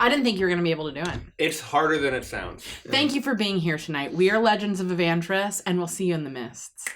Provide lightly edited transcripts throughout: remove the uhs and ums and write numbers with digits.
I didn't think you were going to be able to do it. It's harder than it sounds. Thank you for being here tonight. We are Legends of Evantris, and we'll see you in the mists.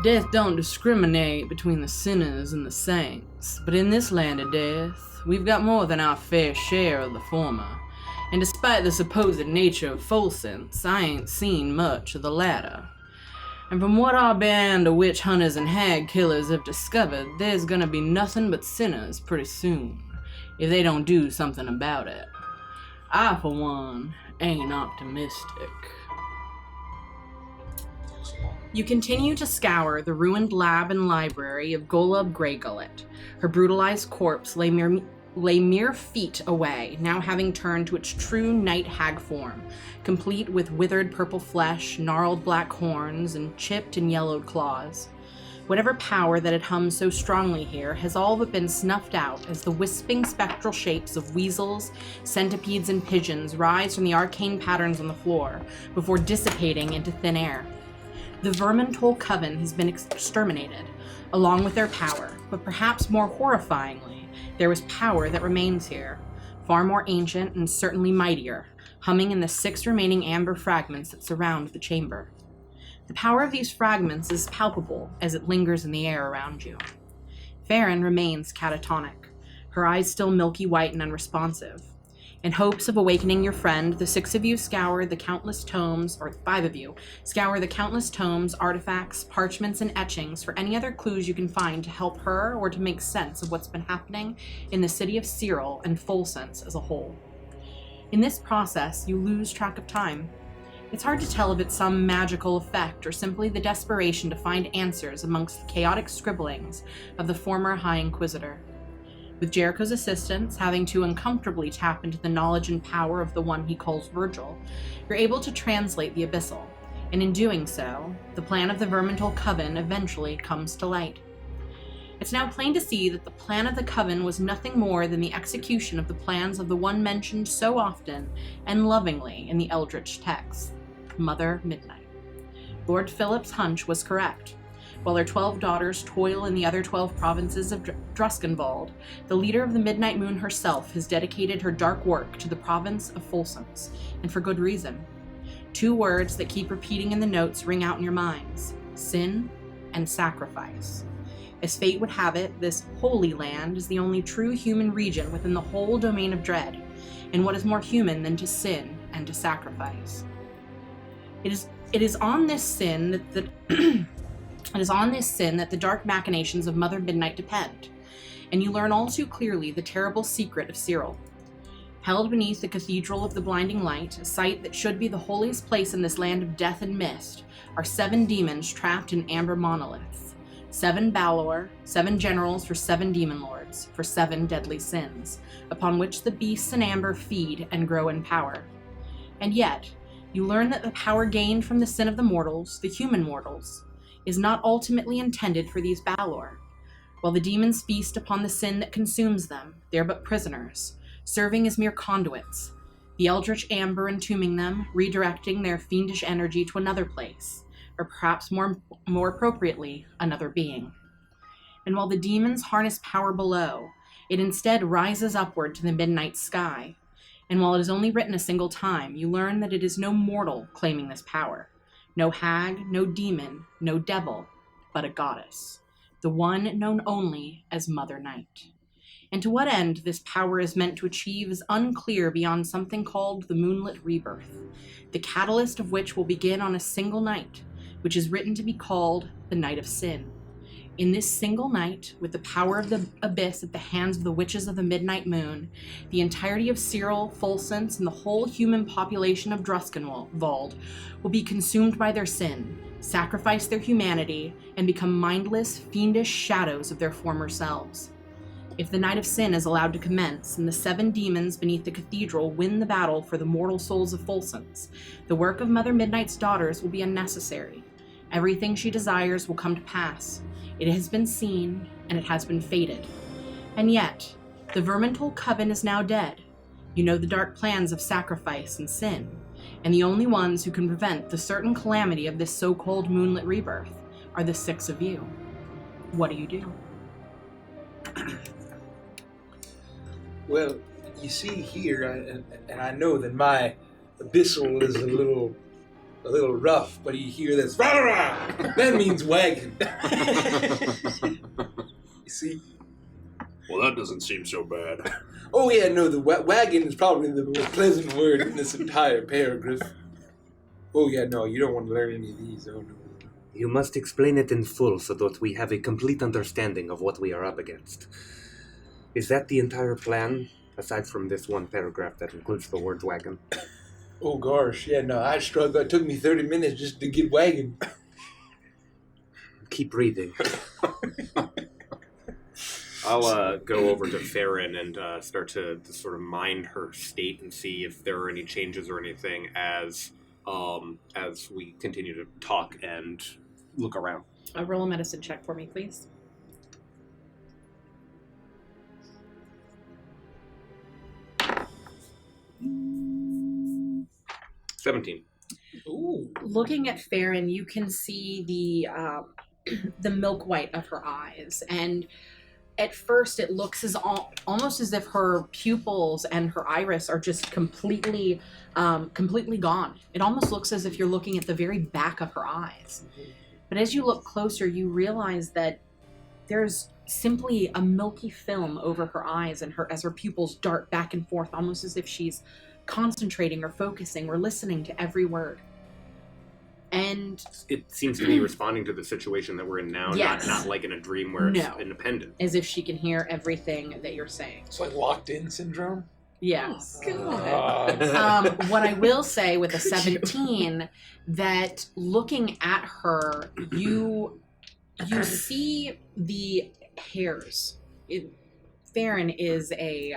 Death don't discriminate between the sinners and the saints, but in this land of death, we've got more than our fair share of the former, and despite the supposed nature of Folsense, I ain't seen much of the latter. And from what our band of witch hunters and hag killers have discovered, there's gonna be nothing but sinners pretty soon, if they don't do something about it. I, for one, ain't optimistic. You continue to scour the ruined lab and library of Golub Greygullet. Her brutalized corpse lay mere feet away, now having turned to its true night hag form, complete with withered purple flesh, gnarled black horns, and chipped and yellowed claws. Whatever power that had hummed so strongly here has all but been snuffed out as the wisping spectral shapes of weasels, centipedes, and pigeons rise from the arcane patterns on the floor before dissipating into thin air. The Vermintoll Coven has been exterminated, along with their power, but perhaps more horrifyingly, there is power that remains here, far more ancient and certainly mightier, humming in the 6 remaining amber fragments that surround the chamber. The power of these fragments is palpable as it lingers in the air around you. Farron remains catatonic, her eyes still milky white and unresponsive. In hopes of awakening your friend, the 6 of you scour the countless tomes, or 5 of you, scour the countless tomes, artifacts, parchments, and etchings for any other clues you can find to help her or to make sense of what's been happening in the city of Cyril and Folsense as a whole. In this process, you lose track of time. It's hard to tell if it's some magical effect or simply the desperation to find answers amongst the chaotic scribblings of the former High Inquisitor. With Jericho's assistance, having to uncomfortably tap into the knowledge and power of the one he calls Virgil, you're able to translate the Abyssal, and in doing so, the plan of the Vermintoll Coven eventually comes to light. It's now plain to see that the plan of the Coven was nothing more than the execution of the plans of the one mentioned so often and lovingly in the Eldritch texts, Mother Midnight. Lord Philip's hunch was correct. While her 12 daughters toil in the other 12 provinces of Druskenwald, the leader of the Midnight Moon herself has dedicated her dark work to the province of Folsense, and for good reason. 2 words that keep repeating in the notes ring out in your minds: sin and sacrifice. As fate would have it, this holy land is the only true human region within the whole domain of dread, and what is more human than to sin and to sacrifice? It is on this sin that the dark machinations of Mother Midnight depend, and you learn all too clearly the terrible secret of Cyril. Held beneath the Cathedral of the Blinding Light, a site that should be the holiest place in this land of death and mist, are 7 demons trapped in amber monoliths. 7 Balor, 7 generals for 7 demon lords, for 7 deadly sins, upon which the beasts in amber feed and grow in power. And yet, you learn that the power gained from the sin of the mortals, the human mortals, is not ultimately intended for these Balor. While the demons feast upon the sin that consumes them, they are but prisoners, serving as mere conduits, the eldritch amber entombing them, redirecting their fiendish energy to another place, or perhaps more appropriately, another being. And while the demons harness power below, it instead rises upward to the midnight sky. And while it is only written a single time, you learn that it is no mortal claiming this power. No hag, no demon, no devil, but a goddess. The one known only as Mother Night. And to what end this power is meant to achieve is unclear beyond something called the Moonlit Rebirth, the catalyst of which will begin on a single night, which is written to be called the Night of Sin. In this single night, with the power of the abyss at the hands of the witches of the midnight moon, the entirety of Cyril, Folsence, and the whole human population of Druskenwald will be consumed by their sin, sacrifice their humanity, and become mindless, fiendish shadows of their former selves. If the Night of Sin is allowed to commence, and the 7 demons beneath the cathedral win the battle for the mortal souls of Folsence, the work of Mother Midnight's daughters will be unnecessary. Everything she desires will come to pass. It has been seen, and it has been fated. And yet, the Vermintoll Coven is now dead. You know the dark plans of sacrifice and sin, and the only ones who can prevent the certain calamity of this so-called moonlit rebirth are the 6 of you. What do you do? Well, you see here, and I know that my abyssal is a little rough, but you hear this, rah, rah, rah. That means wagon. You see? Well, that doesn't seem so bad. Oh yeah, no, the wagon is probably the most pleasant word in this entire paragraph. Oh yeah, no, you don't want to learn any of these. Oh no. You must explain it in full so that we have a complete understanding of what we are up against. Is that the entire plan, aside from this one paragraph that includes the word wagon? Oh gosh, yeah, no, I struggled. It took me 30 minutes just to get wagon. Keep reading. I'll go over to Farron and start to sort of mind her state and see if there are any changes or anything as we continue to talk and look around. Roll a medicine check for me, please. $17. Ooh. Looking at Farron, you can see the milk white of her eyes, and at first it looks almost as if her pupils and her iris are just completely gone. It almost looks as if you're looking at the very back of her eyes. Mm-hmm. But as you look closer, you realize that there's simply a milky film over her eyes, and as her pupils dart back and forth, almost as if she's concentrating or focusing or listening to every word. And it seems to be responding to the situation that we're in now, yes. not like in a dream where it's independent. As if she can hear everything that you're saying. It's like locked in syndrome? Yes. Oh, God. What I will say with a 17, that looking at her, you see the hairs. Farron is a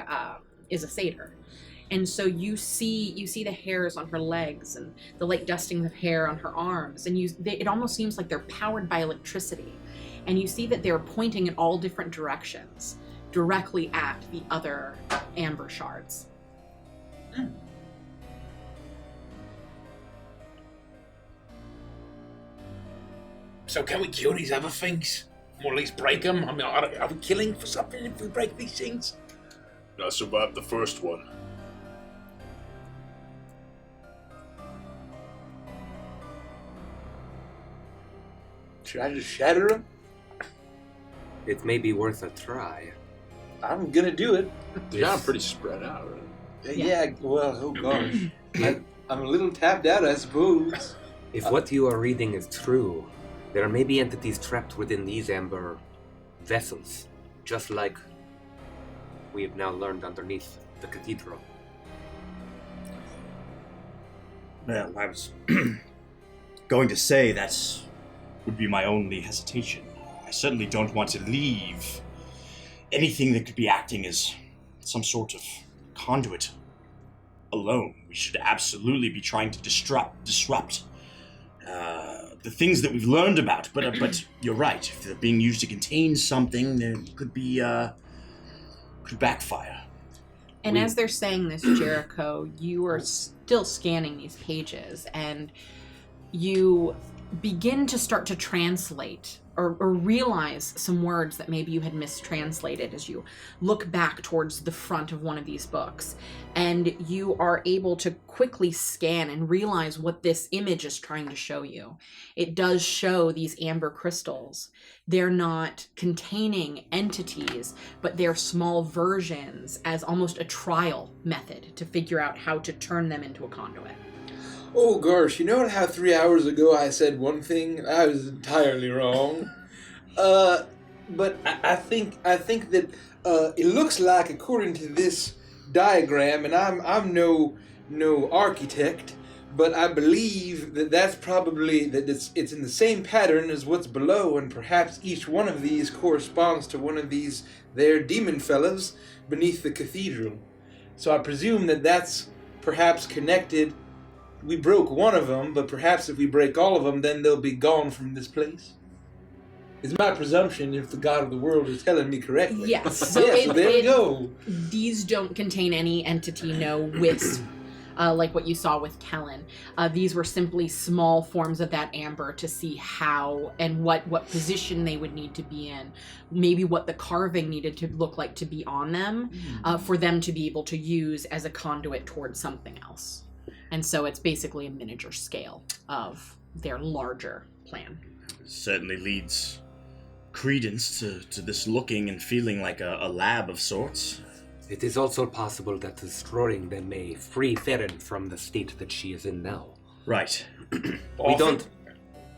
satyr. And so you see the hairs on her legs and the light dusting of hair on her arms, and it almost seems like they're powered by electricity. And you see that they're pointing in all different directions, directly at the other amber shards. Mm. So can we kill these other things? Or at least break them? I mean, are we killing for something if we break these things? I survived the first one. Should I just shatter them? It may be worth a try. I'm gonna do it. Yeah, I'm pretty spread out. Right? Yeah, well, oh gosh. I'm a little tapped out, I suppose. If what you are reading is true, there may be entities trapped within these amber vessels, just like we have now learned underneath the cathedral. Well, I was going to say that would be my only hesitation. I certainly don't want to leave anything that could be acting as some sort of conduit alone. We should absolutely be trying to disrupt the things that we've learned about. But you're right. If they're being used to contain something, there could be could backfire. And as they're saying this, Jericho, you are still scanning these pages, and you begin to start to translate or realize some words that maybe you had mistranslated as you look back towards the front of one of these books. And you are able to quickly scan and realize what this image is trying to show you. It does show these amber crystals. They're not containing entities, but they're small versions as almost a trial method to figure out how to turn them into a conduit. Oh gosh, you know how 3 hours ago I said one thing? I was entirely wrong. But I think that it looks like, according to this diagram, and I'm no architect, but I believe that that's probably that it's in the same pattern as what's below, and perhaps each one of these corresponds to one of these there demon fellows beneath the cathedral. So I presume that that's perhaps connected. We broke one of them, but perhaps if we break all of them, then they'll be gone from this place. It's my presumption, if the God of the world is telling me correctly. Yes. So there we go. These don't contain any entity, no wisp, like what you saw with Kellen. These were simply small forms of that amber to see how and what position they would need to be in. Maybe what the carving needed to look like to be on them, for them to be able to use as a conduit towards something else. And so it's basically a miniature scale of their larger plan. Certainly leads credence to this looking and feeling like a lab of sorts. It is also possible that destroying them may free Theron from the state that she is in now. Right. We don't...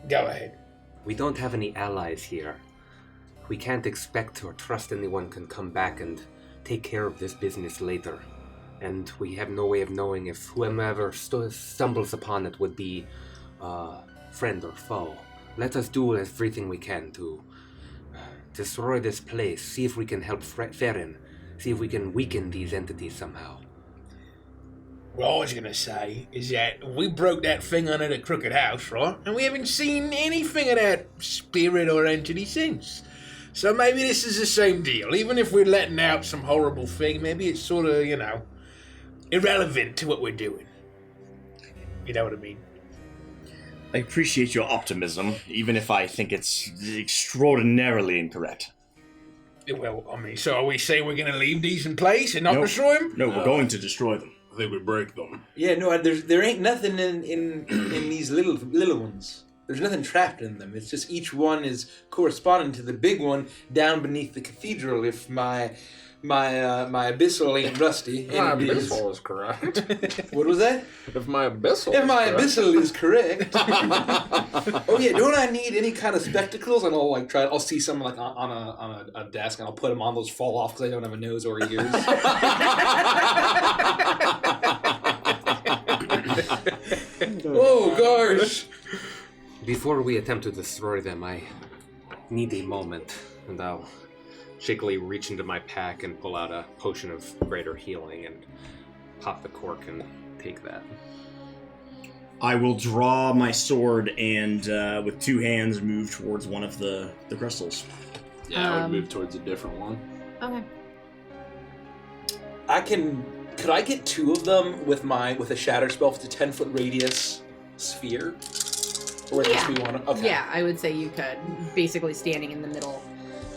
Go ahead. We don't have any allies here. We can't expect or trust anyone can come back and take care of this business later. And we have no way of knowing if whomever stumbles upon it would be friend or foe. Let us do everything we can to destroy this place, see if we can help Theron, see if we can weaken these entities somehow. What I was going to say is that we broke that thing under the crooked house, right? And we haven't seen anything of that spirit or entity since. So maybe this is the same deal. Even if we're letting out some horrible thing, maybe it's sort of, irrelevant to what we're doing. You know what I mean? I appreciate your optimism, even if I think it's extraordinarily incorrect. Well, so are we saying we're going to leave these in place and not destroy them? No, we're going to destroy them. I think we break them. Yeah, no, there ain't nothing in these little ones. There's nothing trapped in them. It's just each one is corresponding to the big one down beneath the cathedral. If my abyssal ain't rusty. My And it is. abyssal is correct. What was that? If my abyssal If my is correct. abyssal is correct. Oh yeah, don't I need any kind of spectacles? And I'll see some on a desk, and I'll put them on. Those fall off because I don't have a nose or ears. Oh gosh. Before we attempt to destroy them, I need a moment, and I'll shakily reach into my pack and pull out a potion of greater healing and pop the cork and take that. I will draw my sword and, with two hands, move towards one of the crystals. Yeah, I would move towards a different one. Okay. Could I get two of them with a shatter spell with a 10-foot radius sphere? Or would this be one? Okay. Yeah, I would say you could. Basically standing in the middle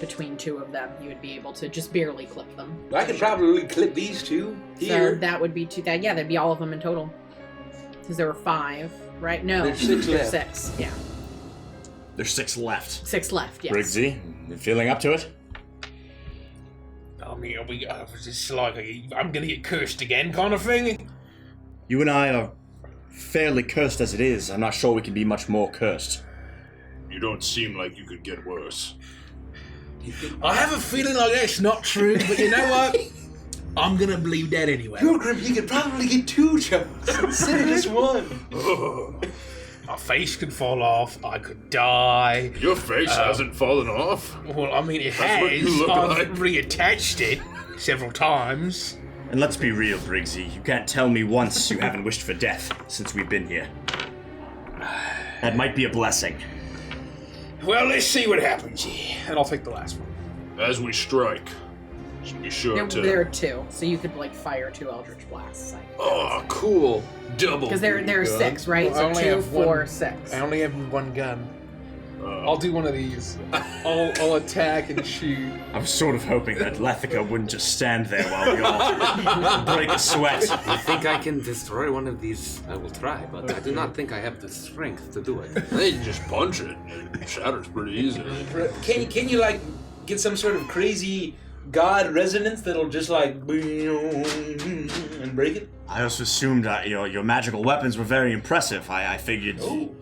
between two of them, you would be able to just barely clip them. I could probably clip these two here. So that would be two. Yeah, that'd be all of them in total. Because there were 5, right? No, There's 6 there's left. 6. Yeah, There's 6 left. 6 left. Yes. Briggsy, you feeling up to it? I mean, it's like I'm gonna get cursed again kind of thing? You and I are fairly cursed as it is. I'm not sure we can be much more cursed. You don't seem like you could get worse. I have a feeling like that's not true, but you know what? I'm gonna believe that anyway. Pilgrim, you could probably get 2 jumps instead of just 1. My face could fall off. I could die. Your face hasn't fallen off. Well, I mean, it That's what has. you look I've like. reattached it several times. And let's be real, Briggsy. You can't tell me once you haven't wished for death since we've been here. That might be a blessing. Well, let's see what happens here. And I'll take the last one. As we strike, just be sure to... There are 2, so you could fire 2 Eldritch Blasts. Oh, cool. Double. Because there are 6, right? Well, I so only 2, have 4, one. 6. I only have one gun. I'll do one of these. I'll attack and shoot. I was sort of hoping that Lethica wouldn't just stand there while we all break a sweat. You think I can destroy one of these? I will try, but I do not think I have the strength to do it. They just punch it. It shatters pretty easy. Can you like get some sort of crazy god resonance that'll just like and break it? I also assumed that your magical weapons were very impressive. I figured. Oh.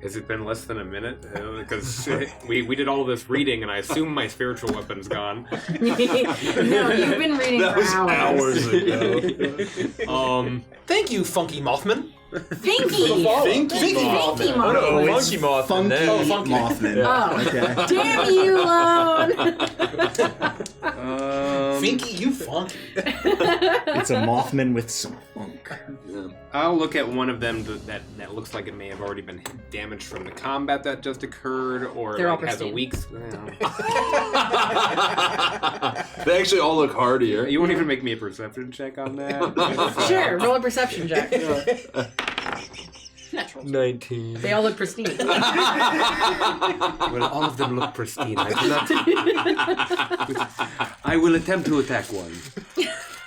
Has it been less than a minute? Because we did all this reading, and I assume my spiritual weapon's gone. No, you've been reading That for was hours ago. Thank you, Funky Mothman. Finky Mothman. Oh, it's Funky Mothman. Funky there. Funky. Mothman. Oh, Okay. damn you, Lone! Finky, you funky. It's a Mothman with some funk. I'll look at one of them that looks like it may have already been damaged from the combat that just occurred, or They're all like has a pristine. weak. They actually all look hardier. You won't even make me a perception check on that. Sure, roll a perception check. Natural. 19. They all look pristine. Well, all of them look pristine. I do not. I will attempt to attack one.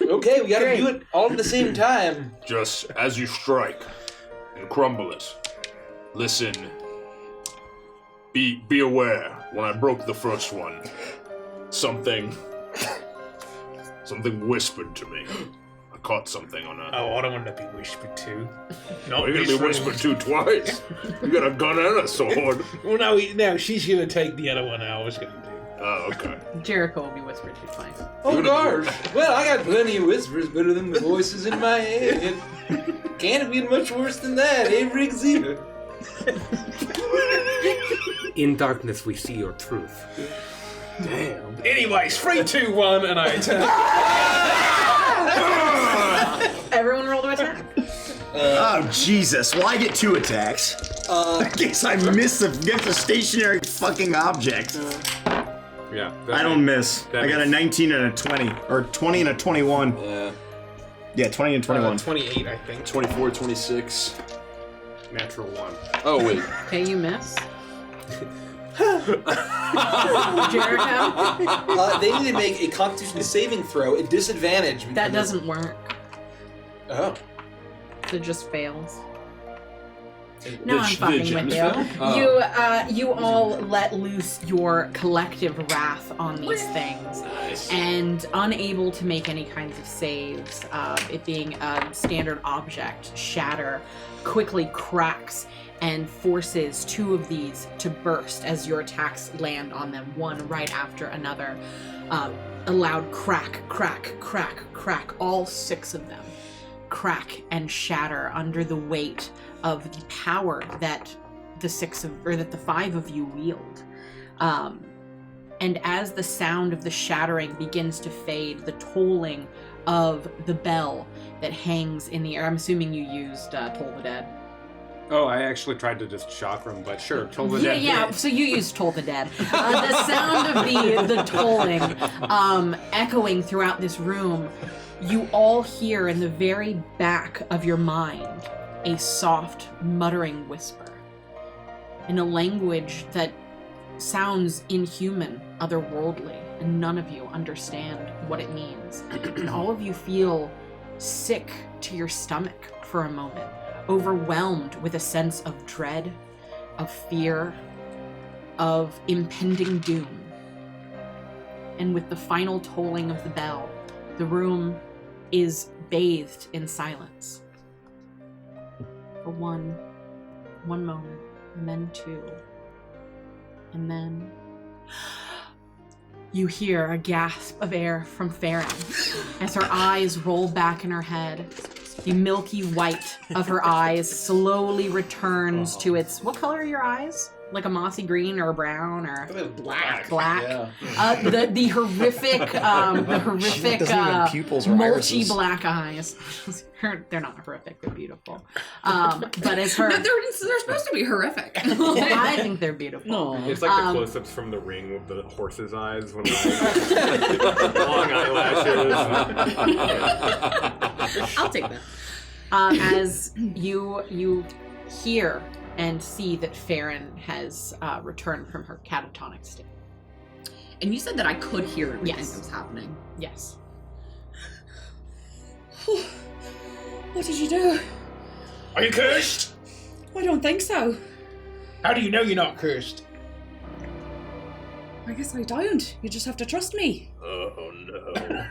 Okay, we gotta Great. do it all at the same time. Just as you strike and crumble it, listen. Be aware. When I broke the first one, something whispered to me. I caught something on a. Oh, I don't want to be whispered to. Oh, you're gonna be whispered to twice. You got a gun and a sword. Well, no, she's gonna take the other one I was gonna do. Oh, okay. Jericho will be whispered to twice. Oh gosh. Well, I got plenty of whispers better than the voices in my head. Can't be much worse than that, eh, Riggsy? In darkness, we see your truth. Damn. Anyways, 3, 2, 1, and I attack. Everyone roll to attack. Oh Jesus! Well, I get 2 attacks. I guess I miss against a stationary fucking object. Yeah. I don't miss. that I got a makes- 19 and a 20, or 20 and a 21. Yeah. Yeah, 20 and 21. 28, I think. 24, 26. Natural 1. Oh, wait. Okay, you miss. Jericho? They need to make a Constitution saving throw at disadvantage. That because- doesn't work. Oh. It just fails. The No, I'm fucking with gems you. fell? Oh. You all let loose your collective wrath on these things, Nice. and unable to make any kinds of saves, it being a standard object, Shatter quickly cracks and forces 2 of these to burst as your attacks land on them, one right after another. A loud crack, crack, crack, crack, all 6 of them crack and shatter under the weight of the power that the 5 of you wield. And as the sound of the shattering begins to fade, the tolling of the bell that hangs in the air. I'm assuming you used Toll the Dead. Oh, I actually tried to just shock them, but sure, Toll the Dead. Yeah, so you used Toll the Dead. The sound of the tolling echoing throughout this room, you all hear in the very back of your mind a soft muttering whisper in a language that sounds inhuman, otherworldly, and none of you understand what it means. And all of you feel sick to your stomach for a moment, overwhelmed with a sense of dread, of fear, of impending doom. And with the final tolling of the bell, the room is bathed in silence. For one moment, and then 2, and then you hear a gasp of air from Farron as her eyes roll back in her head. The milky white of her eyes slowly returns to its... What color are your eyes? Like a mossy green or a brown or Black. black? Yeah. The horrific, Doesn't even pupils or mulchy irises. black eyes. They're not horrific. They're beautiful. But as her, No, they're supposed to be horrific. I think they're beautiful. No. It's like the close-ups from The Ring with the horse's eyes when long eyelashes. I'll take that. As you hear and see that Farron has returned from her catatonic state. And you said that I could hear everything Yes. that was happening. Yes. What did you do? Are you cursed? I don't think so. How do you know you're not cursed? I guess I don't. You just have to trust me. Oh no.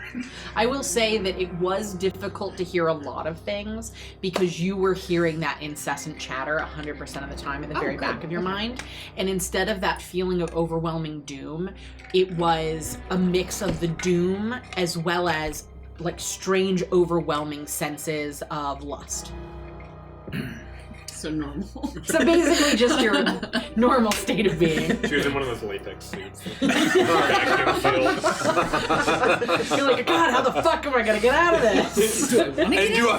I will say that it was difficult to hear a lot of things because you were hearing that incessant chatter 100% of the time in the very back of your mind. And instead of that feeling of overwhelming doom, it was a mix of the doom as well as like strange, overwhelming senses of lust. So normal. So basically just your normal state of being. She was in one of those latex suits. You're like, God, how the fuck am I gonna get out of this? And do I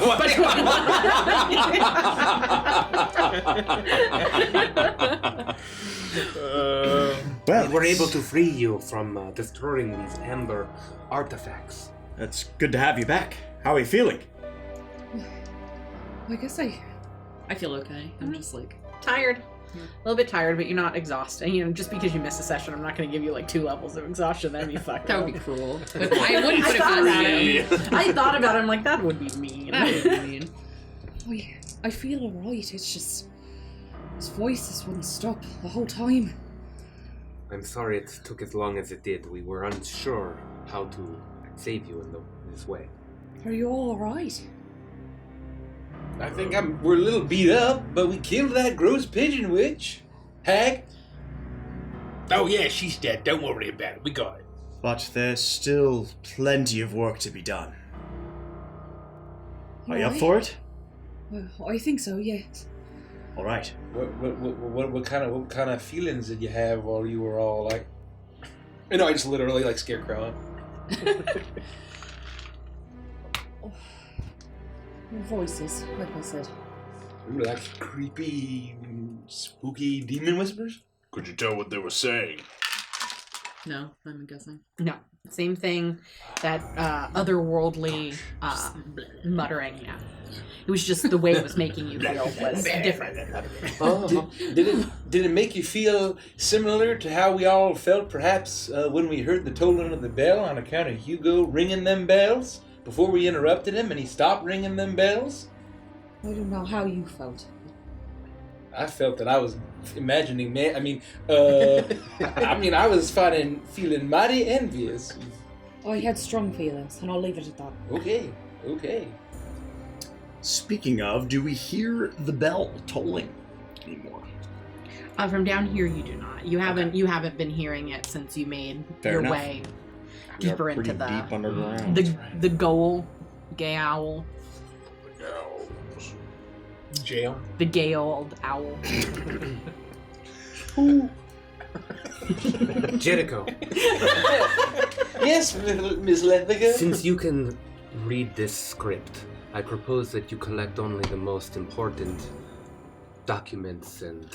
Well, We were able to free you from destroying these amber artifacts. It's good to have you back. How are you feeling? I guess I feel okay. I'm just like... Tired. A little bit tired, but you're not exhausted. You know, just because you miss a session, I'm not going to give you like 2 levels of exhaustion. That'd be fucked That up. would be cruel. But I wouldn't put it thought about past you. it. I thought about it. I'm like, that would be mean. That would be mean. I feel alright. It's just his voices wouldn't stop the whole time. I'm sorry it took as long as it did. We were unsure how to save you in this way. Are you all alright? I think we're a little beat up, but we killed that gross pigeon witch. Hag. Oh yeah, she's dead. Don't worry about it. We got it. But there's still plenty of work to be done. Are you up Alright. for it? Well, I think so, yes. All right. What kind of feelings did you have while you were all like? You know, I just literally like scarecrowing. Voices, like I said. Ooh, like creepy, spooky demon whispers. Could you tell what they were saying? No, I'm guessing. No, same thing. That otherworldly muttering. Yeah, it was just the way it was making you feel was different. Did it make you feel similar to how we all felt, perhaps, when we heard the tolling of the bell on account of Hugo ringing them bells before we interrupted him, and he stopped ringing them bells? I don't know how you felt. I felt that I was imagining, man. I was feeling mighty envious. I had strong feelings, and I'll leave it at that. Okay. Speaking of, do we hear the bell tolling anymore? From down here, you do not. You haven't been hearing it since you made Fair your enough. way We are deeper into pretty the deep underground. the gay owl, Jail. the gay old owl. Jericho, Yes, Miss Lethica. since you can read this script, I propose that you collect only the most important documents and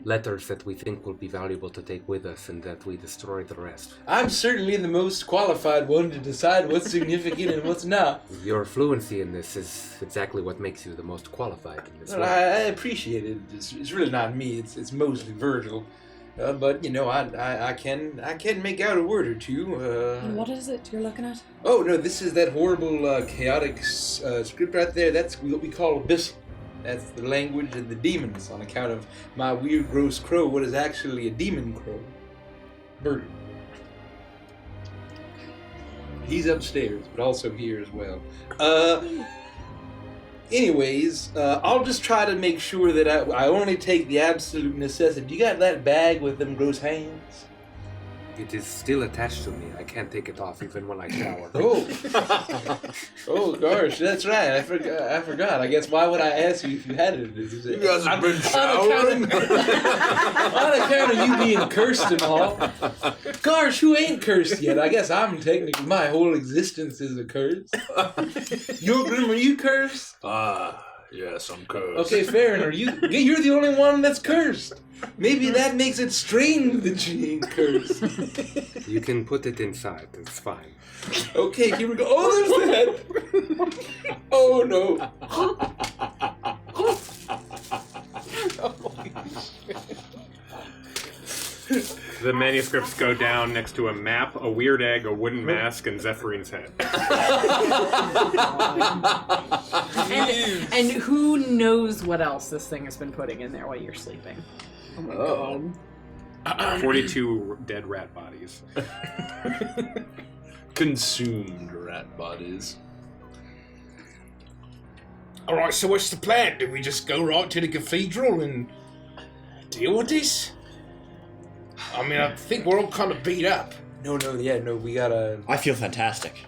letters that we think will be valuable to take with us, and that we destroy the rest. I'm certainly the most qualified one to decide what's significant and what's not. Your fluency in this is exactly what makes you the most qualified in this Well, way. I appreciate it. It's really not me. It's mostly Virgil. But you know, I can make out a word or two. And what is it you're looking at? Oh no, this is that horrible chaotic script right there. That's what we call abyssal. That's the language of the demons. On account of my weird, gross crow, what is actually a demon crow? Bird. He's upstairs, but also here as well. Anyways, I'll just try to make sure that I only take the absolute necessity. You got that bag with them gross hands? It is still attached to me. I can't take it off even when I shower. Oh gosh, that's right. I forgot. I guess why would I ask you if you had it? You guys have been showering? On account of you being cursed and all. Gosh, who ain't cursed yet? I guess I'm technically, my whole existence is a curse. Are you cursed? Yes, I'm cursed. Okay, Farron, you're the only one that's cursed. Maybe that makes it strange that you ain't cursed. You can put it inside. It's fine. Okay, here we go. Oh, there's that. Oh, no. The manuscripts go down next to a map, a weird egg, a wooden mask, and Zephyrine head. And who knows what else this thing has been putting in there while you're sleeping? Oh my god. 42 dead rat bodies. Consumed rat bodies. Alright, so what's the plan? Do we just go right to the cathedral and deal with this? I mean, I think we're all kind of beat up. No, we gotta... I feel fantastic.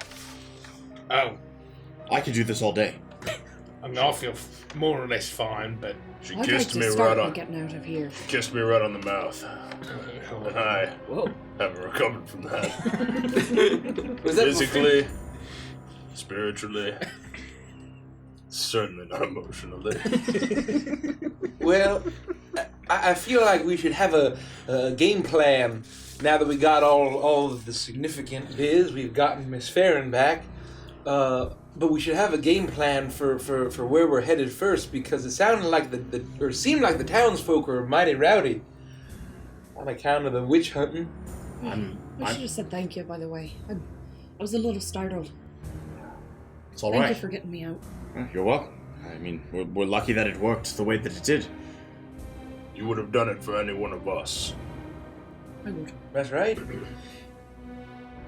Oh, I could do this all day. I mean, I feel more or less fine, but... She I'd like kissed to me start right by on. getting out of here. Kissed me right on the mouth. And I Whoa. haven't recovered from that. Was that Physically, spiritually, certainly not emotionally. Well, I feel like we should have a game plan now that we got all of the significant biz. We've gotten Miss Farron back. But we should have a game plan for where we're headed first, because it sounded like seemed like the townsfolk were mighty rowdy on account of the witch hunting. I should have said thank you, by the way. I was a little startled. It's all Thank right. you for getting me out. You're welcome. I mean, we're lucky that it worked the way that it did. You would have done it for any one of us. I would. That's right.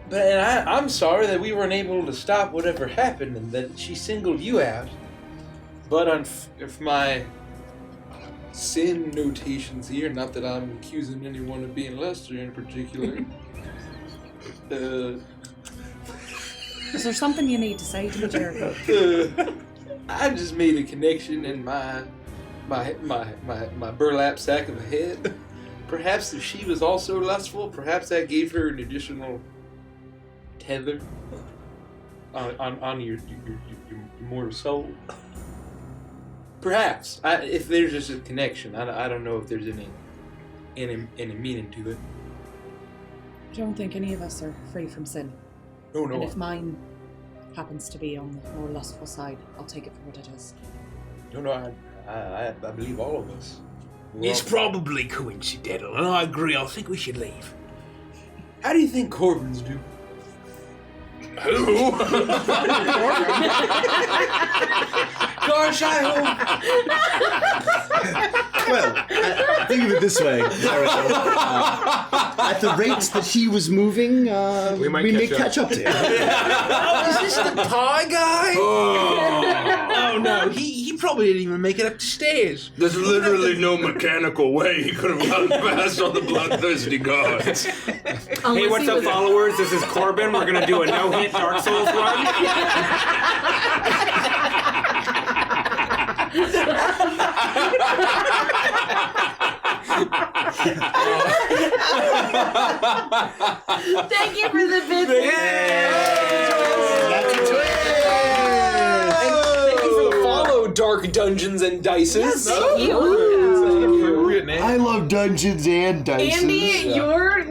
But I'm sorry that we weren't able to stop whatever happened and that she singled you out. But if my sin notations here, not that I'm accusing anyone of being Lester in particular, Is there something you need to say to me, Jericho? I just made a connection in my burlap sack of a head. Perhaps if she was also lustful, perhaps that gave her an additional tether on your mortal soul. Perhaps, if there's just a connection, I don't know if there's any meaning to it. I don't think any of us are free from sin. No. And if mine happens to be on the more lustful side, I'll take it for what it is. No, I believe all of us. It's probably coincidental, and I agree. I think we should leave. How do you think Corbins do? Who? Gosh, I hope. Well, think of it this way. At the rate that he was moving, we may catch up to him. Oh, is this the pie guy? Oh no, he probably didn't even make it up the stairs. There's literally no mechanical way he could have gotten past all the bloodthirsty guards. Hey, what's up, followers? This is Corbin. We're gonna do a no-hit Dark Souls run. Thank you for the bit. Thank you for the follow, Dark Dungeons and Dices. Thank you. I love Dungeons and Dice. Andy, your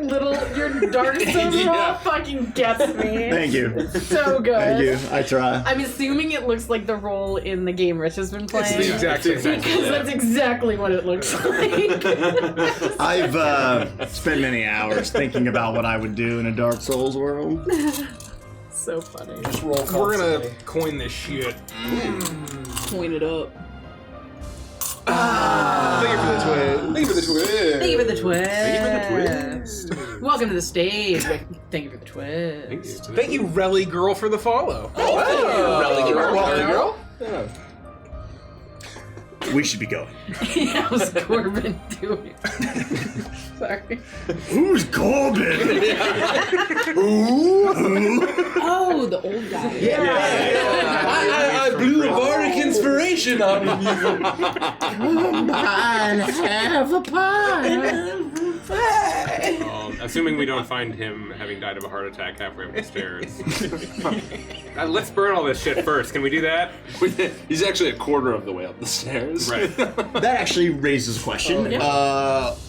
Dark Souls roll fucking gets me. Thank you. So good. Thank you. I try. I'm assuming it looks like the role in the game Rich has been playing. It's the exact same thing. Because that's exactly what it looks like. I've spent many hours thinking about what I would do in a Dark Souls world. So funny. Just roll We're constantly. gonna coin this shit. Point it up. Thank you for the twist. Thank you for the twist. Welcome to the stage. Thank you for the twist. Thank you, Relly Girl, for the follow. Relly girl. We should be going. How's Corbin doing? Sorry. Who's Corbin? Oh, the old guy. I blew a bardic inspiration on you. Come on, have a pie. Assuming we don't find him having died of a heart attack halfway up the stairs. Let's burn all this shit first. Can we do that? He's actually a quarter of the way up the stairs. Right. That actually raises a question.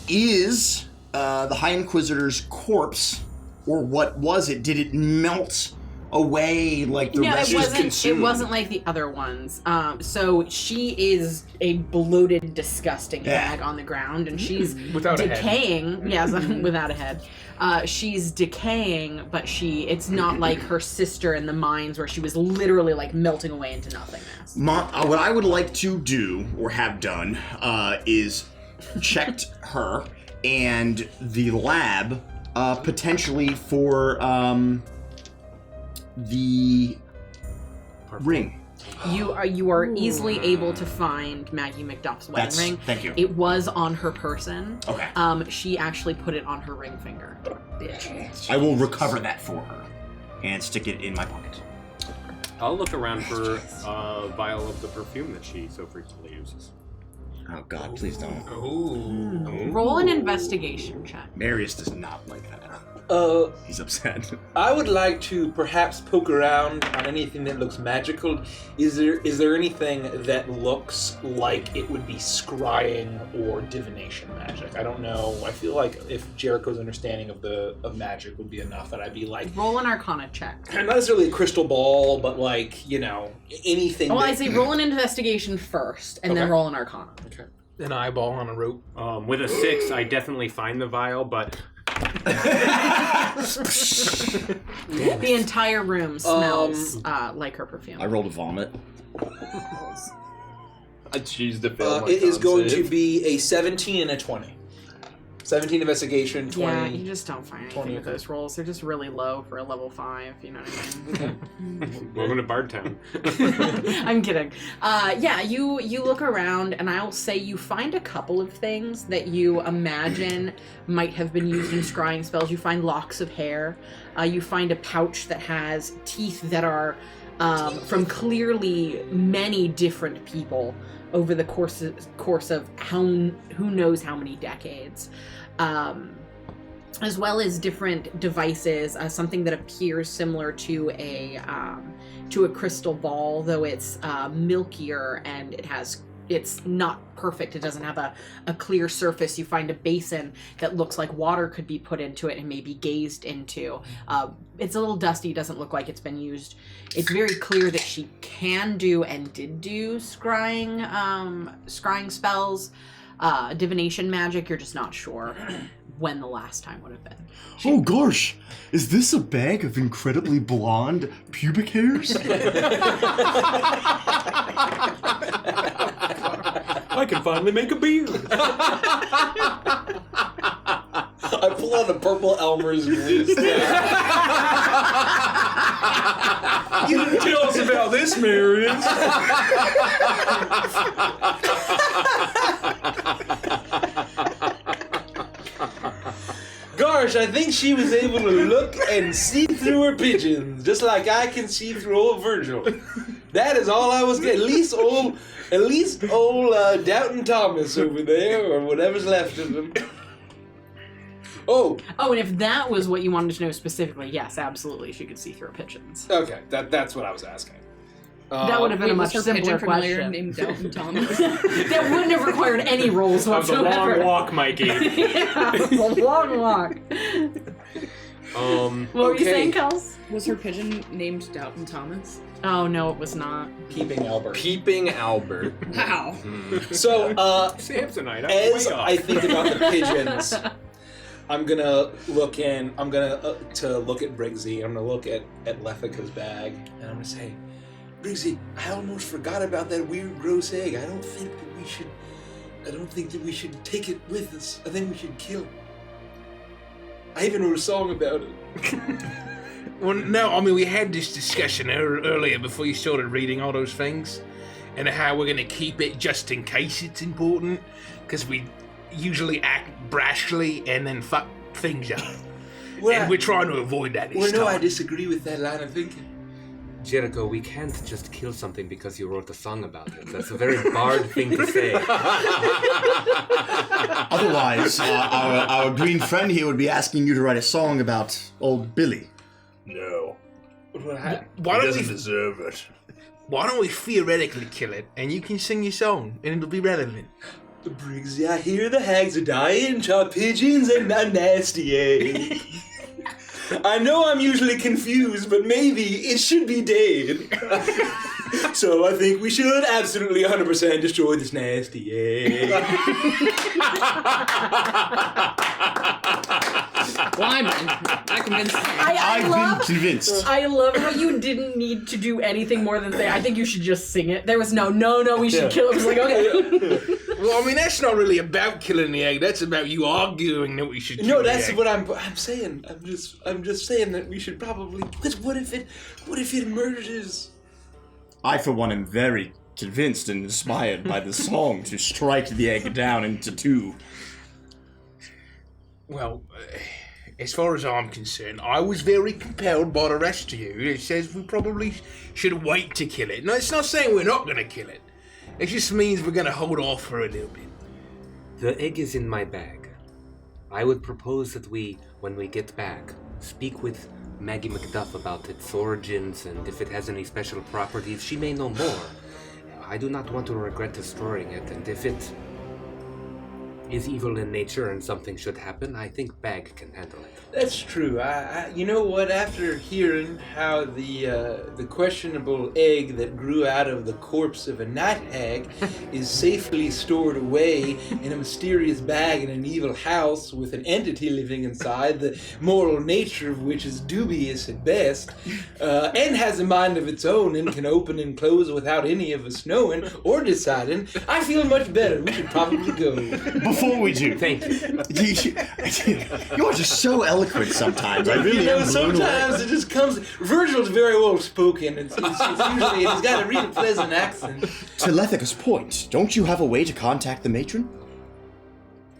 Is the High Inquisitor's corpse, or what was it? Did it melt away like the rest? It wasn't like the other ones. So she is a bloated, disgusting hag on the ground, and she's without decaying. a head. Yes, without a head. She's decaying, but it's not like her sister in the mines where she was literally like melting away into nothingness. What I would like to do or have done is checked her and the lab potentially for the ring. You are easily able to find Maggie McDuff's wedding ring. Thank you. It was on her person. Okay. She actually put it on her ring finger. I will recover that for her and stick it in my pocket. I'll look around for a vial of the perfume that she so frequently uses. Oh God, please don't. Roll an investigation check. Marius does not like that. He's upset. I would like to perhaps poke around on anything that looks magical. Is there anything that looks like it would be scrying or divination magic? I don't know. I feel like if Jericho's understanding of magic would be enough, that I'd be like, roll an Arcana check. Not necessarily a crystal ball, but like, anything. Well, I say roll an investigation first, and then roll an Arcana. Okay. An eyeball on a rope. With a 6, I definitely find the vial, but the entire room smells like her perfume. I rolled a vomit. I choose to fail my It is going save. to be a 17 and a 20. 17 investigation, 20. Yeah, you just don't find anything 20. with those rolls. They're just really low for a level 5, you know what I mean? welcome to Bardtown. I'm kidding. You look around, and I'll say you find a couple of things that you imagine might have been used in scrying spells. You find locks of hair. You find a pouch that has teeth that are from clearly many different people over the course of who knows how many decades. As well as different devices, something that appears similar to a crystal ball, though it's milkier and it's not perfect. It doesn't have a clear surface. You find a basin that looks like water could be put into it and maybe gazed into. It's a little dusty, doesn't look like it's been used. It's very clear that she can do and did do scrying spells, divination magic. You're just not sure when the last time would have been. Oh gosh, is this a bag of incredibly blonde pubic hairs? I can finally make a beard. I pull out a purple Elmer's glue staff. You didn't tell us about this, Marius. Gosh, I think she was able to look and see through her pigeons, just like I can see through old Virgil. That is all I was getting. At least old Doubting Thomas over there, or whatever's left of him. Oh, and if that was what you wanted to know specifically, yes, absolutely, she could see through pigeons. okay, that's what I was asking. That would have been a much her simpler pigeon familiar question. named Doubting Thomas? That wouldn't have required any rolls That was a whatsoever. long walk, Mikey. Yeah, it was a long walk. What were you saying, Kels? Was her pigeon named Doubting Thomas? Oh, no, it was not. Peeping Albert. Peeping Albert. Wow. So, Samsonite. as I think about the pigeons, I'm gonna look to look at Briggsy. I'm gonna look at Lethica's bag, and I'm gonna say, Briggsy, I almost forgot about that weird, gross egg. I don't think that we should take it with us. I think we should kill it. I even wrote a song about it. Well, no, I mean, we had this discussion earlier before you started reading all those things, and how we're going to keep it just in case it's important, because we usually act brashly and then fuck things up. And we're trying to avoid that this time. I disagree with that line of thinking. Jericho, we can't just kill something because you wrote a song about it. That's a very Bard thing to say. Otherwise, our green friend here would be asking you to write a song about old Billy. No. Why He don't doesn't we? deserve it. Why don't we theoretically kill it, and you can sing your song, and it'll be relevant. Briggsy, I hear the hags are dying, chop pigeons and a nasty egg. I know I'm usually confused, but maybe it should be dead. So I think we should absolutely 100% destroy this nasty egg. Wyman, I convinced him. I've been convinced. I love how you didn't need to do anything more than say, I think you should just sing it. There was no, we should kill it. I was like, okay. Well, I mean, that's not really about killing the egg. That's about you arguing that we should kill No, the that's egg. what I'm saying. I'm just saying that we should probably. Because what if it emerges? I, for one, am very convinced and inspired by the song to strike the egg down into two. Well, as far as I'm concerned, I was very compelled by the rest of you. It says we probably should wait to kill it. No, it's not saying we're not going to kill it. It just means we're going to hold off for a little bit. The egg is in my bag. I would propose that we, when we get back, speak with Maggie Macduff about its origins and if it has any special properties. She may know more. I do not want to regret destroying it, and if it is evil in nature and something should happen, I think Bag can handle it. That's true. I you know what? After hearing how the questionable egg that grew out of the corpse of a night hag is safely stored away in a mysterious bag in an evil house with an entity living inside, the moral nature of which is dubious at best, and has a mind of its own and can open and close without any of us knowing or deciding, I feel much better. We should probably go. Before we do, Thank you. you are just so eloquent sometimes. I really am blown away. sometimes it just comes. Virgil's very well spoken. It's usually he's got a really pleasant accent. To Lethica's point, don't you have a way to contact the matron?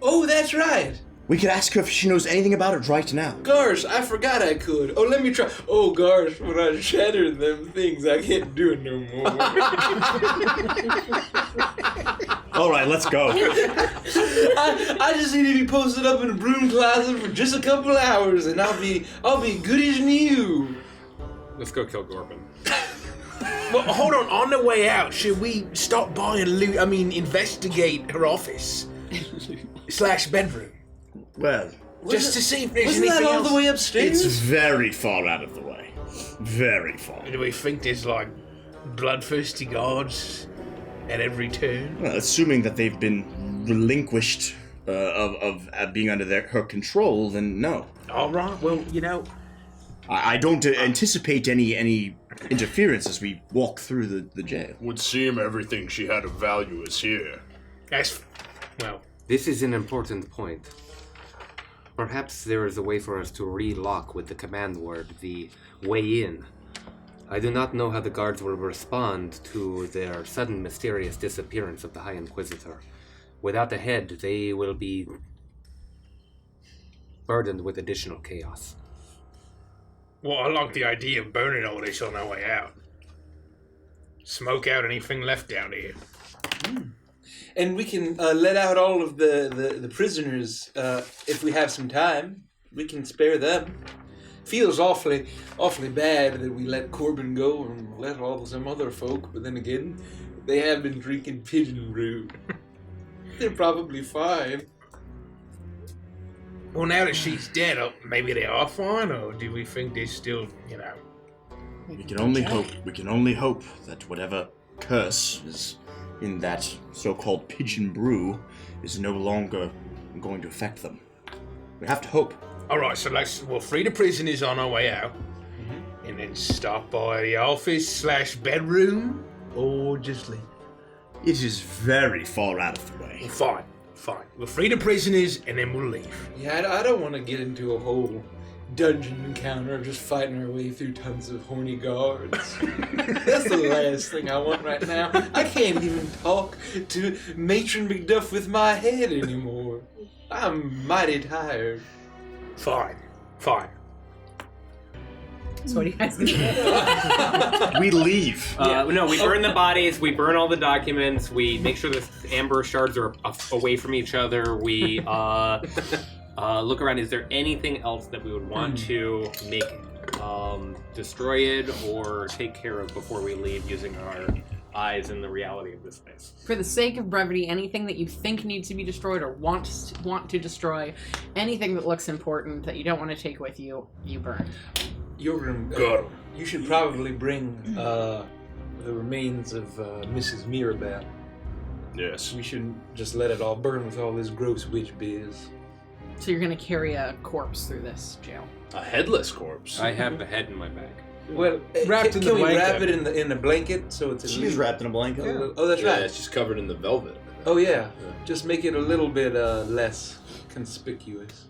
Oh, that's right. We could ask her if she knows anything about it right now. Gosh, I forgot I could. Oh, let me try. Oh, gosh, when I shatter them things, I can't do it no more. All right, let's go. I just need to be posted up in a broom closet for just a couple hours, and I'll be good as new. Let's go kill Gorban. Well, hold on. On the way out, should we stop by and investigate her office / bedroom? Well, Just to see if there's Wasn't anything that all else. the way upstairs? it's very far out of the way. Very far. Do we think there's like bloodthirsty guards at every turn? Well, assuming that they've been relinquished of being under her control, then no. All right. Well, you know, I don't anticipate any interference as we walk through the jail. Would seem everything she had of value is here. well. This is an important point. Perhaps there is a way for us to relock with the command word, the way in. I do not know how the guards will respond to their sudden mysterious disappearance of the High Inquisitor. Without the head, they will be burdened with additional chaos. Well, I like the idea of burning all this on our way out. Smoke out anything left down here. And we can let out all of the prisoners if we have some time. We can spare them. Feels awfully bad that we let Corbin go and let all some other folk, but then again, they have been drinking pigeon brew. They're probably fine. Well, now that she's dead, maybe they are fine, or do we think they're still, you know? We can only hope. We can only hope that whatever curse is in that so-called pigeon brew is no longer going to affect them. We have to hope. All right, so we'll free the prisoners on our way out, and then stop by the office / bedroom, or just leave. It is very far out of the way. Well, fine. We'll free the prisoners, and then we'll leave. Yeah, I don't want to get into a whole dungeon encounter of just fighting our way through tons of horny guards. That's the last thing I want right now. I can't even talk to Matron Macduff with my head anymore. I'm mighty tired. Fine. So what are you guys gonna do? We leave. No, we burn the bodies, we burn all the documents, we make sure the amber shards are away from each other, we look around. Is there anything else that we would want to make destroyed or take care of before we leave using eyes in the reality of this space. For the sake of brevity, anything that you think needs to be destroyed or want to destroy, anything that looks important that you don't want to take with you, you burn. Yorgrim, you should probably bring the remains of Mrs. Mirabelle. Yes. We shouldn't just let it all burn with all this gross witch biz. So you're going to carry a corpse through this jail. A headless corpse. I have the head in my bag. Well, Wrapped in the can we blanket. wrap it in the blanket so it's at She's least... wrapped in a blanket. Oh, that's Yeah, right. it's just covered in the velvet. Oh, yeah. Just make it a little bit less conspicuous.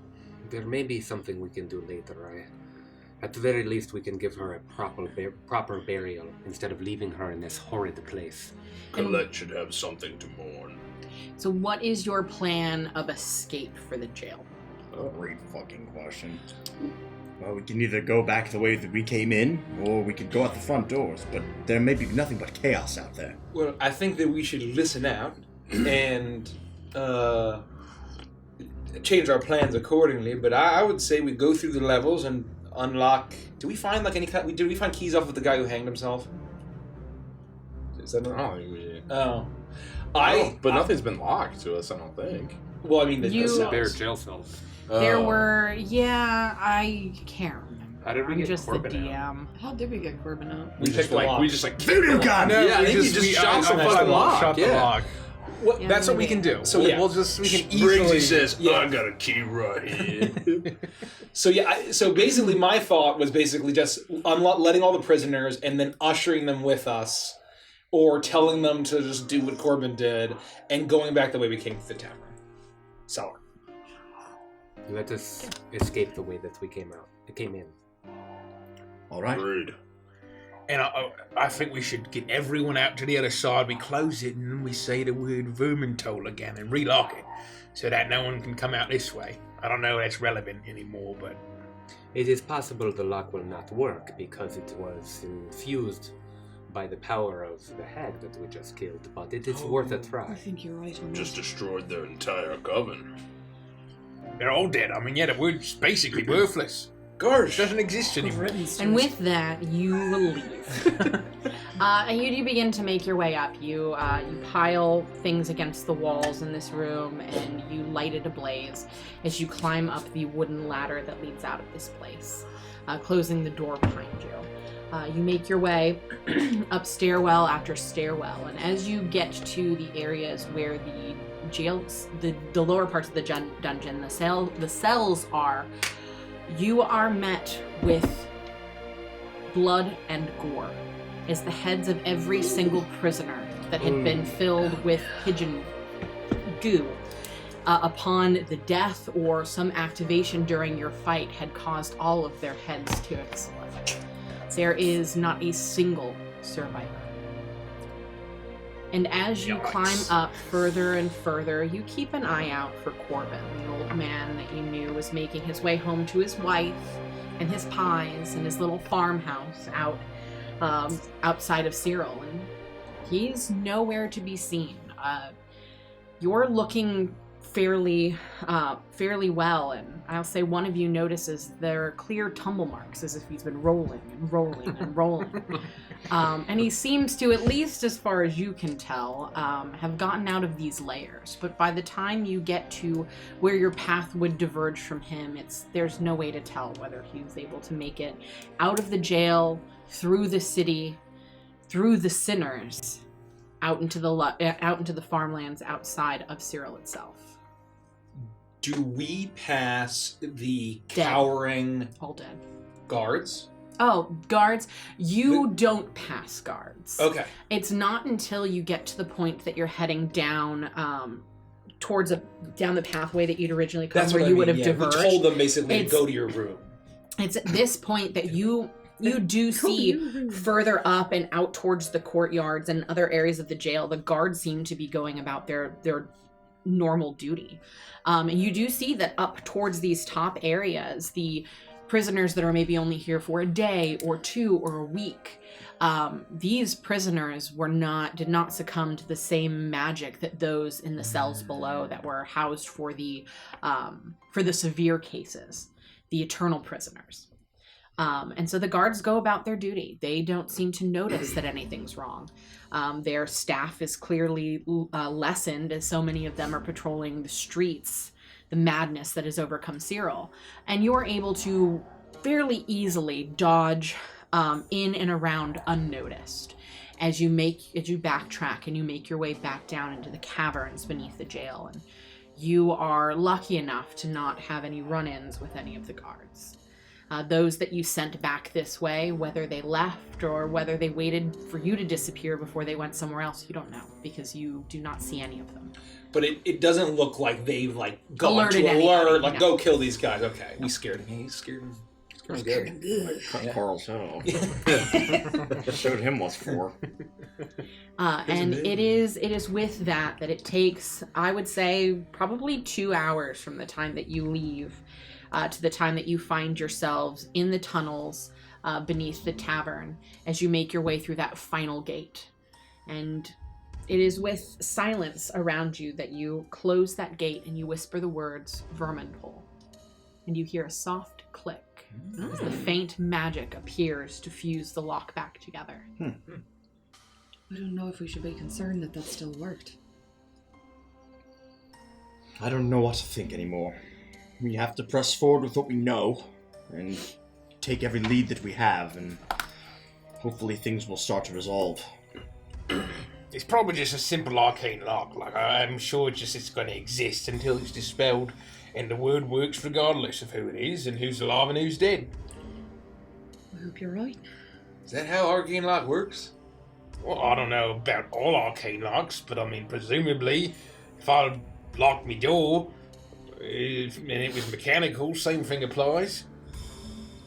There may be something we can do later. At the very least, we can give her a proper burial instead of leaving her in this horrid place. Colette should have something to mourn. So what is your plan of escape for the jail? Great fucking question. Well, we can either go back the way that we came in, or we could go out the front doors, but there may be nothing but chaos out there. Well, I think that we should listen out and change our plans accordingly, but I would say we go through the levels and unlock... Did we find did we find keys off of the guy who hanged himself? Is that not... Oh. But nothing's been locked to us, I don't think. Well, I mean, the Bare cells. jail cells. There were... Yeah, I can't remember. How did we I'm get just the Corbin out? DM. How did we get Corbin out? We picked the lock. We just like Voodoo gun! Yeah, I think you just shot some fucking lock. Shot the Yeah. lock. What, Yeah, That's what we maybe. can do. So, So yeah. we can Briggsy easily... says, Yeah. I got a key right here. So yeah, so basically my thought was basically just letting all the prisoners and then ushering them with us, or telling them to just do what Corbin did and going back the way we came to the tavern. Cellar. Let us escape the way that we came in. All right. Agreed. And I think we should get everyone out to the other side. We close it and then we say the word Vermintol again and relock it so that no one can come out this way. I don't know if that's relevant anymore, but... It is possible the lock will not work because it was infused by the power of the hag that we just killed, but it is worth a I try. think you're right on Just that. destroyed their entire coven. They're all dead. I mean, yeah, the word's basically worthless. Gosh. Doesn't exist anymore. Riddance to And us. with that, you leave. And you do begin to make your way up. You pile things against the walls in this room, and you light it ablaze as you climb up the wooden ladder that leads out of this place, closing the door behind you. You make your way up stairwell after stairwell, and as you get to the areas where the jails, the lower parts of the dungeon, the cells are, you are met with blood and gore as the heads of every single prisoner that had been filled with pigeon goo upon the death or some activation during your fight had caused all of their heads to explode. There is not a single survivor. And as you Yikes. climb up further and further, you keep an eye out for Corbin, the old man that you knew was making his way home to his wife and his pies and his little farmhouse outside of Cyril, and he's nowhere to be seen. You're looking fairly well, and I'll say one of you notices there are clear tumble marks as if he's been rolling and rolling and rolling. And he seems to, at least as far as you can tell, have gotten out of these layers. But by the time you get to where your path would diverge from him, there's no way to tell whether he was able to make it out of the jail, through the city, through the sinners, out into the farmlands outside of Cyril itself. Do we pass the Dead. cowering All dead. guards? Oh, guards. You don't pass guards. Okay. It's not until you get to the point that you're heading down down the pathway that you'd originally come, That's where what you I would mean, have yeah. diverged. We told them basically to It's- go to your room. It's at this point that you do see further up and out towards the courtyards and other areas of the jail, the guards seem to be going about their normal duty. And you do see that up towards these top areas, the prisoners that are maybe only here for a day or two or a week, these prisoners did not succumb to the same magic that those in the cells below that were housed for the severe cases, the eternal prisoners. And so the guards go about their duty. They don't seem to notice that anything's wrong. Their staff is clearly lessened as so many of them are patrolling the streets, the madness that has overcome Cyril. And you're able to fairly easily dodge in and around unnoticed as you backtrack and you make your way back down into the caverns beneath the jail. And you are lucky enough to not have any run-ins with any of the guards. Those that you sent back this way, whether they left or whether they waited for you to disappear before they went somewhere else, you don't know, because you do not see any of them. But it doesn't look like they've gone Alerted to alert, anybody, no. go kill these guys. Okay, we scared him. He scared him. Good. Cut Carl's head off. Showed him what's for. And it is with that it takes, I would say, probably 2 hours from the time that you leave to the time that you find yourselves in the tunnels beneath the tavern as you make your way through that final gate. And it is with silence around you that you close that gate and you whisper the words Verminpole. And you hear a soft click as the faint magic appears to fuse the lock back together. I don't know if we should be concerned that still worked. I don't know what to think anymore. We have to press forward with what we know and take every lead that we have, and hopefully things will start to resolve. It's probably just a simple arcane lock. I'm sure it's going to exist until it's dispelled, and the word works regardless of who it is and who's alive and who's dead. I hope you're right. Is that how arcane lock works? Well, I don't know about all arcane locks, but presumably, if I locked my door and it was mechanical, same thing applies.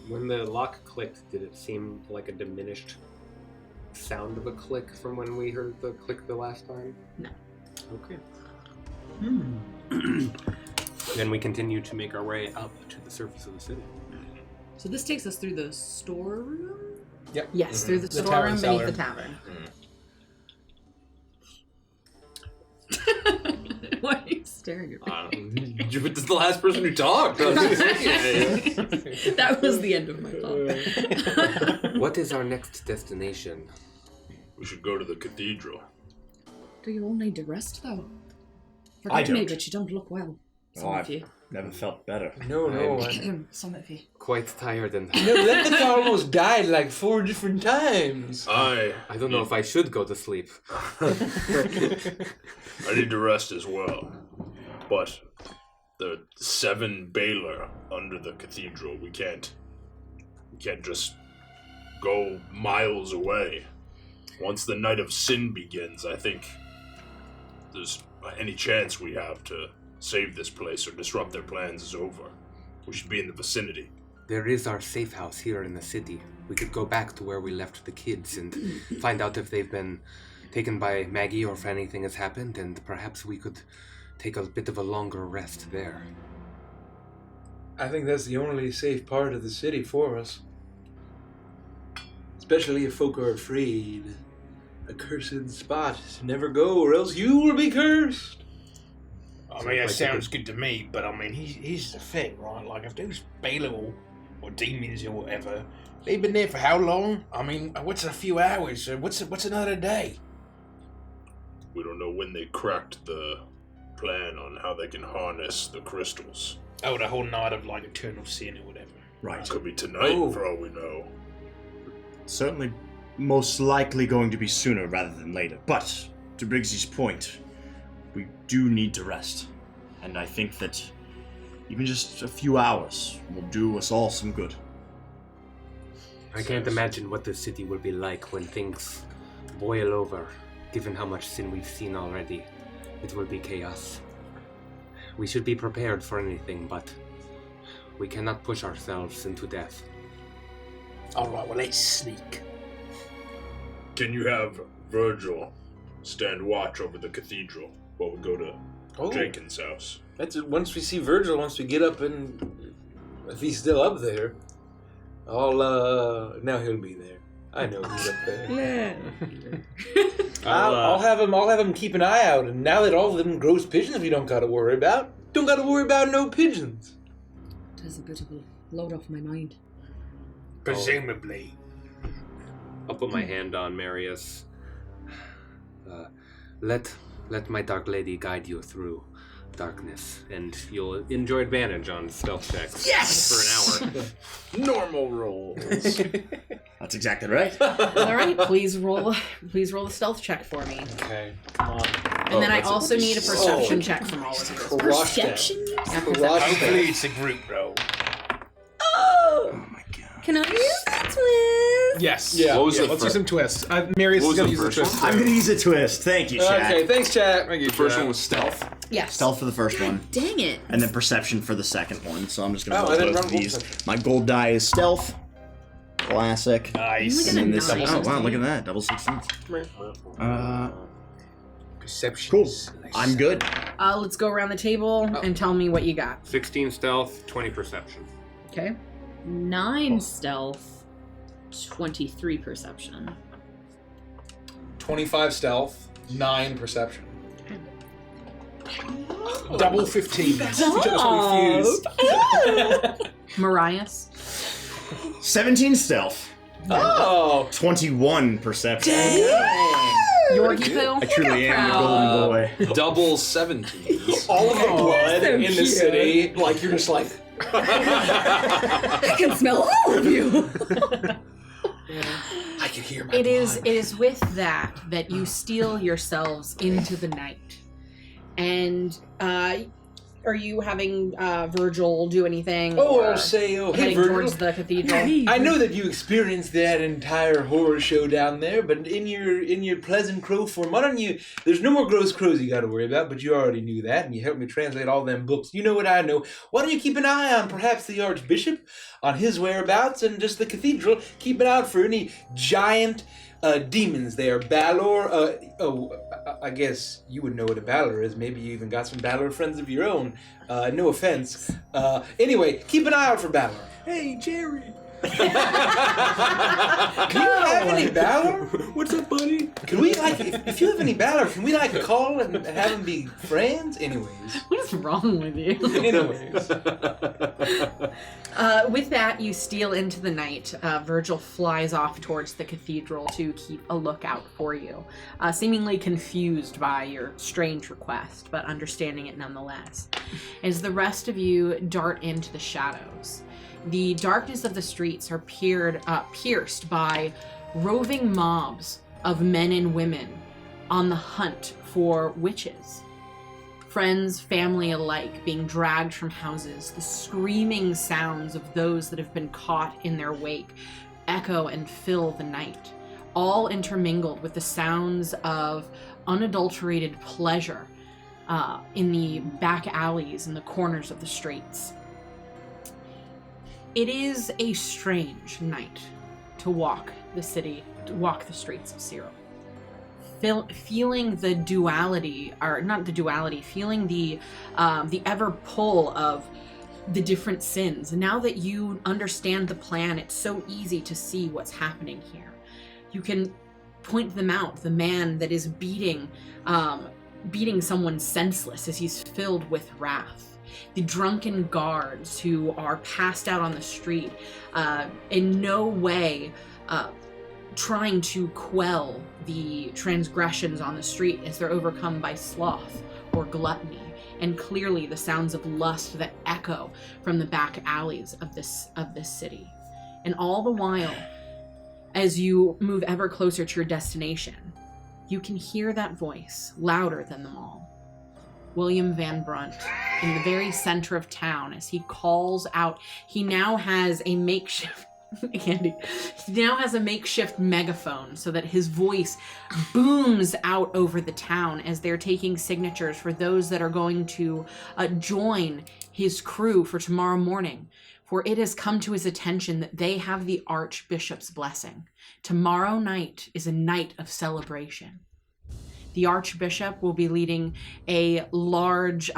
When the lock clicked, did it seem like a diminished sound of a click from when we heard the click the last time? No. Okay. Then we continue to make our way up to the surface of the city. So this takes us through the storeroom? Yep. Yes, through the The storeroom tavern beneath cellar. the tavern. Why are you staring at me? This is the last person who talked. That was the end of my thought. What is our next destination? We should go to the cathedral. Do you all need to rest, though? I Forgive me, don't. but you don't look well. Some Oh, of you. Never felt better. No. Some of you. Quite tired and That thing almost died 4 different times. I I don't know if I should go to sleep. I need to rest as well. But the 7 Baylor under the cathedral, we can't just go miles away. Once the night of sin begins, I think there's any chance we have to save this place or disrupt their plans is over. We should be in the vicinity. There is our safe house here in the city. We could go back to where we left the kids and find out if they've been taken by Maggie or if anything has happened, and perhaps we could take a bit of a longer rest there. I think that's the only safe part of the city for us. Especially if folk are afraid. A cursed spot to never go, or else you will be cursed. That sounds good to me, but here's the thing, right? If those Baylor or demons or whatever, they've been there for how long? What's a few hours? What's another day? We don't know when they cracked the plan on how they can harness the crystals. Oh, the whole night of eternal sin or whatever. Right. Could be tonight, for all we know. Certainly, most likely going to be sooner rather than later. But, to Briggsy's point, we do need to rest. And I think that even just a few hours will do us all some good. I can't imagine what the city will be like when things boil over. Given how much sin we've seen already, it will be chaos. We should be prepared for anything, but we cannot push ourselves into death. Alright, well, let's sneak. Can you have Virgil stand watch over the cathedral while we go to Jenkins' house? That's it. Once we see Virgil, once we get up and if he's still up there, now he'll be there. I know he's up there. Yeah. I'll have him keep an eye out, and now that all of them grows pigeons we don't gotta worry about. Don't gotta worry about no pigeons. It is a bit of a load off my mind. Presumably. I'll put my hand on Marius. Let my dark lady guide you through darkness, and you'll enjoy advantage on stealth checks for an hour. Normal rolls. That's exactly right. All right, please roll the stealth check for me. Okay, come on. And then I also need a perception check from all of you. Crush that. Perception? Yeah, Crush perception. Hopefully that. it's a group roll. Oh! Oh my god. Can I use that twist? Yes. Yeah. What was the Let's fir- use some twists. Marius What is was going the to use the first twist. I'm gonna use a twist. Thank you, chat. Okay, thanks, chat. The first one was stealth. Yes. Stealth for the first one, Dang it. and then perception for the second one. So I'm just gonna Oh, I roll didn't both run of these. perception. My gold die is stealth. Classic. Nice. Look And at then a this. nine. Oh wow, look at that. Double 16. Perception. Cool. is nice. I'm good. Let's go around the table and tell me what you got. 16 stealth, 20 perception. Okay. 9 stealth, 23 perception. 25 stealth, 9 perception. Double 15. Marias. 17 stealth. Oh! 21 perception. Yorkie Poo. I truly am the golden boy. Double 17s. All of the blood so in the cute. city, like, you're just like... I can smell all of you. I can hear my It blood. is with that you steel yourselves into the night. And are you having Virgil do anything? Oh, or I'll say, hey, heading Virgil. towards the cathedral? I know that you experienced that entire horror show down there, but in your pleasant crow form, why don't you? There's no more gross crows you got to worry about, but you already knew that, and you helped me translate all them books. You know what I know. Why don't you keep an eye on perhaps the Archbishop, on his whereabouts, and just the cathedral? Keep an eye out for any giant demons there. Balor. I guess you would know what a Balor is. Maybe you even got some Balor friends of your own. No offense. Anyway, keep an eye out for Balor. Hey, Jerry. Do you have any Balor? What's up, buddy? Can we, like, if you have any Balor, can we, like, call and have them be friends? Anyways. What is wrong with you? Anyways. With that, you steal into the night. Virgil flies off towards the cathedral to keep a lookout for you, seemingly confused by your strange request, but understanding it nonetheless. As the rest of you dart into the shadows, the darkness of the streets are pierced by roving mobs of men and women on the hunt for witches. Friends, family alike being dragged from houses, the screaming sounds of those that have been caught in their wake echo and fill the night, all intermingled with the sounds of unadulterated pleasure in the back alleys and the corners of the streets. It is a strange night to walk the city, to walk the streets of Cyril. Feeling the duality, or not the duality, feeling the ever pull of the different sins. And now that you understand the plan, it's so easy to see what's happening here. You can point them out. The man that is beating someone senseless as he's filled with wrath. The drunken guards who are passed out on the street, in no way trying to quell the transgressions on the street as they're overcome by sloth or gluttony, and clearly the sounds of lust that echo from the back alleys of this city. And all the while, as you move ever closer to your destination, you can hear that voice louder than them all. William Van Brunt, in the very center of town, as he calls out. He now has a makeshift Andy. He now has a makeshift megaphone so that his voice booms out over the town as they're taking signatures for those that are going to join his crew for tomorrow morning. For it has come to his attention that they have the Archbishop's blessing. Tomorrow night is a night of celebration. The Archbishop will be leading a large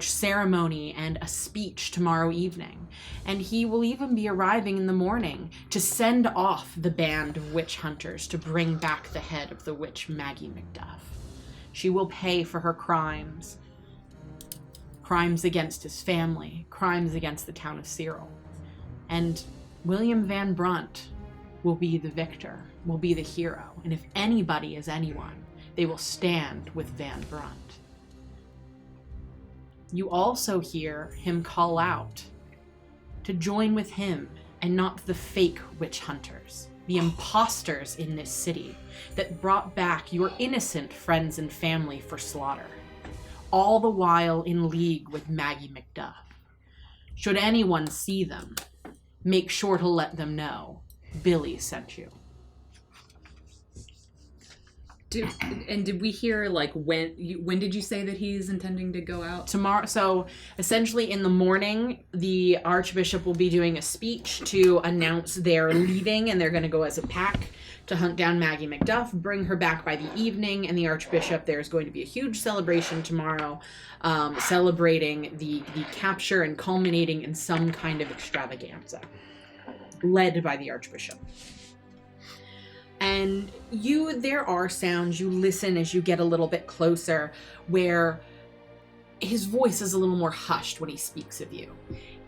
ceremony and a speech tomorrow evening. And he will even be arriving in the morning to send off the band of witch hunters to bring back the head of the witch Maggie Macduff. She will pay for her crimes. Crimes against his family, crimes against the town of Cyril. And William Van Brunt will be the victor, will be the hero. And if anybody is anyone, they will stand with Van Brunt. You also hear him call out to join with him and not the fake witch hunters, the imposters in this city that brought back your innocent friends and family for slaughter, all the while in league with Maggie Macduff. Should anyone see them, make sure to let them know Billy sent you. Did we hear, like, when did you say that he's intending to go out? Tomorrow. So essentially in the morning, the Archbishop will be doing a speech to announce they're leaving, and they're going to go as a pack to hunt down Maggie Macduff, bring her back by the evening, and the Archbishop, there's going to be a huge celebration tomorrow, celebrating the capture and culminating in some kind of extravaganza, led by the Archbishop. And there are sounds, you listen as you get a little bit closer, where his voice is a little more hushed when he speaks of you.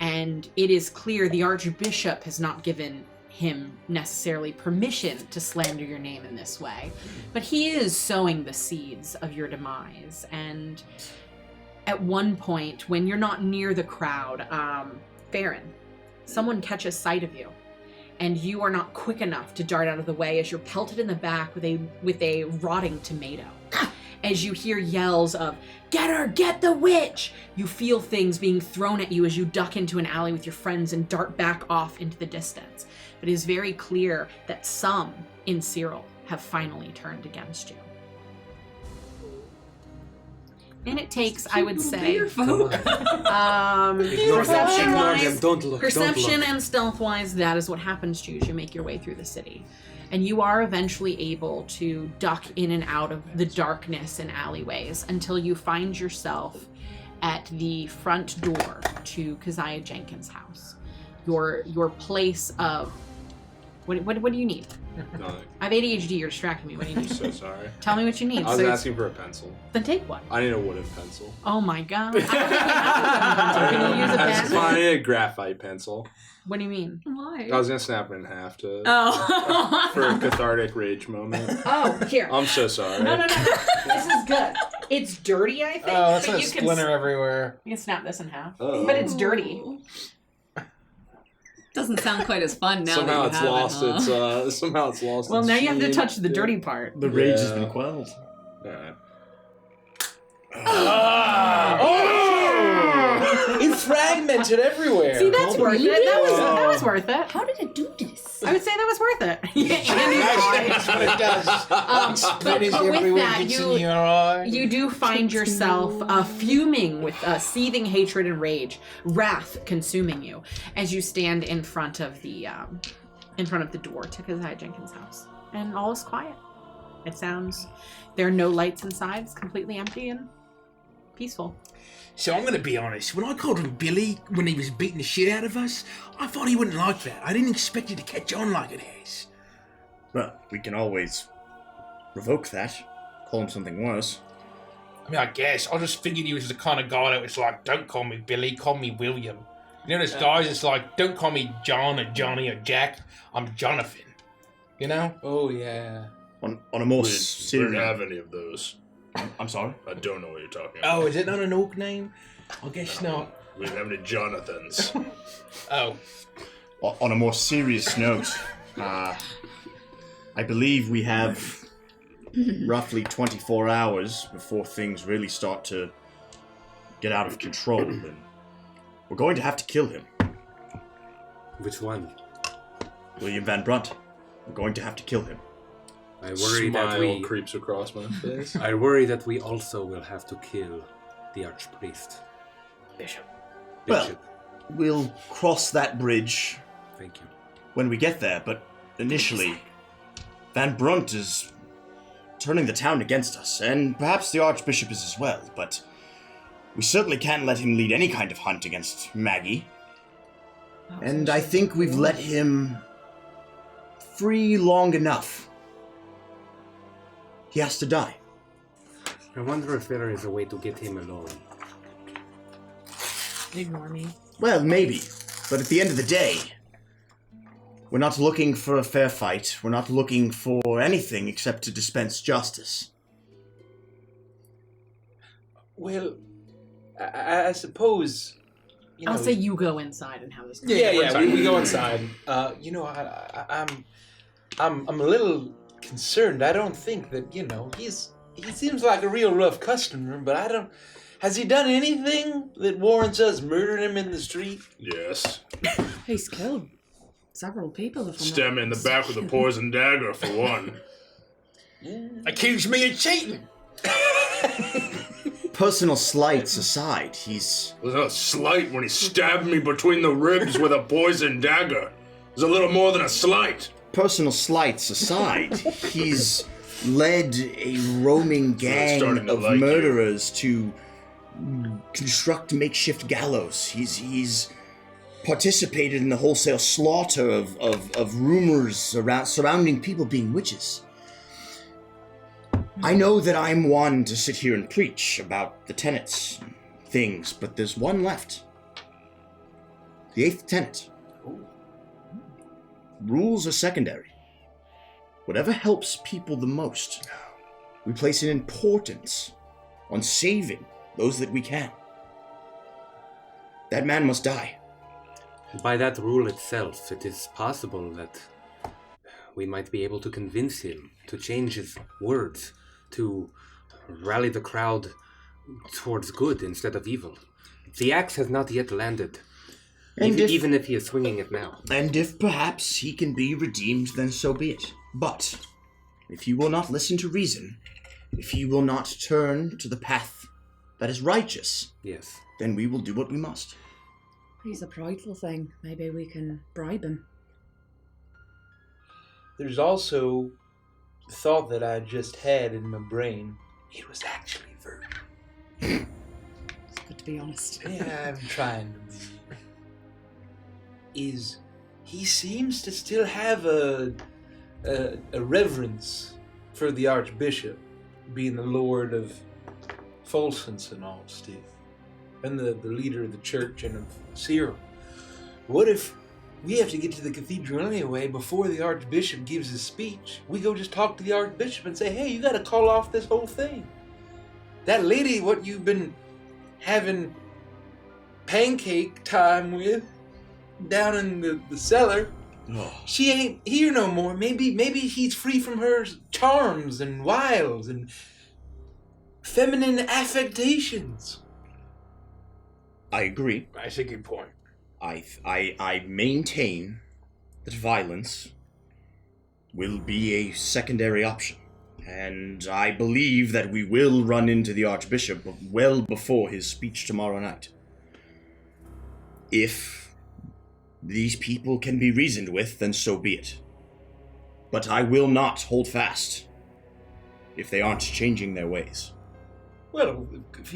And it is clear the Archbishop has not given him necessarily permission to slander your name in this way. But he is sowing the seeds of your demise. And at one point, when you're not near the crowd, Farron, someone catches sight of you. And you are not quick enough to dart out of the way as you're pelted in the back with a rotting tomato. As you hear yells of, "Get her! Get the witch!" You feel things being thrown at you as you duck into an alley with your friends and dart back off into the distance. But it is very clear that some in Cyril have finally turned against you. And it takes, I would say, perception-wise, Don't look. perception and stealth-wise, that is what happens to you as you make your way through the city. And you are eventually able to duck in and out of the darkness and alleyways until you find yourself at the front door to Keziah Jenkins' house. Your place of... What do you need? Nothing. I have ADHD, you're distracting me. What do you I'm need? so sorry. Tell me what you need. I was So asking for a pencil. then take one. I need a wooden pencil. Oh my god. I don't think we have a pencil. Can you use a That's pen? fine. I need a graphite pencil. What do you mean? Why? I was gonna snap it in half to Oh. for a cathartic rage moment. Oh, here. I'm so sorry. No. This is good. It's dirty, I think. Oh, that's but a you splinter everywhere. You can snap this in half. Oh. But it's dirty. Doesn't sound quite as fun now. Somehow that it's you have lost. It, It's somehow it's lost. Well, its now you have to sheen. touch the dirty part. The rage has Yeah. been quelled. Alright. It's fragmented everywhere. See, that's worth it. That was worth it. How did it do this? I would say that was worth it. That's what it does. But Spinach with everywhere, that, gets in your eye. you do find yourself fuming with seething hatred and rage, wrath consuming you, as you stand in front of the door to Keziah Jenkins' house, and all is quiet. It sounds there are no lights inside. It's completely empty and peaceful. So I'm going to be honest. When I called him Billy when he was beating the shit out of us, I thought he wouldn't like that. I didn't expect it to catch on like it has. Well, we can always revoke that. Call him something worse. I mean, I guess. I just figured he was the kind of guy that was like, don't call me Billy, call me William. You know, there's guys that's like, don't call me John or Johnny or Jack. I'm Jonathan. You know? Oh, yeah. On a more We didn't serious... have any of those. I'm sorry? I don't know what you're talking about. Oh, is it not an orc name? I guess not. We didn't have any Jonathans. Oh. On a more serious note, I believe we have roughly 24 hours before things really start to get out of control. And we're going to have to kill him. Which one? William Van Brunt. We're going to have to kill him. I worry that Smile we. creeps across my face. I worry that we also will have to kill the archpriest. Bishop. Well, Bishop. we'll cross that bridge Thank you. when we get there, but initially, Van Brunt is turning the town against us, and perhaps the Archbishop is as well, but we certainly can't let him lead any kind of hunt against Maggie. And I think we've let him free long enough. He has to die. I wonder if there is a way to get him alone. Ignore me. Well, maybe, but at the end of the day, We're not looking for a fair fight. We're not looking for anything except to dispense justice. Well, I suppose. I'll say you go inside and have this. Yeah. We go inside. I'm a little concerned. I don't think that he seems like a real rough customer, but I don't. Has he done anything that warrants us murdering him in the street? Yes. He's killed several people. If I'm Stab not me in the back with a mistaken. poison dagger, for one. Accuse me of cheating. Personal slights aside, he's... It was a slight when he stabbed me between the ribs with a poison dagger. It was a little more than a slight. Personal slights aside, he's led a roaming gang starting to of like you. murderers to construct makeshift gallows. He's participated in the wholesale slaughter of rumors surrounding people being witches. I know that I'm one to sit here and preach about the tenets and things, but there's one left. The 8th tenet. Rules are secondary. Whatever helps people the most, we place an importance on saving those that we can. That man must die. By that rule itself, it is possible that we might be able to convince him to change his words, to rally the crowd towards good instead of evil. The axe has not yet landed, And even if he is swinging it now. And if perhaps he can be redeemed, then so be it. But if he will not listen to reason, if he will not turn to the path that is righteous, Yes. then we will do what we must. He's a prideful thing. Maybe we can bribe him. There's also the thought that I just had in my brain. It was actually virgin. It's good to be honest. Yeah, I'm trying to be. He seems to still have a reverence for the Archbishop, being the Lord of Folsens and all stuff, and the leader of the church and of Cyril. What if we have to get to the cathedral anyway before the Archbishop gives his speech? We go just talk to the Archbishop and say, hey, you got to call off this whole thing. That lady, what you've been having pancake time with down in the cellar, she ain't here no more. Maybe he's free from her charms and wiles and feminine affectations. I agree. That's a good point. I maintain that violence will be a secondary option. And I believe that we will run into the Archbishop well before his speech tomorrow night. If these people can be reasoned with, then so be it. But I will not hold fast if they aren't changing their ways. Well, if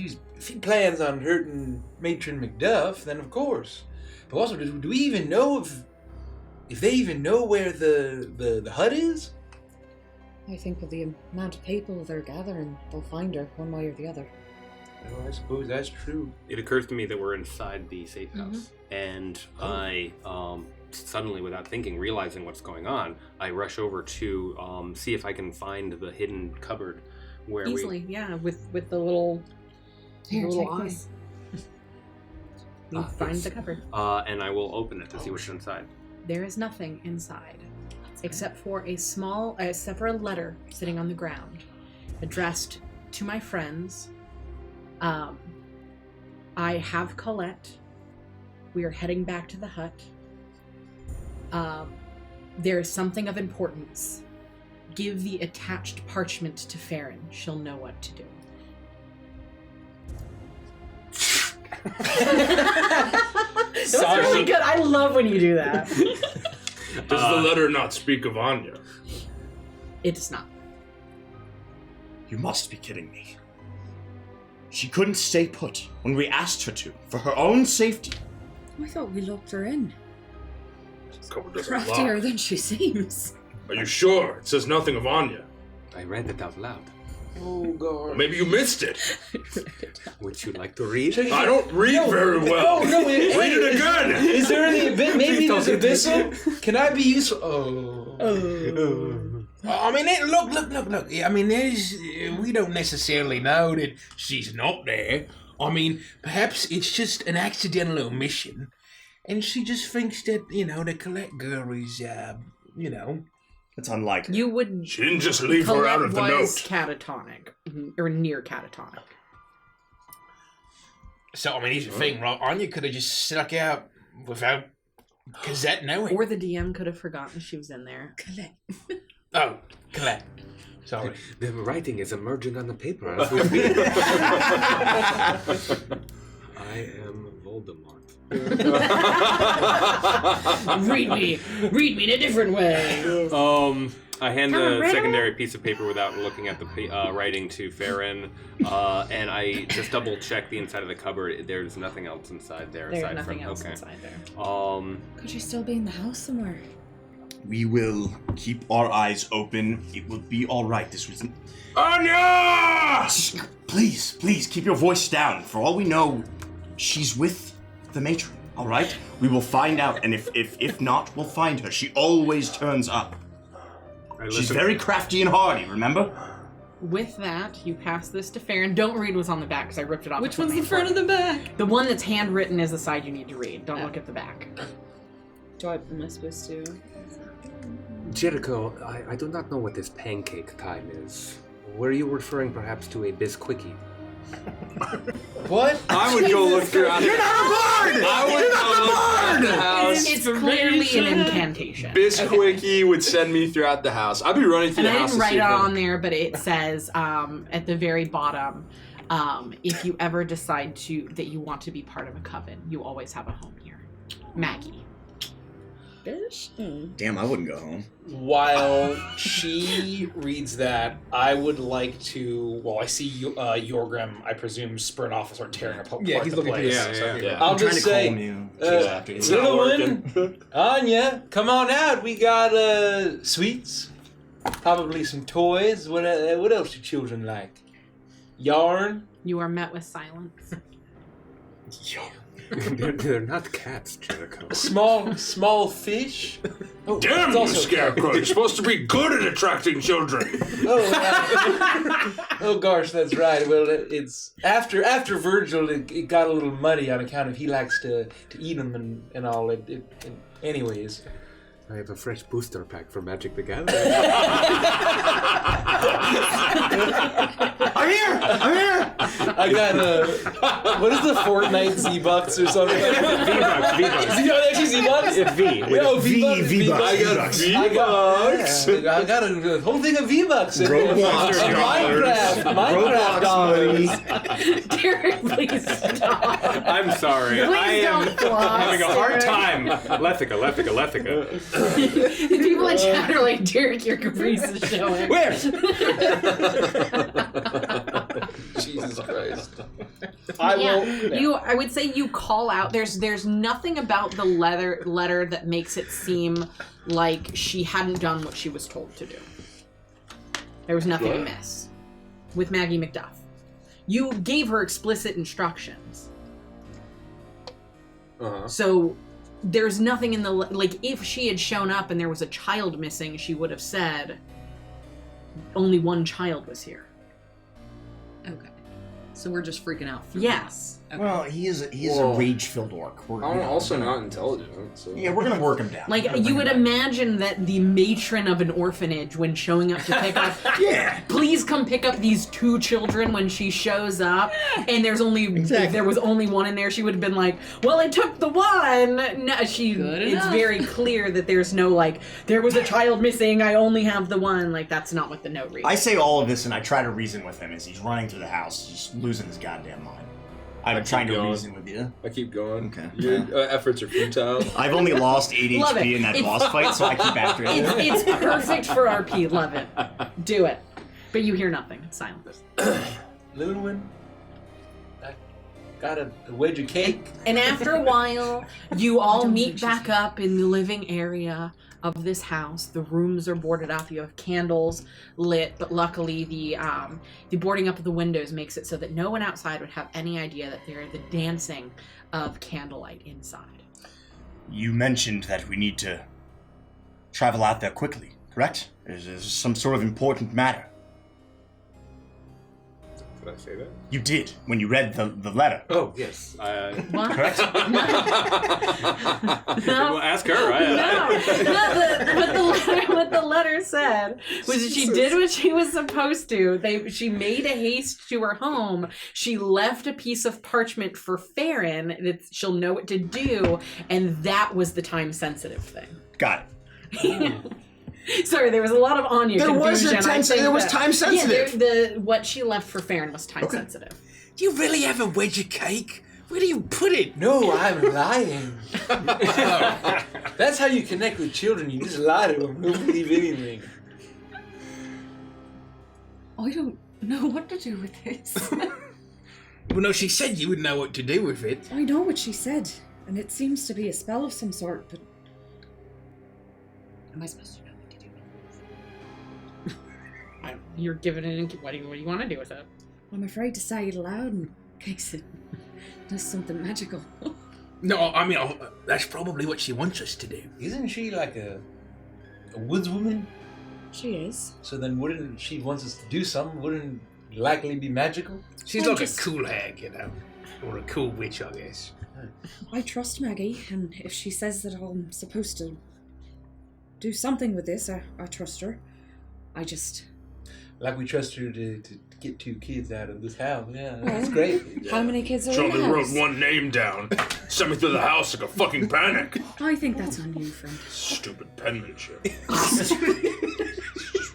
he plans on hurting Matron Macduff, then of course. But also, do we even know if they even know where the hut is? I think with the amount of people they're gathering, they'll find her one way or the other. Oh, I suppose that's true. It occurs to me that we're inside the safe house, and I suddenly, without thinking, realizing what's going on, I rush over to see if I can find the hidden cupboard where Easily, yeah, with the little, Here, little take eye. this. You find yes. the cupboard. And I will open it to see what's inside. There is nothing inside, except for a separate letter sitting on the ground, addressed to my friends. I have Colette. We are heading back to the hut. There is something of importance. Give the attached parchment to Farron. She'll know what to do. That was really good. I love when you do that. Does the letter not speak of Anya? It does not. You must be kidding me. She couldn't stay put when we asked her to, for her own safety. I thought we locked her in. Cover doesn't Craftier lie. than she seems. Are you sure? It says nothing of Anya. I read it out loud. Oh, God. Maybe you missed it. Would you like to read? I don't read very well. No, read it again. Is there any maybe Please there's don't a vessel? Can I be useful? I mean, look. I mean, we don't necessarily know that she's not there. I mean, perhaps it's just an accidental omission, and she just thinks that, the Colette girl is, It's unlikely. You would. She didn't just leave her Colette out of the was note. catatonic, or near catatonic. So, I mean, here's the thing, right? Anya could have just snuck out without Cosette knowing. Or the DM could have forgotten she was in there. Oh, Colette. Sorry. The writing is emerging on the paper as we speak. I am Voldemort. Read me in a different way. I hand Come on, the Riddle. secondary piece of paper without looking at the writing to Farron, and I just double check the inside of the cupboard. There's nothing else inside there There's aside nothing from else okay. inside there. Could she still be in the house somewhere? We will keep our eyes open. It will be all right. This was... Anya! Please, keep your voice down. For all we know, she's with the matron, all right? We will find out, and if not, we'll find her. She always turns up. She's very crafty and hardy, remember? With that, you pass this to Farron. Don't read what's on the back, because I ripped it off. Which one's the front of the back? The one that's handwritten is the side you need to read. Don't look at the back. Am I supposed to? Jericho, I do not know what this pancake time is. Were you referring perhaps to a Bisquickie? What? I would go look throughout. You're not a bard! I would go look throughout the house. It's clearly an incantation. Bisquickie would send me throughout the house. I'd be running through And the I house. didn't to write see it if on there, but it says at the very bottom, if you ever decide that you want to be part of a coven, you always have a home here. Maggie. Damn, I wouldn't go home. While she reads that, I would like to. Well, I see Yorgrim, I presume, sprint off and start tearing apart Yeah, he's the looking place. Yeah. I'll I'm trying just to say, calm you. It's not little working. one, Anya, come on out. We got sweets, probably some toys. What else do children like? Yarn. You are met with silence. They're not cats, Jericho. Small fish. Oh, Damn it's you, also- Scarecrow! You're supposed to be good at attracting children. Oh gosh, that's right. Well, it's after Virgil, it got a little muddy on account of he likes to eat them and all. Anyways. I have a fresh booster pack for Magic the Gathering. I'm here! I got what is the Fortnite Z-Bucks or something? V-Bucks. Actually Z-Bucks? It's V. Yo, V-Bucks. V-Bucks. I got V-Bucks. I got a whole thing of V-Bucks. Roblox Minecraft dollars. Derek, please stop. I'm sorry. Please I am don't floss, having a hard Derek. time. Lethica. People in chat are like, Derek, your caprice is showing. Where? Jesus Christ. I would say you call out. There's nothing about the letter that makes it seem like she hadn't done what she was told to do. There was nothing amiss with Maggie Macduff. You gave her explicit instructions. So there's nothing in the if she had shown up and there was a child missing, she would have said only one child was here. Okay. So we're just freaking out. Yes. Okay. Well, he is a rage-filled orc. I'm also not intelligent, so... Yeah, we're gonna work him down. You would imagine that the matron of an orphanage, when showing up to pick up, please come pick up these 2 children when she shows up, and there's only if there was only one in there, she would have been like, well, I took the one. No, it's very clear that there's no there was a child missing, I only have the one. That's not what the note reads. I say all of this and I try to reason with him as he's running through the house, just losing his goddamn mind. I'm trying to reason with you. I keep going. Okay. Your efforts are futile. I've only lost 8 Love HP it. in that boss fight, so I keep after it. It's perfect for RP. Love it. Do it. But you hear nothing. It's silent. Little one, I got a wedge of cake. And after a while, you all meet back up in the living area. of this house. The rooms are boarded up. You have candles lit, but luckily the boarding up of the windows makes it so that no one outside would have any idea that they're the dancing of candlelight inside. You mentioned that we need to travel out there quickly, correct? Is some sort of important matter. Did I say that? You did, when you read the letter. Oh, yes. What? Correct? Well, ask her. What the letter said was she did what she was supposed to. She made a haste to her home. She left a piece of parchment for Farron that she'll know what to do, and that was the time-sensitive thing. Got it. Sorry, there was a lot of Anya There was confusion. there was time sensitive. Yeah, what she left for Farron was time sensitive. Do you really have a wedge of cake? Where do you put it? No, I'm lying. That's how you connect with children. You just lie to them. Don't believe anything. I don't know what to do with this. Well, no, she said you would know what to do with it. I know what she said, and it seems to be a spell of some sort, but am I supposed to know what to do with it? You're given it. What do you want to do with it? I'm afraid to say it aloud in case it does something magical. No, I mean, that's probably what she wants us to do. Isn't she like a woodswoman? She is. So then wouldn't she wants us to do something? Wouldn't it likely be magical? She's I'm like just- a cool hag, you know. Or a cool witch, I guess. I trust Maggie, and if she says that I'm supposed to do something with this, I trust her. I just... Like we trust her to get 2 kids out of this house. Yeah, that's Well, great. How many kids are She in the only wrote house? one name down. Sent me through the house like a fucking panic. I think that's on you, friend. Stupid penmanship.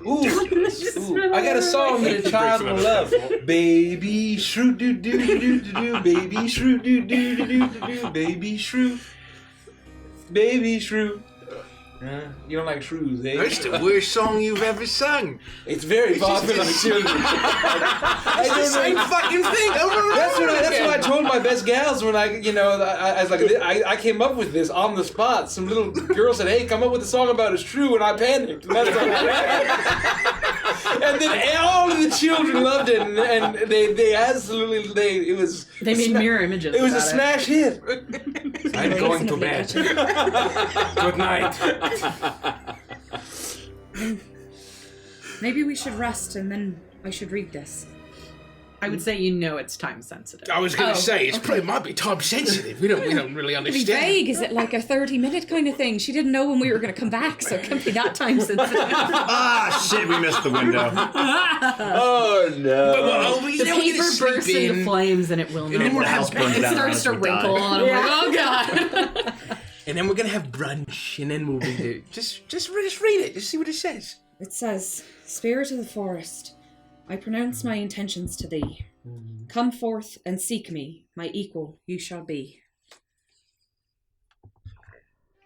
Ooh, I got a song that a child will love. Baby shrew doo doo doo doo doo, baby shrew doo doo doo doo doo, baby shrew, baby shrew. You don't like shrews, eh? That's the worst song you've ever sung. It's very popular with children. I It's the same fucking thing over and That's over what again. I told my best gals when I was like, I came up with this on the spot. Some little girl said, "Hey, come up with a song about a shrew," and I panicked. And, that's and then all of the children loved it, and they absolutely They made mirror images. It was a about smash hit. I'm going to bed. Good night. Maybe we should rest, and then I should read this. I would say it's time sensitive. I was going to say, it okay. might be time sensitive. We don't really It can be understand. vague. Is it like a 30-minute kind of thing? She didn't know when we were going to come back, so it can be that time sensitive. Ah, shit, we missed the window. Oh no! Well, The paper bursts into flames and it will not. And then we'll have burns It down starts unless to we die. wrinkle, and I'm like, oh god. And then we're going to have brunch, and then we'll read it. Just read it. Just see what it says. It says, Spirit of the forest, I pronounce my intentions to thee. Come forth and seek me, my equal you shall be.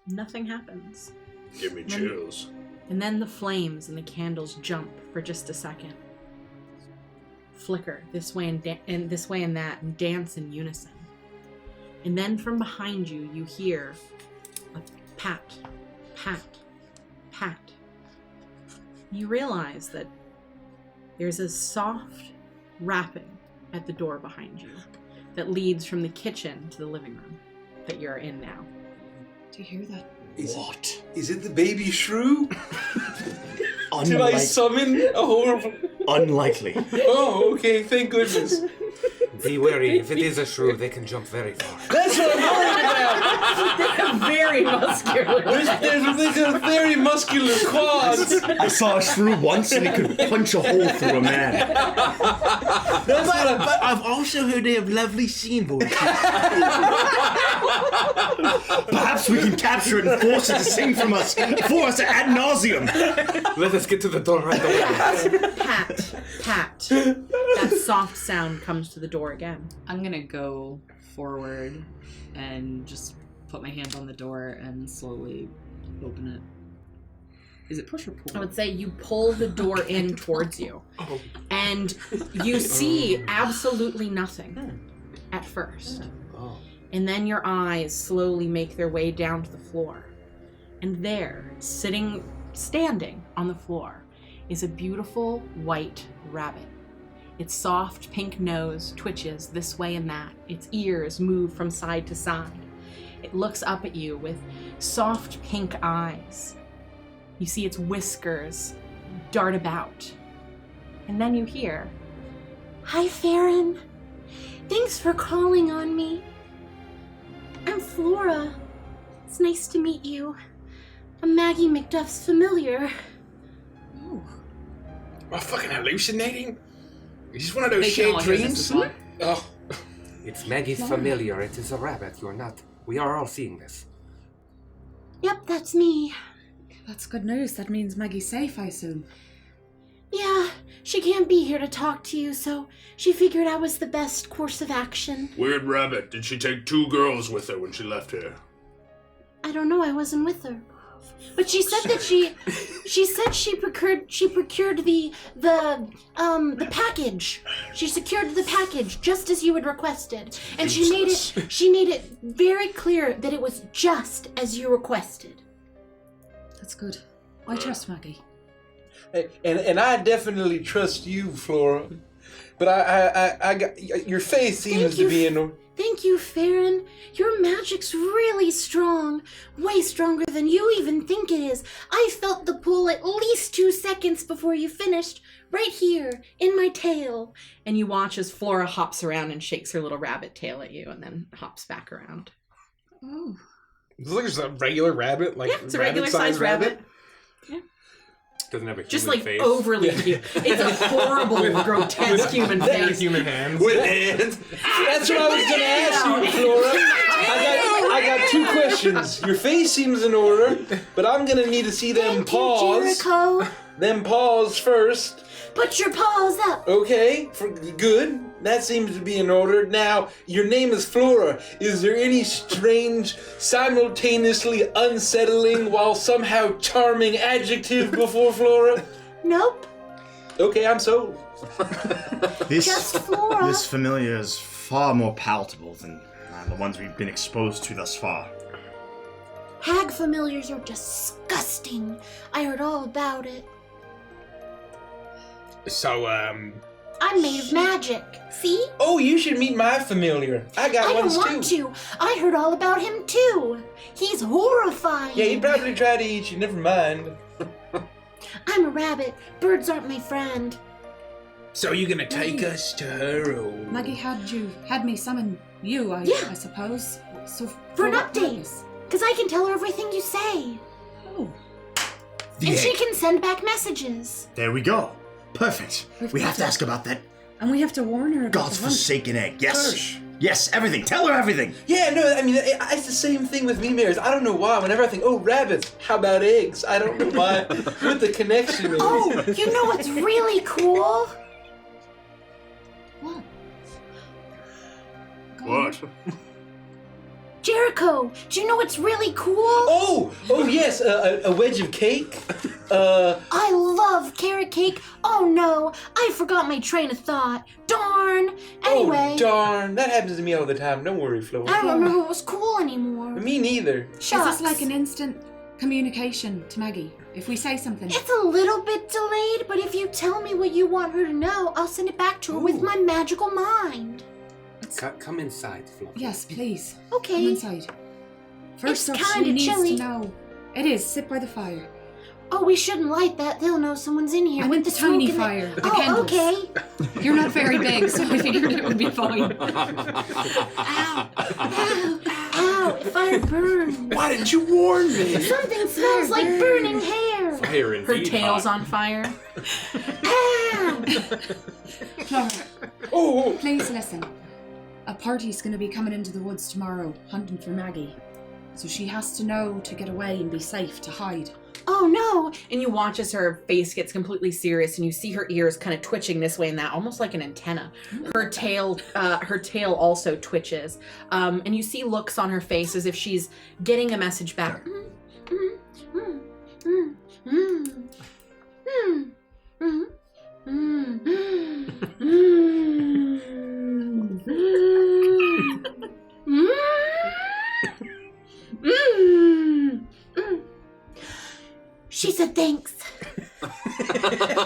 Nothing happens. Give me chills. And then the flames and the candles jump for just a second. Flicker this way and this way and that, and dance in unison. And then from behind you, you hear a pat, pat, pat. You realize that there's a soft rapping at the door behind you that leads from the kitchen to the living room that you're in now. Do you hear that? What? Is it the baby shrew? Did I Unlike- summon a horrible? Unlikely. Oh, okay. Thank goodness. Be wary. If it is a shrew, they can jump very far. That's what I'm worried about. Very muscular. There's a very muscular quads. I saw a shrew once and it could punch a hole through a man. But I've also heard they have lovely singing voices. Perhaps we can capture it and force it to sing for us ad nauseum. Let us get to the door right away. Pat, pat. That soft sound comes to the door again. I'm gonna go forward and just put my hand on the door and slowly open it. Is it push or pull? I would say you pull the door in towards you. And you see absolutely nothing at first. And then your eyes slowly make their way down to the floor. And there, standing on the floor, is a beautiful white rabbit. Its soft pink nose twitches this way and that. Its ears move from side to side. It looks up at you with soft pink eyes. You see its whiskers dart about. And then you hear, "Hi, Farron. Thanks for calling on me. I'm Flora. It's nice to meet you. I'm Maggie McDuff's familiar." Am I fucking hallucinating? Is this one of those They can all shared hear this dreams? as Oh, It's Maggie's familiar. It is a rabbit. You're not. We are all seeing this. Yep, that's me. That's good news. That means Maggie's safe, I assume. Yeah, she can't be here to talk to you, so she figured I was the best course of action. Weird rabbit. Did she take 2 girls with her when she left here? I don't know, I wasn't with her. But she said that she procured the package. She secured the package just as you had requested. And she made it very clear that it was just as you requested. That's good. I trust Maggie. And I definitely trust you, Flora. But I got your faith seems to be in. Thank you, Farron. Your magic's really strong. Way stronger than you even think it is. I felt the pull at least 2 seconds before you finished. Right here, in my tail. And you watch as Flora hops around and shakes her little rabbit tail at you and then hops back around. Oh. it's like just a regular rabbit, like Yeah, it's a regular sized rabbit. Doesn't have a human Just like face. overly cute. It's a horrible, grotesque human With face. human hands. With hands. That's what I was gonna ask you, Flora. I got 2 questions. Your face seems in order, but I'm gonna need to see them Thank you, paws. Jericho. Them paws first. Put your paws up. Okay, good. That seems to be in order. Now, your name is Flora. Is there any strange, simultaneously unsettling while somehow charming adjective before Flora? Nope. Okay, I'm sold. Just Flora. This familiar is far more palatable than the ones we've been exposed to thus far. Hag familiars are disgusting. I heard all about it. So, I'm made of magic. See? Oh, you should meet my familiar. I got I don't ones want too. to. I heard all about him too. He's horrifying. Yeah, he probably tried to eat you. Never mind. I'm a rabbit. Birds aren't my friend. so you gonna take us to her, or Maggie had me summon you, I suppose. So For an what update. purpose? Because I can tell her everything you say. Oh. And she can send back messages. There we go. Perfect. We've We got have to to- ask about that And we have to warn her about God's the hunt. forsaken egg. Yes. Gosh. Yes, everything. Tell her everything. Yeah, no, I mean, it's the same thing with me, Mares. I don't know why. Whenever I think, oh, rabbits, how about eggs? I don't know why, what the connection is. Oh, you know what's really cool? What? What? Jericho, do you know what's really cool? Oh, yes, a wedge of cake. I love carrot cake. Oh no, I forgot my train of thought. Darn. Anyway, Oh, darn. That happens to me all the time. Don't worry, Flo. I don't remember what was cool anymore. Me neither. Shucks. Is this like an instant communication to Maggie? If we say something. It's a little bit delayed, but if you tell me what you want her to know, I'll send it back to her with my magical mind. Come inside, Flo. Yes, please. Okay. Come inside. First It's off, she kinda needs chilly. to know. It is. Sit by the fire. Oh, we shouldn't light that. They'll know someone's in here. I with meant the smoke tiny and fire. The Oh, candles. okay. You're not very big, so I figured it would be fine. Ow. Ow. Ow. Fire burns. Why didn't you warn me? Something smells like burning hair. Fire Her indeed. tail's hot. on fire. Ow. Flora, Oh, please listen. A party's going to be coming into the woods tomorrow, hunting for Maggie. So she has to know to get away and be safe to hide. Oh no. And you watch as her face gets completely serious, and you see her ears kind of twitching this way and that, almost like an antenna. Her tail also twitches, and you see looks on her face as if she's getting a message back.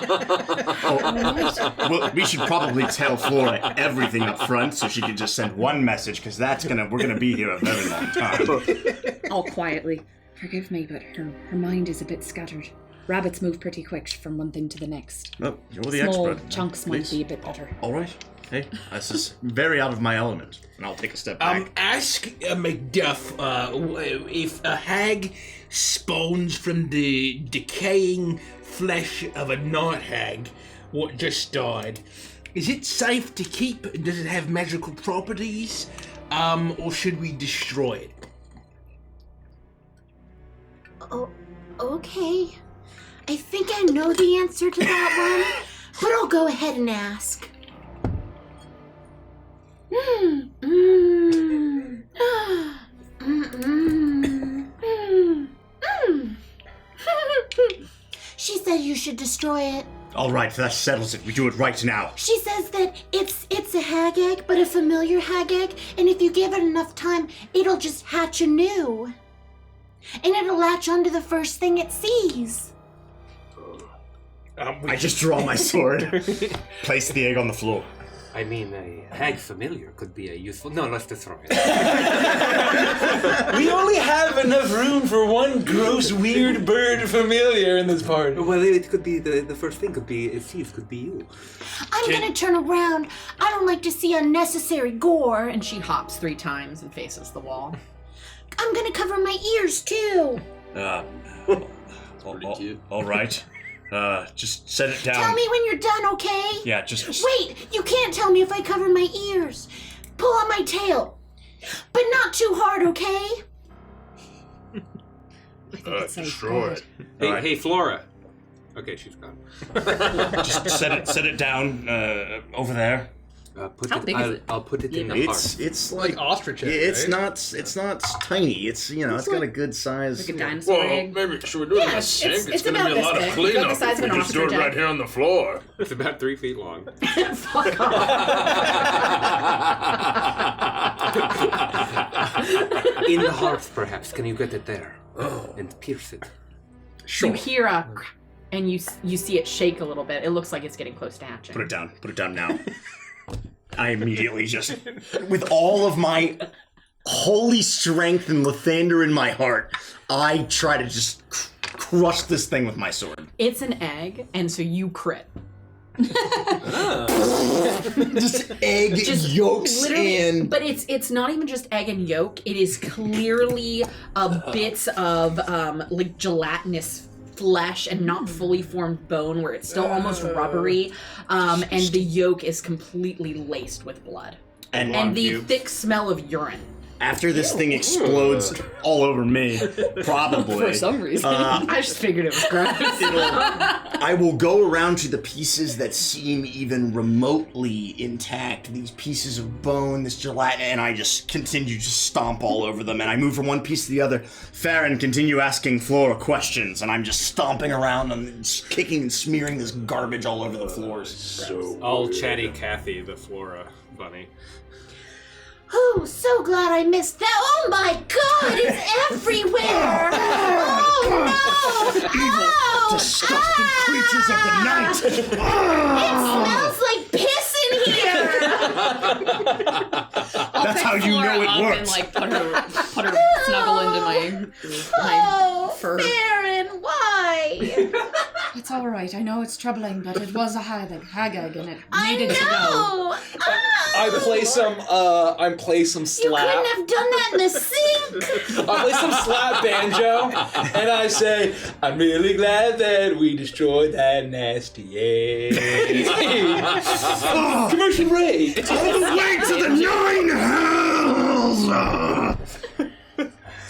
Well, we should probably tell Flora everything up front so she can just send one message, because we're gonna be here a very long time. All quietly. Forgive me, but her mind is a bit scattered. Rabbits move pretty quick from one thing to the next. Oh, you're the Small expert. chunks Please. might be a bit better. All right. Hey, this is very out of my element, and I'll take a step back. Ask Macduff if a hag spawns from the decaying flesh of a night hag what just died. Is it safe to keep? Does it have magical properties? Or should we destroy it? Oh, okay. I think I know the answer to that one, but I'll go ahead and ask. She said you should destroy it. All right, that settles it. We do it right now. She says that it's a hag egg, but a familiar hag egg, and if you give it enough time, it'll just hatch anew. And it'll latch onto the first thing it sees. I just draw my sword, place the egg on the floor. I mean, a hag familiar could be a useful... No, let's destroy it. We only have enough room for one gross, weird bird familiar in this party. Well, it could be... The first thing could be... It seems could be you. I'm gonna turn around. I don't like to see unnecessary gore. And she hops 3 times and faces the wall. I'm gonna cover my ears too. Pretty cute. All right. Just set it down. Tell me when you're done, okay? Yeah, just... Wait, you can't tell me if I cover my ears. Pull on my tail. But not too hard, okay? Destroy it. Hey, Flora. Okay, she's gone. Just set it down over there. How big is it? I'll put it in the heart. It's Like ostrich egg, it's right? not tiny. It's it's got a good size. Like a dinosaur Well, egg. maybe should we do it in Yeah, the sink? it's It's gonna about be a lot this of big. About the cleanup size if of we an just do it ostrich right egg. here on the floor. It's about 3 feet long. Fuck off. In the heart, perhaps. Can you get it there? And pierce it. You hear a crack, and you see it shake a little bit. It looks like it's getting close to hatching. Put it down. Put it down now. I immediately just, with all of my holy strength and Lathander in my heart, I try to just crush this thing with my sword. It's an egg, and so you crit. Just egg yolks literally, and... but it's not even just egg and yolk. It is clearly bits of like gelatinous flesh and not fully formed bone, where it's still almost rubbery, and the yolk is completely laced with blood and the thick smell of urine. After this thing explodes all over me, probably. For some reason. I just figured it was gross. I will go around to the pieces that seem even remotely intact, these pieces of bone, this gelatin, and I just continue to stomp all over them, and I move from one piece to the other. Farron continue asking Flora questions, and I'm just stomping around and just kicking and smearing this garbage all over the floors. So All weird. chatty Cathy, the Flora bunny. Oh, so glad I missed that. Oh my god, it's everywhere! Oh no! Oh! Disgusting creatures of the night! It smells like piss in here! That's how you know it works. And like put her snuggle into my Oh, fur. Farron, why? It's all right. I know it's troubling, but it was a hag egg, and it I needed to go. know! I play some You slap. couldn't have done that in the sink! I play some slap banjo, and I say, "I'm really glad that we destroyed that nasty egg." Commercial break. All the way to the 9 hells!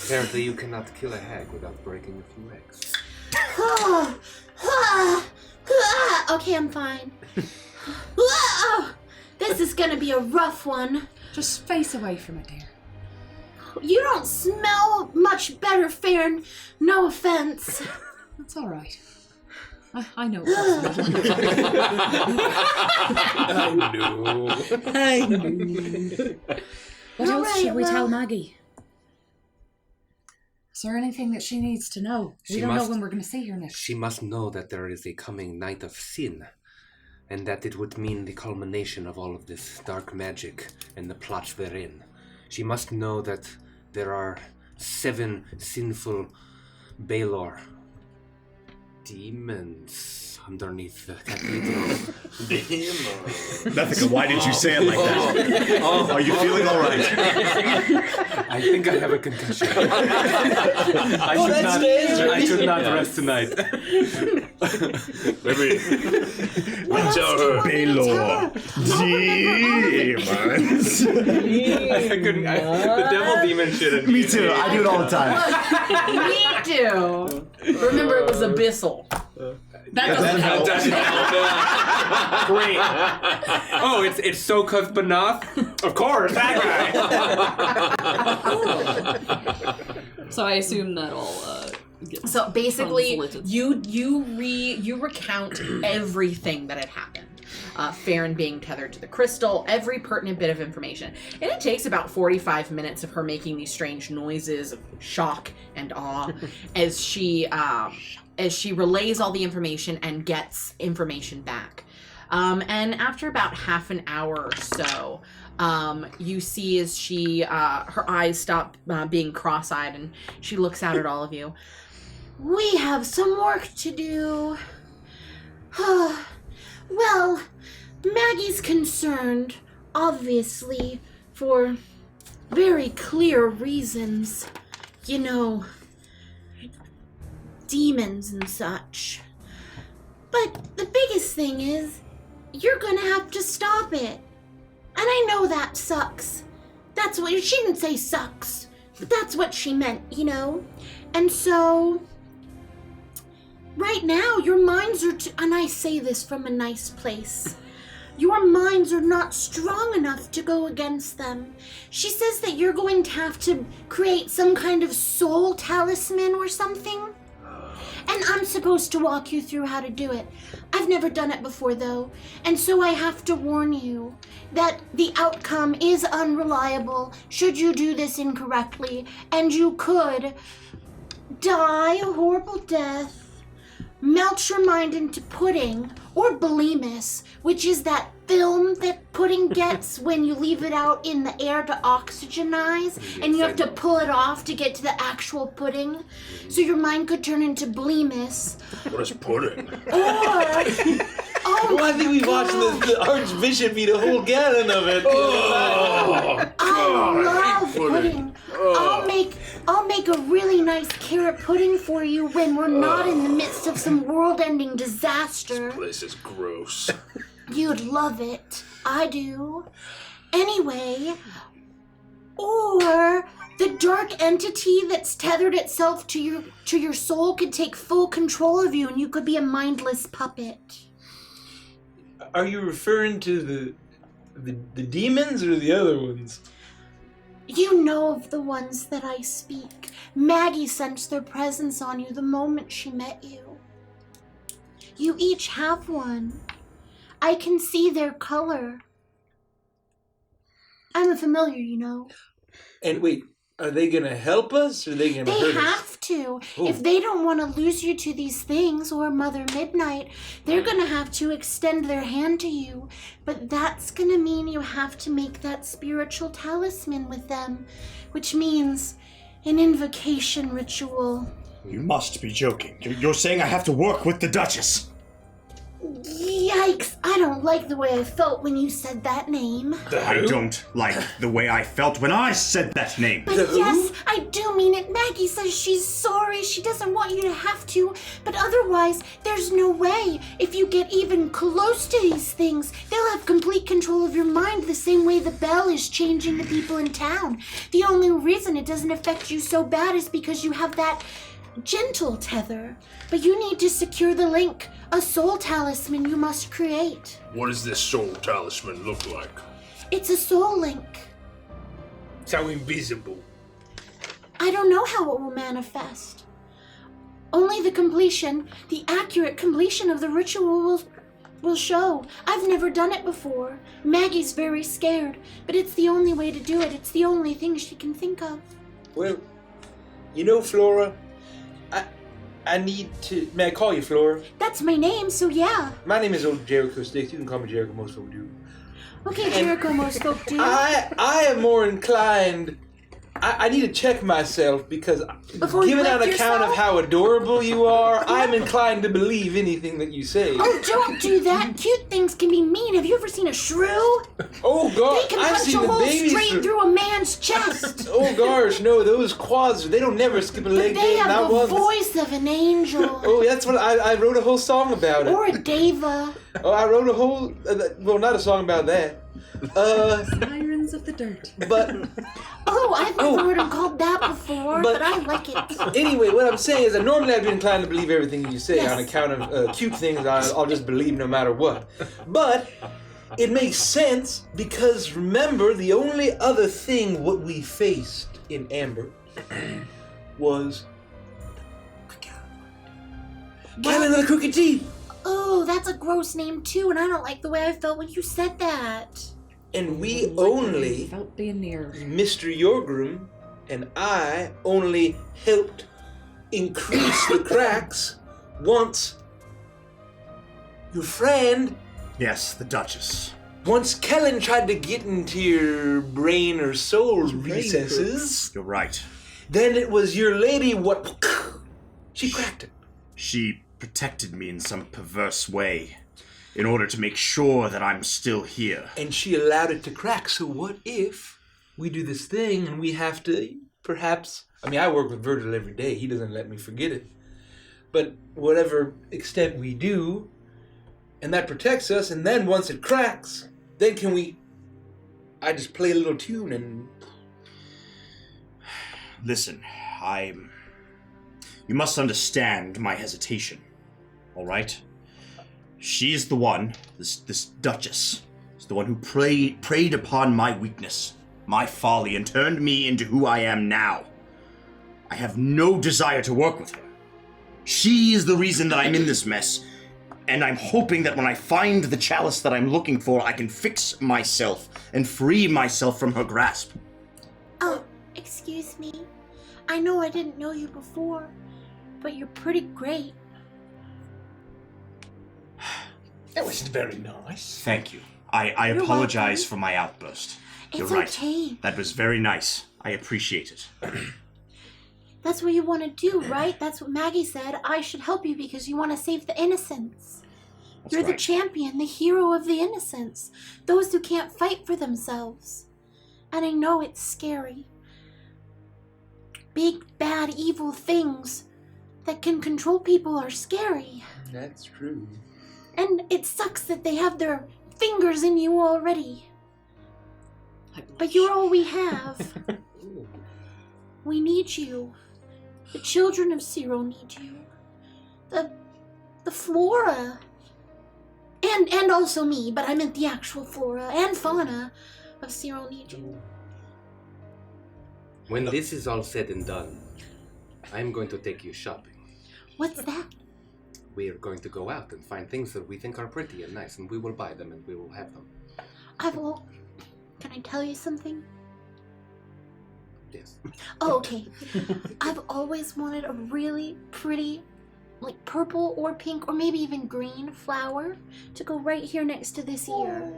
Apparently you cannot kill a hag without breaking a few eggs. Okay, I'm fine. This is gonna be a rough one. Just face away from it, dear. You don't smell much better, Farron. No offense. That's all right. I know it wasn't. I knew. What All else right, should we well- tell Maggie? Is there anything that she needs to know? We don't know when we're going to see her next. She must know that there is a coming night of sin, and that it would mean the culmination of all of this dark magic and the plots therein. She must know that there are 7 sinful Baelor demons underneath the cathedral. Bethica, why did you say it like that? Are you feeling all right? I think I have a concussion. I should not rest tonight. Maybe What else tell do you her. want me to tell her? Demons. The devil demon shit. Me too. I do it all the time. Me too. Remember, it was abyssal. That doesn't help. Great. Oh, it's Sokuth Banath? Of course, that guy. So I assume that'll get So basically, translated. you recount everything that had happened. Farron being tethered to the crystal, every pertinent bit of information. And it takes about 45 minutes of her making these strange noises of shock and awe as she relays all the information and gets information back. And after about half an hour or so, you see as she her eyes stop being cross-eyed and she looks out at all of you. We have some work to do. Well, Maggie's concerned, obviously, for very clear reasons. You know, demons and such. But the biggest thing is, you're gonna have to stop it. And I know that sucks. That's what she didn't say sucks. But that's what she meant, you know? And so right now your minds are and I say this from a nice place. Your minds are not strong enough to go against them. She says that you're going to have to create some kind of soul talisman or something. And I'm supposed to walk you through how to do it. I've never done it before, though, and so I have to warn you that the outcome is unreliable should you do this incorrectly, and you could die a horrible death, melt your mind into pudding, or bulimus, which is that film that pudding gets when you leave it out in the air to oxygenize, and you have to pull it off to get to the actual pudding. So your mind could turn into bulimus. What is pudding? Or Well, I think we watched the Archbishop eat a whole gallon of it. I love pudding. I'll make a really nice carrot pudding for you when we're not in the midst of some world-ending disaster. This is gross. You'd love it. I do. Anyway, or the dark entity that's tethered itself to your soul could take full control of you, and you could be a mindless puppet. Are you referring to the demons or the other ones? You know of the ones that I speak. Maggie sensed their presence on you the moment she met you. You each have one. I can see their color. I'm a familiar, you know. And wait, are they gonna help us or are they gonna They hurt us? have to. Ooh. If they don't want to lose you to these things or Mother Midnight, they're gonna have to extend their hand to you. But that's gonna mean you have to make that spiritual talisman with them, which means an invocation ritual. You must be joking. You're saying I have to work with the Duchess. Yikes, I don't like the way I felt when you said that name. I don't like the way I felt when I said that name. But yes, I do mean it. Maggie says she's sorry. She doesn't want you to have to. But otherwise, there's no way. If you get even close to these things, they'll have complete control of your mind the same way the bell is changing the people in town. The only reason it doesn't affect you so bad is because you have that gentle tether. But you need to secure the link. A soul talisman you must create. What does this soul talisman look like? It's a soul link. So invisible. I don't know how it will manifest. Only the completion, the accurate completion of the ritual will show. I've never done it before. Maggie's very scared, but it's the only way to do it. It's the only thing she can think of. Well, You know, Flora, I need to... May I call you Flora? That's my name, so yeah. My name is Old Jericho Sticks. You can call me Jericho, most folk do. Okay, Jericho, most folk do. I am more inclined... I need to check myself because Before you given on lick account yourself? of how adorable you are, I'm inclined to believe anything that you say. Oh, don't do that. Cute things can be mean. Have you ever seen a shrew? Oh, They God, can I've punch a seen the hole babies. straight through a man's chest. Oh, gosh, no, those quads, they don't never skip a leg But day, they not have the once. voice of an angel. Oh, that's what I wrote a whole song about it. Or a deva. Oh, I wrote a whole, well, not a song about that. Sirens of the dirt. But Oh, I've never heard him called that before, but I like it. anyway, what I'm saying is that normally I'd be inclined to believe everything you say Yes. on account of cute things. I'll just believe no matter what. But it makes sense because remember, the only other thing what we faced in Amber was Callan of the Crooked Teeth. Oh, that's a gross name too, and I don't like the way I felt when you said that. And we only, Felt being near. Mr. Yorgrim and I only helped increase the cracks once your friend, Yes, the Duchess. once Kellen tried to get into your brain or soul recesses, You're right. then it was your lady what she cracked it. She protected me in some perverse way in order to make sure that I'm still here. And she allowed it to crack. So what if we do this thing and we have to perhaps, I mean, I work with Virgil every day. He doesn't let me forget it. But whatever extent we do, and that protects us, and then once it cracks, then can we, I just play a little tune and... Listen, you must understand my hesitation, all right? She's the one, this Duchess, is the one who preyed upon my weakness, my folly, and turned me into who I am now. I have no desire to work with her. She is the reason that I'm in this mess, and I'm hoping that when I find the chalice that I'm looking for, I can fix myself and free myself from her grasp. Oh, excuse me. I know I didn't know you before, but you're pretty great. That was very nice. Thank you. I You're apologize welcome. for my outburst. You're It's right. okay. That was very nice. I appreciate it. That's what you want to do, right? That's what Maggie said. I should help you because you want to save the innocents. That's You're the right. champion, the hero of the innocents. Those who can't fight for themselves. And I know it's scary. Big, bad, evil things that can control people are scary. That's true. And it sucks that they have their fingers in you already. But you're all we have. We need you. The children of Ciro need you. The flora. And also me, but I meant the actual flora and fauna of Ciro need you. When this is all said and done, I'm going to take you shopping. What's that? We are going to go out and find things that we think are pretty and nice, and we will buy them and we will have them. Can I tell you something? Yes. Oh, okay. I've always wanted a really pretty, like purple or pink or maybe even green flower to go right here next to this ear.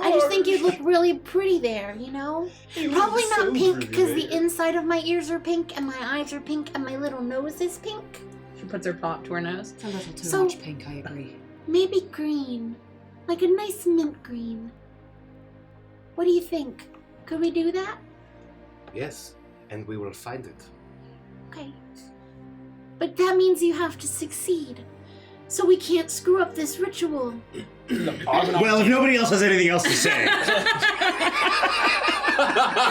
I just think you'd look really pretty there, you know? Probably not pink because the inside of my ears are pink and my eyes are pink and my little nose is pink. She puts her paw up to her nose. It's a little too So- much pink, I agree. Maybe green. Like a nice mint green. What do you think? Could we do that? Yes, and we will find it. Okay. But that means you have to succeed. So we can't screw up this ritual. Well, if nobody else has anything else to say,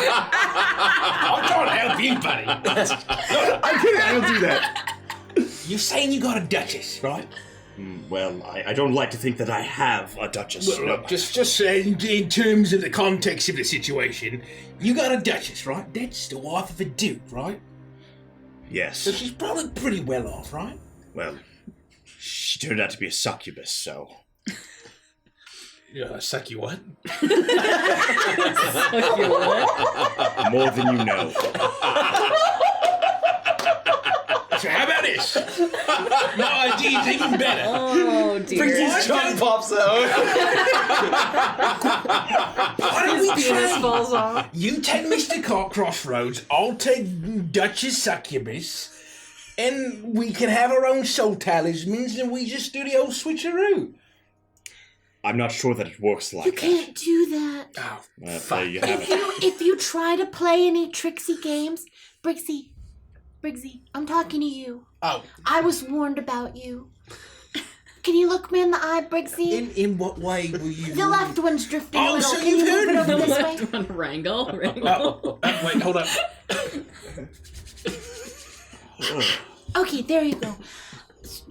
I'm trying to help you, buddy. I'm kidding. I don't do that. You're saying you got a duchess, right? Well, I don't like to think that I have a Duchess. Well, look, just in terms of the context of the situation, you got a duchess, right? That's the wife of a duke, right? Yes. So she's probably pretty well off, right? Well, she turned out to be a succubus, so. Suck you what? More than you know. So how about this? My idea's even better. Oh dear. His trunk pops out. Why don't we His penis try? falls off. You take Mr. Crossroads, I'll take Duchess Succubus, and we can have our own soul talismans, and we just do the old switcheroo. I'm not sure that it works like You that. can't do that. Oh, There you have it. If you try to play any tricksy games, Briggsy, I'm talking to you. oh. I was warned about you. Can you look me in the eye, Briggsy? In what way will you? The left one's drifting a Oh, little. so Can you've you heard move it of over The this way? left one, wrangle. Wait, hold up. Okay, there you go.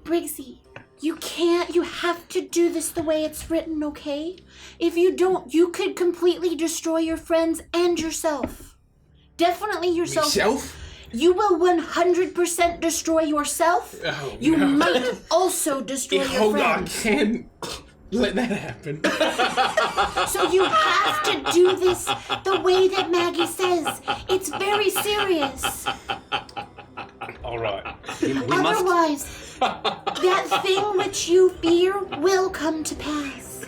Briggsy, you have to do this the way it's written, okay? If you don't, you could completely destroy your friends and yourself. Definitely yourself. Myself? You will 100% destroy yourself. Oh, You no. might also destroy your Hold on, friends. can't let that happen. So you have to do this the way that Maggie says. It's very serious. All right. We must. Otherwise, that thing which you fear will come to pass.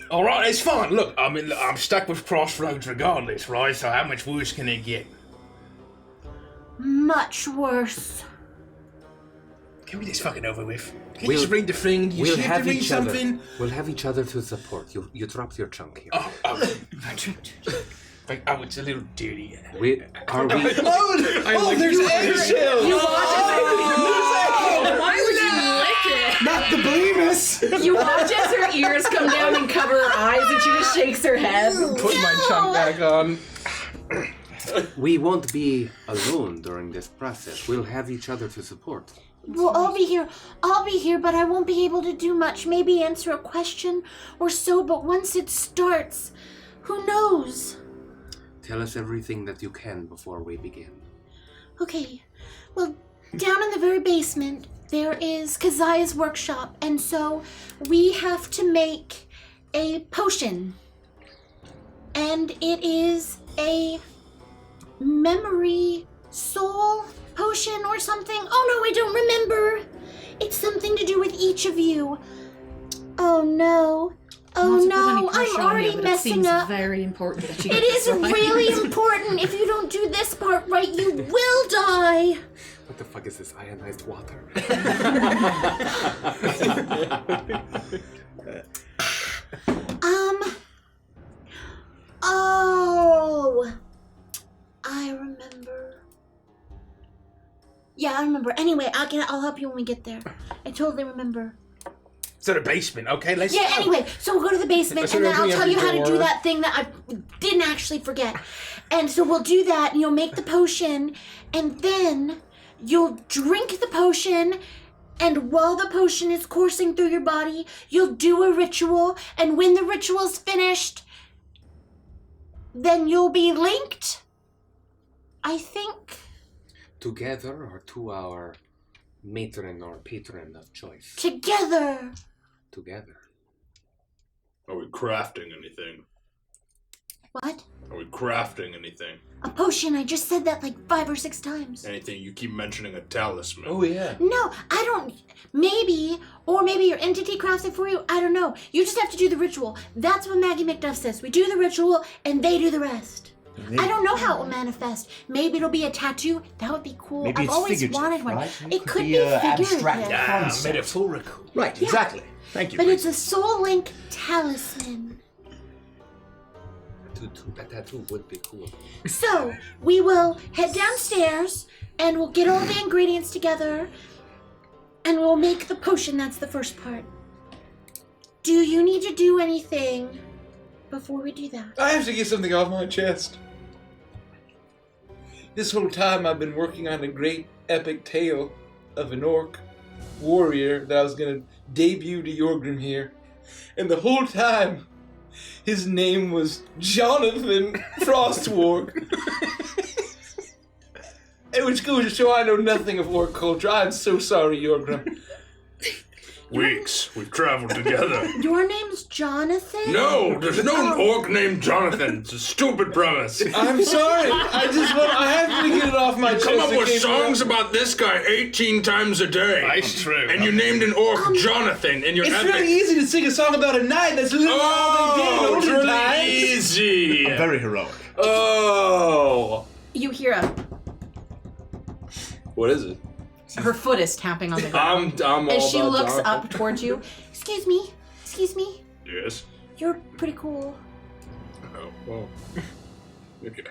All right, it's fine. Look, I'm stuck with Crossroads regardless, right? So how much worse can it get? Much worse. Can we just fucking over with? Can you We'll- just read the thing? You We'll have have to read each other. something. We'll have each other to support. You dropped your chunk here. Oh, it's a little dirty. We are we. There's eggshells. Why would you lick it? Not the blemus! You watch as her ears come down and cover her eyes, and she just shakes her head. Put my chunk back on. We won't be alone during this process. We'll have each other to support. Well, I'll be here, but I won't be able to do much. Maybe answer a question or so, but once it starts, who knows? Tell us everything that you can before we begin. Okay, well, down in the very basement, there is Keziah's workshop, and so we have to make a potion. And it is a memory soul potion or something. Oh no, I don't remember. It's something to do with each of you. Oh no. Oh Not to put any no, pressure I'm on you, already but it messing seems up. very important that you It get is this right. really important. If you don't do this part right, you will die. What the fuck is this ionized water? Oh, I remember. Yeah, I remember. Anyway, I'll help you when we get there. I totally remember. So the basement, okay? Let's Yeah, go. anyway, so we'll go to the basement So and then don't I'll we tell have you to how to go do on? that thing that I didn't actually forget. And so we'll do that and you'll make the potion and then you'll drink the potion, and while the potion is coursing through your body, you'll do a ritual, and when the ritual's finished, then you'll be linked, I think. Together or to our matron or patron of choice? Together. Together. Are we crafting anything? What? Are we crafting anything? A potion, I just said that like 5 or 6 times. Anything? You keep mentioning a talisman. Oh yeah. No, I don't. Maybe, or maybe your entity crafts it for you. I don't know. You just have to do the ritual. That's what Maggie McDuff says. We do the ritual, and they do the rest. I don't know how it will manifest. Maybe it'll be a tattoo. That would be cool. Maybe I've it's always figurative, wanted one. right? It could be abstract figurative, concept. Metaphorical. Right, exactly. Thank you. but it's a soul link talisman. A tattoo would be cool. So we will head downstairs, and we'll get all the ingredients together, and we'll make the potion. That's the first part. Do you need to do anything before we do that? I have to get something off my chest. This whole time I've been working on a great epic tale of an orc warrior that I was gonna debut to Yorgrim here. And the whole time, his name was Jonathan Frostwark. And which goes to show I know nothing of orc culture. I'm so sorry, Yorgrim. Weeks. We've traveled together. Your name's Jonathan? No, there's no orc named Jonathan. It's a stupid premise. I'm sorry. I have to get it off my chest. Come up It with came songs about this guy 18 times a day. That's true. And you named an orc Jonathan in your It's epic. really easy to sing a song about a knight. That's literally all they did in Oh, it's older really times. easy. Very heroic. Oh. You hear What is it? her foot is tapping on the ground. I'm all As she about looks Jonathan. up towards you. Excuse me. Excuse me. Yes. You're pretty cool. Oh, well. Okay.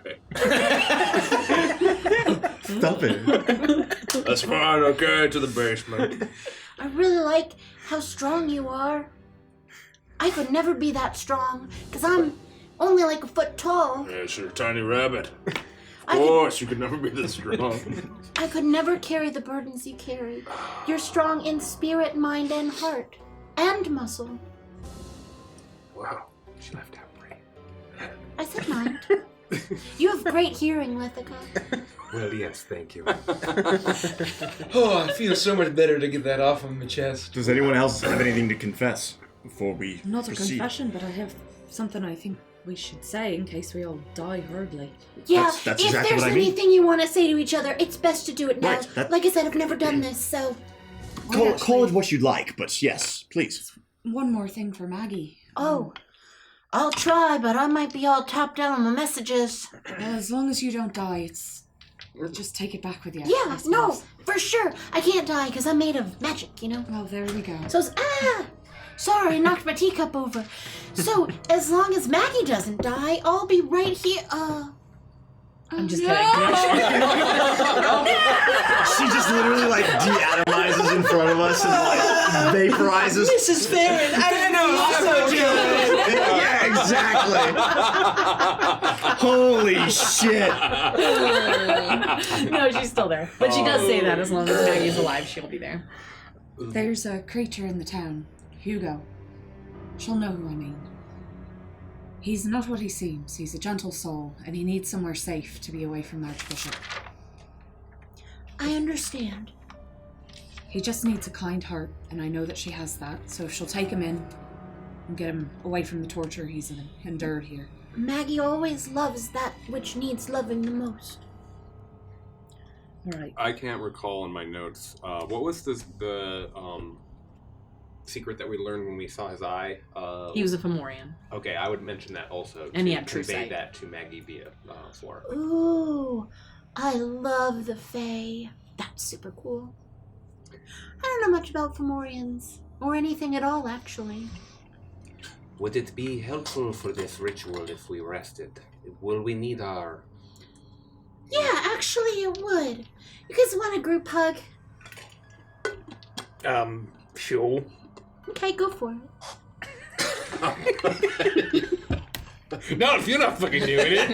Stop it. That's fine. Okay, to the basement. I really like how strong you are. I could never be that strong, because I'm only like a foot tall. Yes, you're a tiny rabbit. I Of could, course, you could never be this strong. I could never carry the burdens you carry. You're strong in spirit, mind, and heart. And muscle. Wow. She left out brain. I said mind. You have great hearing, Lithica. Well, yes, thank you. Oh, I feel so much better to get that off of my chest. Does anyone else have anything to confess before we Not a proceed? confession, but I have something I think we should say in case we all die horribly. Yeah, That's if exactly there's what I mean. anything you want to say to each other, it's best to do it now. Right, that- Like I said, I've never done this, so... Call it what you'd like, but yes, please. One more thing for Maggie. Oh, I'll try, but I might be all tapped out on my messages. As long as you don't die, just take it back with you. Yeah, I no, suppose. for sure. I can't die because I'm made of magic, you know? Well, there we go. So it's, sorry, I knocked my teacup over. So, as long as Maggie doesn't die, I'll be right here, I'm just No! kidding. She just literally like de-atomizes in front of us and like vaporizes. Mrs. Farron, I didn't know Yeah, exactly. Holy shit. No, she's still there. But she does say that as long as Maggie's alive, she'll be there. There's a creature in the town, Hugo. She'll know who I mean. He's not what he seems. He's a gentle soul, and he needs somewhere safe to be away from the Archbishop. I understand. He just needs a kind heart, and I know that she has that, so if she'll take him in and get him away from the torture he's endured here. Maggie always loves that which needs loving the most. All right. I can't recall in my notes. What was the secret that we learned when we saw his eye? He was a Fomorian. Okay, I would mention that also. And he to had true convey sight. that to Maggie via Flora. Ooh, I love the Fae. That's super cool. I don't know much about Fomorians, or anything at all, actually. Would it be helpful for this ritual if we rested? Will we need our... Yeah, actually it would. You guys want a group hug? Sure. Okay, go for it. Not if you're not fucking doing it.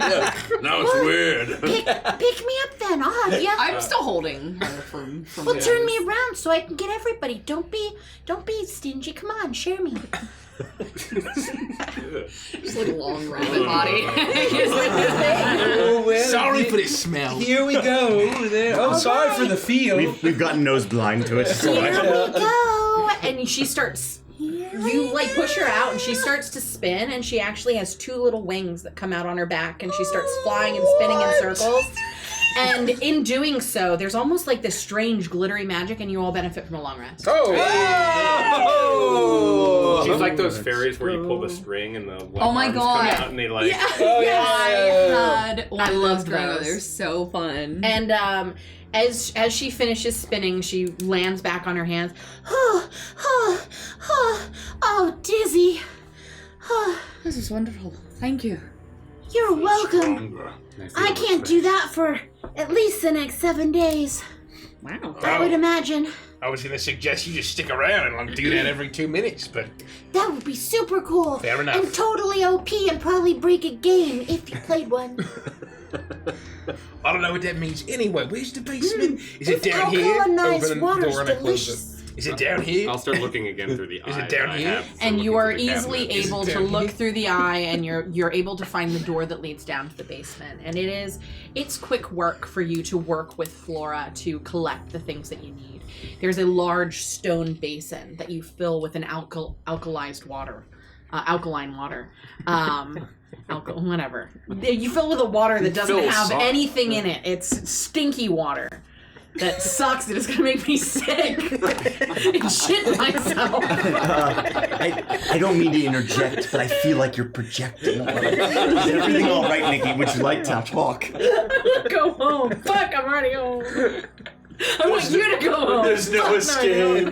Now it's weird. Pick me up then, I'll hug ya. I'm still holding her from Well, the turn me others. around so I can get everybody. Don't be stingy. Come on, share me. Just like a long rabbit body. Oh, well, Sorry for this smell. Here we go. There. Oh, sorry for the feel. We've gotten nose blind to it. It's all Here right. we go. And she starts. Here You we like push her go. out, and she starts to spin, and she actually has two little wings that come out on her back, and she starts flying and spinning in circles. And in doing so, there's almost like this strange glittery magic, and you all benefit from a long rest. Oh! She's like those fairies where you pull the string and the Oh my arms God. come out and they like... Oh, yeah. I had one I of love those growing up. those. They're so fun. And as she finishes spinning, she lands back on her hands. Oh, dizzy. This is wonderful. Thank you. You're welcome. Stronger. I can't do that for at least the next 7 days. Wow. I would imagine. I was going to suggest you just stick around and like, do that every 2 minutes, but That would be super cool. Fair enough. And totally OP and probably break a game if you played one. I don't know what that means. Anyway, where's the basement? Is it This down here? alkalinized Open the water's door and I close it. delicious. Is it down here? I'll start looking again through the eye. Is it down that I here? have for And you looking are through the easily cabinets. able to look through the eye, and you're able to find the door that leads down to the basement. And it's quick work for you to work with Flora to collect the things that you need. There's a large stone basin that you fill with an alkaline water. Whatever. You fill with a water that doesn't have anything in it. It's stinky water. That sucks. It is going to make me sick and shit myself. I don't mean to interject, but I feel like you're projecting. Is everything all right, Nikki? Would you like to talk? Go home. Fuck, I'm already home. I want you to go home. There's no escape.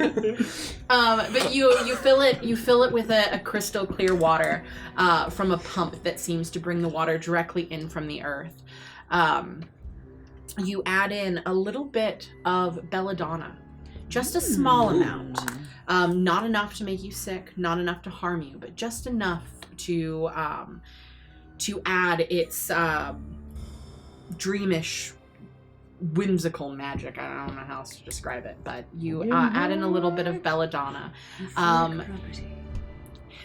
But you fill it with a crystal clear water from a pump that seems to bring the water directly in from the earth. You add in a little bit of belladonna, just a small amount, not enough to make you sick, not enough to harm you, but just enough to add its dreamish, whimsical magic. I don't know how else to describe it, but you add in a little bit of belladonna.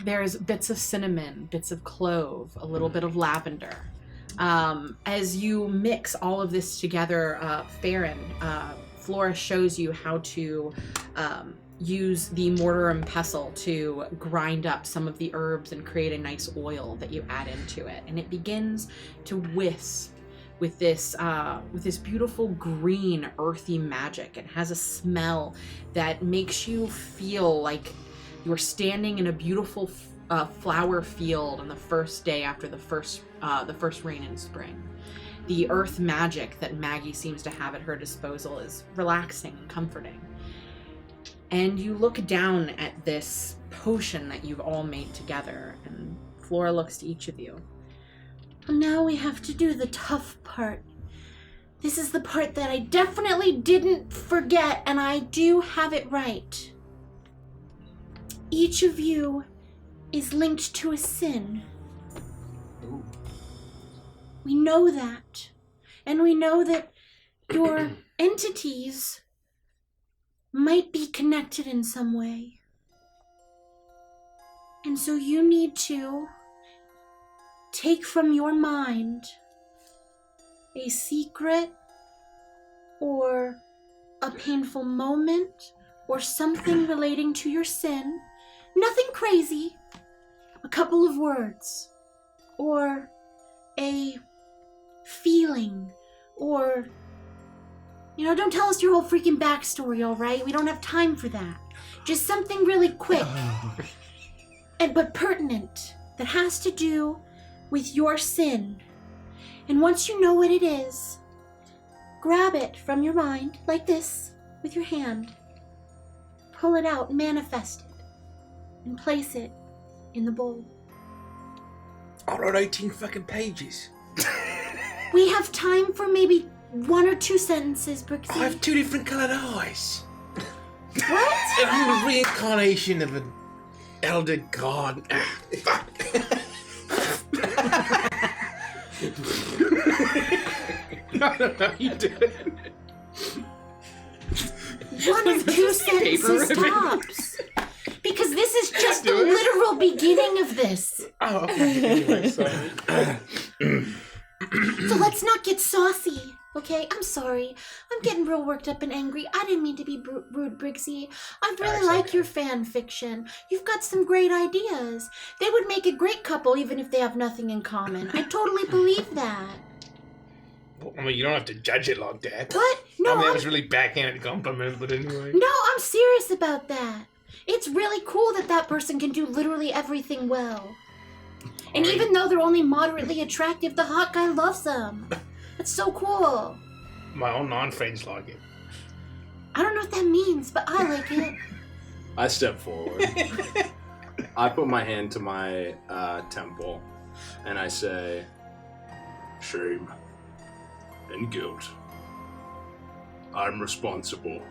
There's bits of cinnamon, bits of clove, a little bit of lavender. As you mix all of this together, Farron, Flora shows you how to use the mortar and pestle to grind up some of the herbs and create a nice oil that you add into it. And it begins to wisp with this beautiful green, earthy magic. It has a smell that makes you feel like you're standing in a beautiful flower field on the first day after the first rain in spring. The earth magic that Maggie seems to have at her disposal is relaxing and comforting. And you look down at this potion that you've all made together, and Flora looks to each of you. Now we have to do the tough part. This is the part that I definitely didn't forget, and I do have it right. Each of you is linked to a sin. Ooh. We know that. And we know that your entities might be connected in some way. And so you need to take from your mind a secret or a painful moment or something relating to your sin. Nothing crazy. A couple of words, or a feeling, or, don't tell us your whole freaking backstory, all right? We don't have time for that. Just something really quick, but pertinent, that has to do with your sin. And once you know what it is, grab it from your mind, like this, with your hand. Pull it out, manifest it, and place it in the bowl. I wrote 18 fucking pages. We have time for maybe 1 or 2 sentences, Brooksy. I have 2 different coloured eyes. What? And I'm the reincarnation of an elder god. Fuck. I don't know, you did it. 1 of 2 sentences tops. Because this is just the literal beginning of this. Oh, okay. Anyway, sorry. So let's not get saucy, okay? I'm sorry. I'm getting real worked up and angry. I didn't mean to be rude, Briggsy. I really like your fan fiction. You've got some great ideas. They would make a great couple even if they have nothing in common. I totally believe that. Well, I mean, you don't have to judge it like that. What? No, I mean, that was really backhanded compliment, but anyway. No, I'm serious about that. It's really cool that person can do literally everything well. And even though they're only moderately attractive, the hot guy loves them. That's so cool. My own non-friends like it. I don't know what that means, but I like it. I step forward. I put my hand to my temple, and I say, shame and guilt. I'm responsible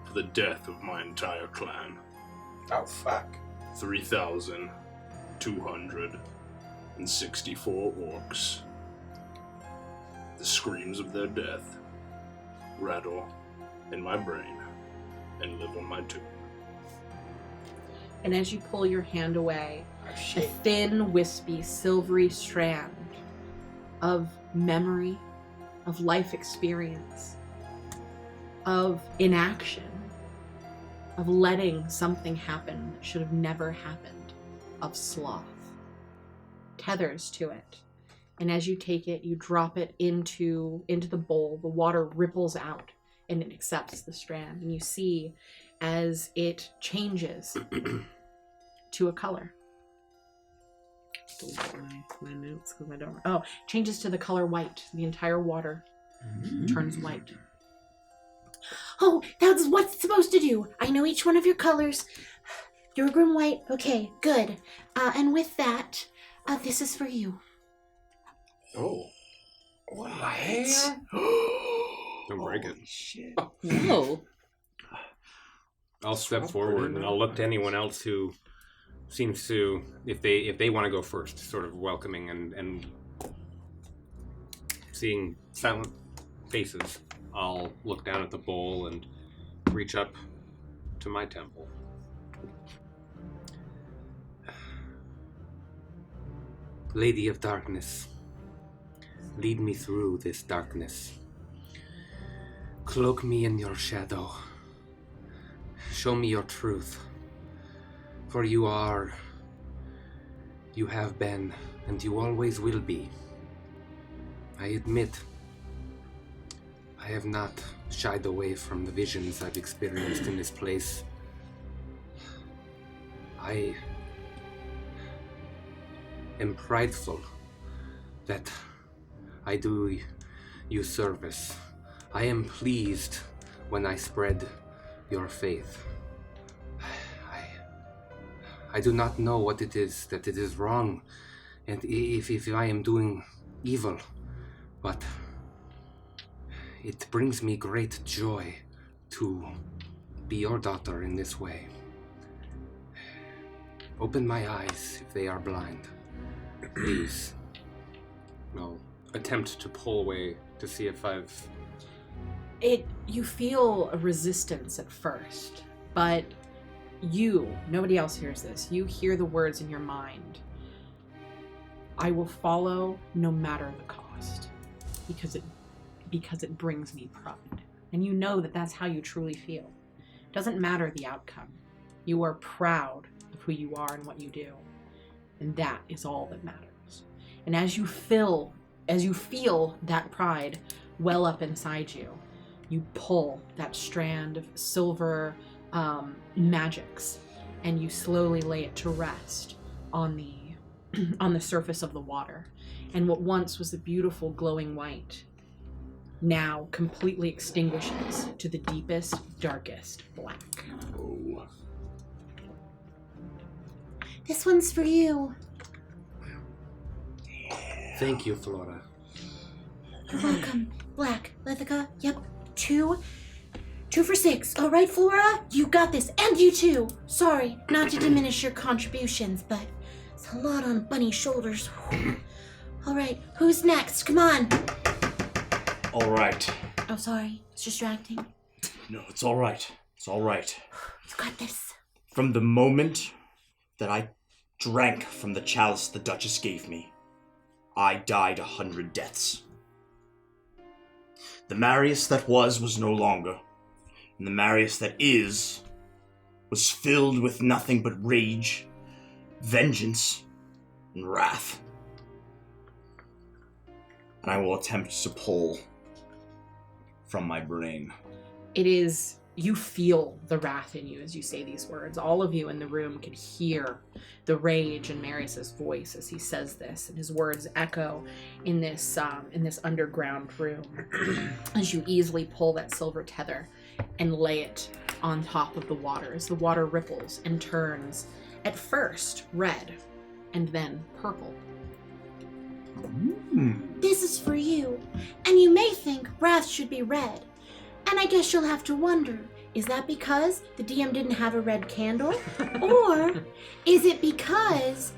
for the death of my entire clan. Oh, fuck. 3,264 orcs. The screams of their death rattle in my brain and live on my tomb. And as you pull your hand away, Oh, a shit. thin, wispy, silvery strand of memory, of life experience, of inaction, of letting something happen that should have never happened, of sloth, tethers to it. And as you take it, you drop it into the bowl. The water ripples out and it accepts the strand. And you see as it changes to a color. Still got my notes because I don't. Oh, changes to the color white. The entire water turns white. Oh, that's what it's supposed to do. I know each one of your colors. Urgrim white. Okay, good. And with that, this is for you. Oh, What the hell? don't break it. Shit. Whoa. I'll step forward and I'll look to anyone else who seems to, if they want to go first, sort of welcoming and seeing silent faces. I'll look down at the bowl and reach up to my temple. Lady of Darkness, lead me through this darkness. Cloak me in your shadow. Show me your truth. For you are, you have been, and you always will be. I admit, I have not shied away from the visions I've experienced in this place. I am prideful that I do you service. I am pleased when I spread your faith. I do not know what it is that it is wrong, and if I am doing evil, but it brings me great joy to be your daughter in this way. Open my eyes if they are blind. Please. I'll attempt to pull away to see if I've... You feel a resistance at first, but nobody else hears this. You hear the words in your mind. I will follow no matter the cost, because it brings me pride. And you know that that's how you truly feel. It doesn't matter the outcome. You are proud of who you are and what you do. And that is all that matters. And as you feel that pride well up inside you, you pull that strand of silver magics and you slowly lay it to rest on the surface of the water. And what once was the beautiful glowing white now completely extinguishes to the deepest, darkest black. Oh. This one's for you. Thank you, Flora. You're welcome. Black. Lithica. Yep. 2 for 6. All right, Flora? You got this. And you too. Sorry, not to diminish your contributions, but it's a lot on Bunny's shoulders. All right, who's next? Come on. All right. Oh, sorry. It's distracting. No, it's all right. It's all right. You got this. From the moment that I drank from the chalice the Duchess gave me, I died 100 deaths. The Marius that was no longer, and the Marius that is was filled with nothing but rage, vengeance, and wrath. And I will attempt to pull from my brain. You feel the wrath in you as you say these words. All of you in the room can hear the rage in Marius's voice as he says this, and his words echo in this underground room as you easily pull that silver tether and lay it on top of the water as the water ripples and turns at first red and then purple. This is for you. And you may think wrath should be red. And I guess you'll have to wonder, is that because the DM didn't have a red candle? Or is it because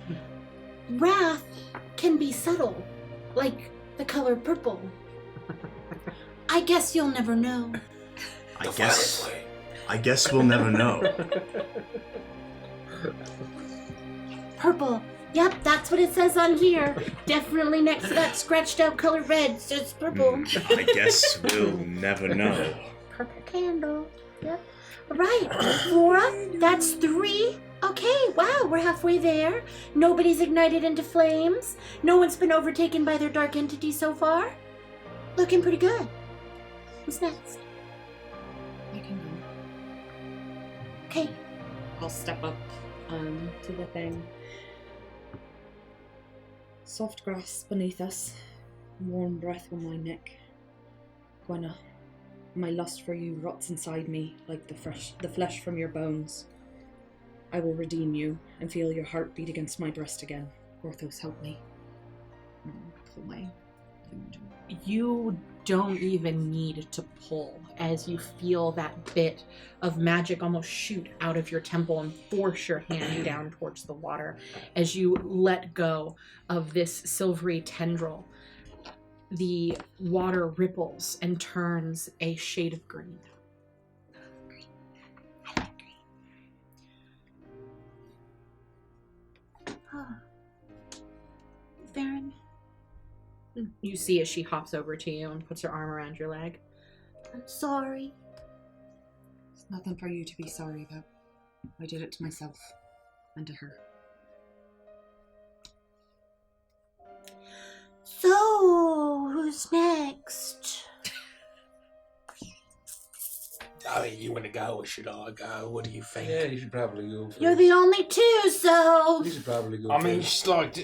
wrath can be subtle, like the color purple? I guess you'll never know. I guess I guess we'll never know. Purple. Yep, that's what it says on here. Definitely next to that scratched out color red says purple. I guess we'll never know. Purple candle. Yep. All right, 4. That's 3. Okay, wow, we're halfway there. Nobody's ignited into flames. No one's been overtaken by their dark entity so far. Looking pretty good. Who's next? I can go. Okay. I'll step up to the thing. Soft grass beneath us, warm breath on my neck. Gwenna, my lust for you rots inside me like the flesh from your bones. I will redeem you and feel your heart beat against my breast again. Orthos, help me. Pull my thing. You don't even need to pull as you feel that bit of magic almost shoot out of your temple and force your hand down towards the water as you let go of this silvery tendril. The water ripples and turns a shade of green. Farron? You see as she hops over to you and puts her arm around your leg. I'm sorry. It's nothing for you to be sorry about. I did it to myself and to her. So, who's next? I mean, you want to go or should I go? What do you think? Yeah, you should probably go first. You're the only 2, so... You should probably go I mean, first. just like,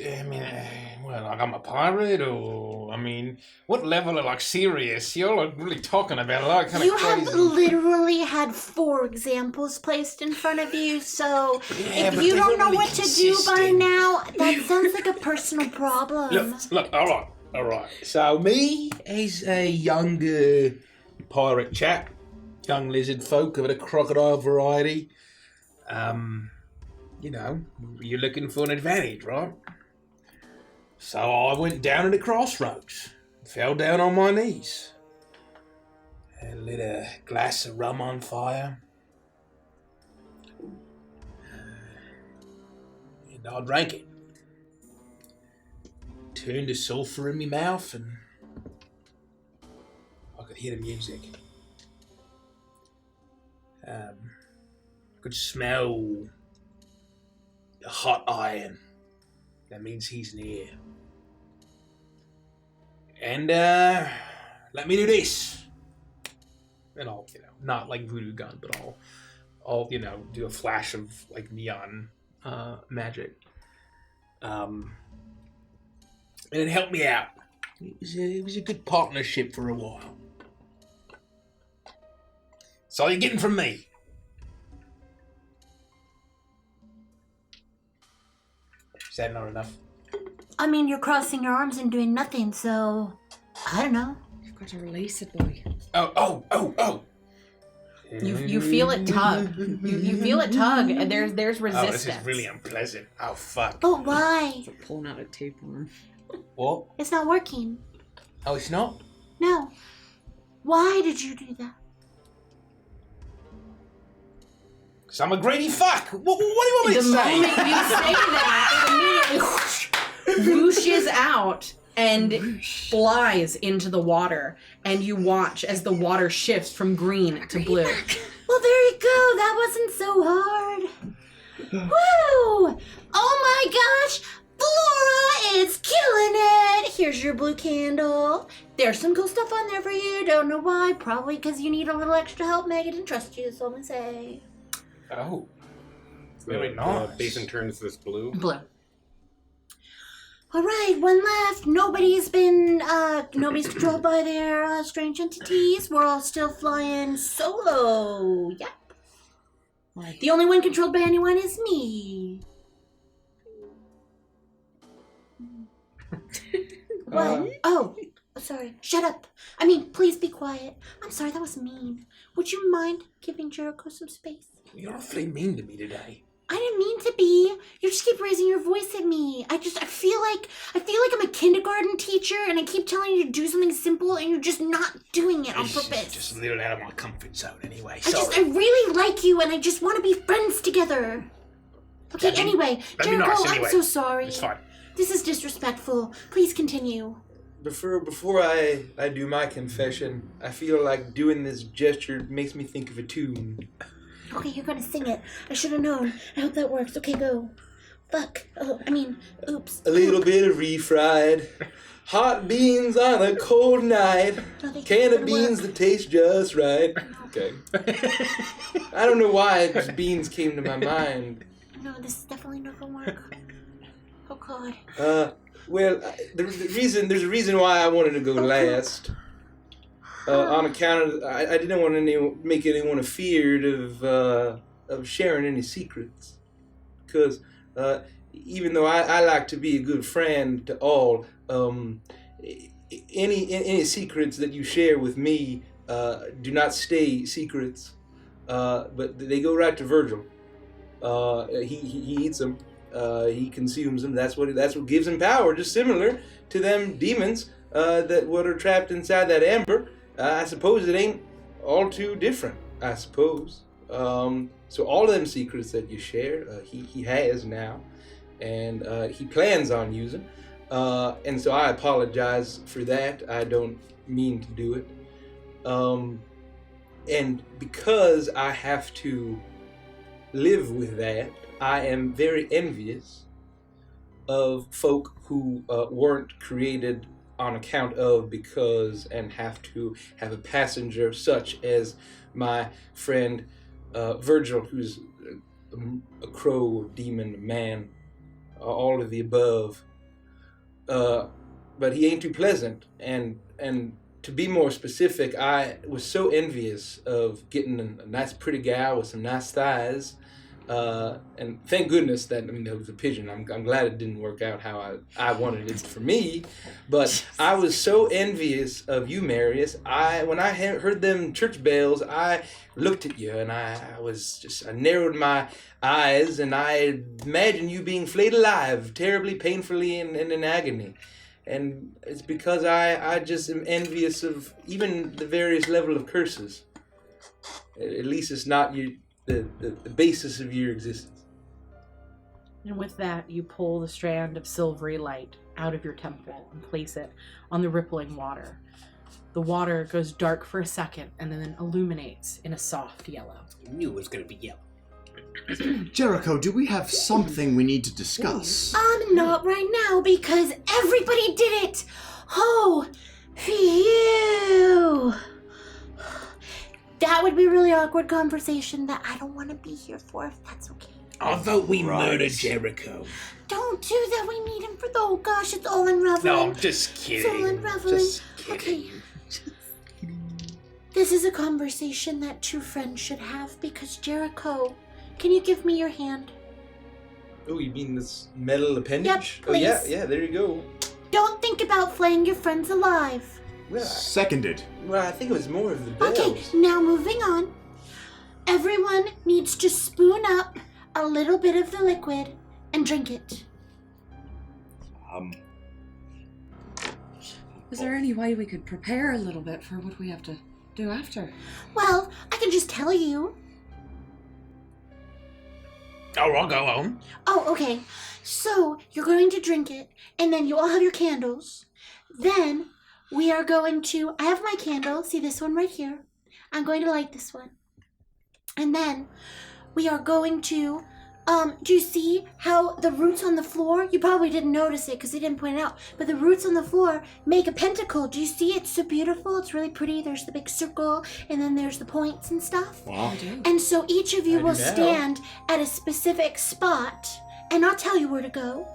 well, like I'm a pirate, or I mean, what level of like serious? You're like really talking about like kind of You crazy. have literally had 4 examples placed in front of you, so Yeah, if but you they don't weren't know really what to do by consistent. now, that sounds like a personal problem. Look, all right. So me is a younger pirate chap, young lizard folk of the crocodile variety. You know, you're looking for an advantage, right? So I went down to the crossroads, fell down on my knees, and lit a glass of rum on fire, and I drank it. Turned the sulfur in my mouth, and I could hear the music. I could smell the hot iron. That means he's near. And let me do this. And I'll, not like voodoo gun, but I'll do a flash of like neon magic. And it helped me out. It was a good partnership for a while. That's all you're getting from me. Is that not enough? I mean, you're crossing your arms and doing nothing, so... I don't know. You've got to release it, boy. Oh. You feel it tug. You feel it tug, and there's resistance. Oh, this is really unpleasant. Oh, fuck. But why? Pulling out a tapeworm. What? It's not working. Oh, it's not? No. Why did you do that? Because I'm a greedy fuck. What do you want me The to say? moment you say that, it immediately whooshes out and flies into the water, and you watch as the water shifts from green to blue. Well, there you go. That wasn't so hard. Woo! Oh my gosh! Flora is killing it! Here's your blue candle. There's some cool stuff on there for you. Don't know why. Probably because you need a little extra help. Megan didn't trust you, so I'm gonna say. Oh. Very nice. Basin turns this blue. Blue. All right, one left. Nobody's controlled by their strange entities. We're all still flying solo. Yep. The only one controlled by anyone is me. What? Oh, sorry. Shut up. I mean, please be quiet. I'm sorry, that was mean. Would you mind giving Jericho some space? You're awfully mean to me today. I didn't mean to be. You just keep raising your voice at me. I feel like I'm a kindergarten teacher teacher, and I keep telling you to do something simple, and you're just not doing it on This is purpose. just a little out of my comfort zone anyway. I really like you, and I just want to be friends together. Okay, That'd be- anyway, that'd be Jericho, nice anyway. I'm so sorry. It's fine. This is disrespectful. Please continue. Before I do my confession, I feel like doing this gesture makes me think of a tune. Okay, you're gonna sing it. I should have known. I hope that works. Okay, go. Fuck. Oh, I mean, oops. A little bit of refried, hot beans on a cold night, No, they can of can't beans work. that taste just right. Okay. I don't know why just beans came to my mind. No, this is definitely not gonna work. Oh God. Well, there's a reason why I wanted to go last. On account of I didn't want to make anyone afeared of sharing any secrets, because even though I like to be a good friend to all, any secrets that you share with me do not stay secrets, but they go right to Virgil. He eats them. He consumes them. That's what gives him power. Just similar to them demons that what are trapped inside that amber. I suppose it ain't all too different. I suppose. So all of them secrets that you share, he has now, and he plans on using. And so I apologize for that. I don't mean to do it. And because I have to live with that, I am very envious of folk who weren't created on account of, because, and have to have a passenger such as my friend Virgil, who's a crow, a demon, a man, all of the above. But he ain't too pleasant, and to be more specific, I was so envious of getting a nice pretty gal with some nice thighs. And thank goodness that, it was a pigeon. I'm glad it didn't work out how I wanted it for me. But I was so envious of you, Marius. When I heard them church bells, I looked at you and I narrowed my eyes, and I imagined you being flayed alive, terribly, painfully, and in agony. And it's because I just am envious of even the various level of curses. At least it's not you. The basis of your existence. And with that, you pull the strand of silvery light out of your temple and place it on the rippling water. The water goes dark for a second and then illuminates in a soft yellow. I knew it was going to be yellow. Jericho, do we have something we need to discuss? Not right now, because everybody did it! Oh, phew! That would be a really awkward conversation that I don't want to be here for, if that's okay. I vote we Right. murder Jericho. Don't do that, we need him for the, oh gosh, it's all unraveling. No, I'm just It's kidding. all unraveling. Just kidding. Okay. This is a conversation that two friends should have, because Jericho, can you give me your hand? Oh, you mean this metal appendage? Yep, Oh, yeah, please. there you go. Don't think about flaying your friends alive. Well, Seconded. I think it was more of the bells. Okay, now moving on. Everyone needs to spoon up a little bit of the liquid and drink it. Is there any way we could prepare a little bit for what we have to do after? Well, I can just tell you. Oh, I'll go on. Oh, okay. So, you're going to drink it, and then you all have your candles. Then, we are going to... I have my candle. See this one right here? I'm going to light this one. And then, we are going to... do you see how the roots on the floor... You probably didn't notice it because they didn't point it out. But the roots on the floor make a pentacle. Do you see? It's so beautiful. It's really pretty. There's the big circle, and then there's the points and stuff. Wow. I do. And so each of you I will do now. stand at a specific spot, and I'll tell you where to go.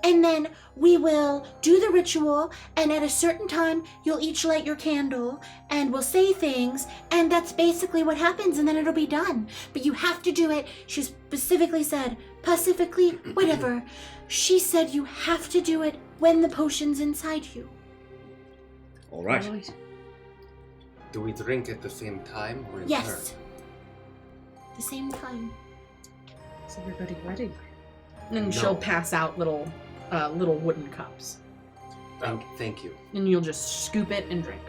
And then we will do the ritual, and at a certain time, you'll each light your candle, and we'll say things, and that's basically what happens, and then it'll be done. But you have to do it. She specifically said, pacifically, whatever. She said you have to do it when the potion's inside you. All right. Alright. Do we drink at the same time or in Yes. turn? The same time. Is everybody ready? And she'll pass out little wooden cups. Thank you. And you'll just scoop it and drink.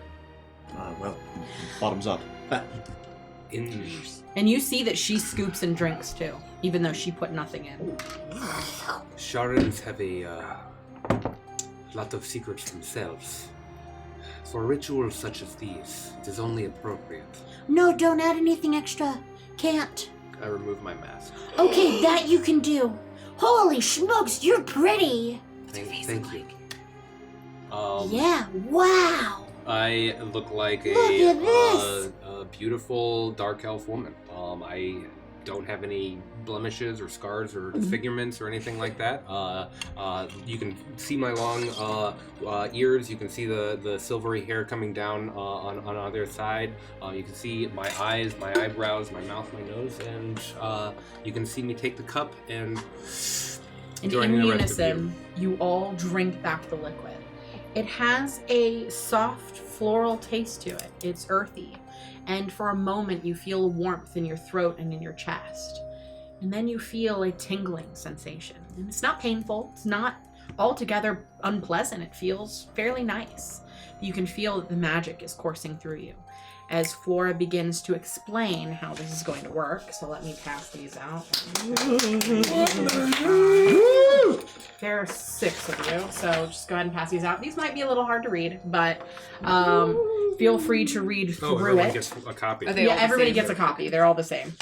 Well, bottoms up. And you see that she scoops and drinks too, even though she put nothing in. Sharans have a lot of secrets themselves. For rituals such as these, it is only appropriate. No, don't add anything extra. Can't. I remove my mask. Okay, that you can do. Holy smokes, you're pretty. Thank you. Yeah, wow. I look like Look at this. a beautiful dark elf woman. I don't have any blemishes or scars or disfigurements or anything like that. You can see my long ears. You can see the silvery hair coming down on either side. You can see my eyes, my eyebrows, my mouth, my nose, and you can see me take the cup and And join in the rest of unison, you all drink back the liquid. It has a soft floral taste to it. It's earthy. And for a moment, you feel warmth in your throat and in your chest. And then you feel a tingling sensation. And it's not painful. It's not altogether unpleasant. It feels fairly nice. You can feel that the magic is coursing through you. As Flora begins to explain how this is going to work, so let me pass these out. There are 6 of you, so just go ahead and pass these out. These might be a little hard to read, but feel free to read through everyone it. gets a copy. Yeah, everybody gets a copy. They're all the same.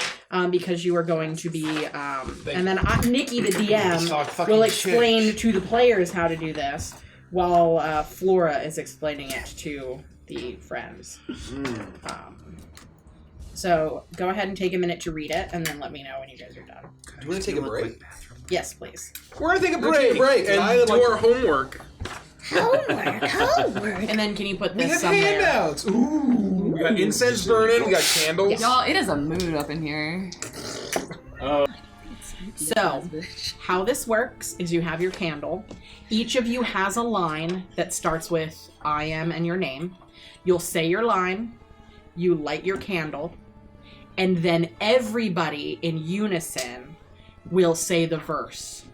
Because you are going to be, and then Nikki, the DM, will explain to the players how to do this, while Flora is explaining it to the friends. So go ahead and take a minute to read it, and then let me know when you guys are done. Do you want to take a break? Yes, please. We're gonna take a We're gonna break, take a break, and do our homework. Homework. And then can you put We this got somewhere? handouts. Ooh, we got incense burning. We got candles. Y'all, it is a mood up in here. So, how this works is you have your candle. Each of you has a line that starts with I am and your name. You'll say your line, you light your candle, and then everybody in unison will say the verse.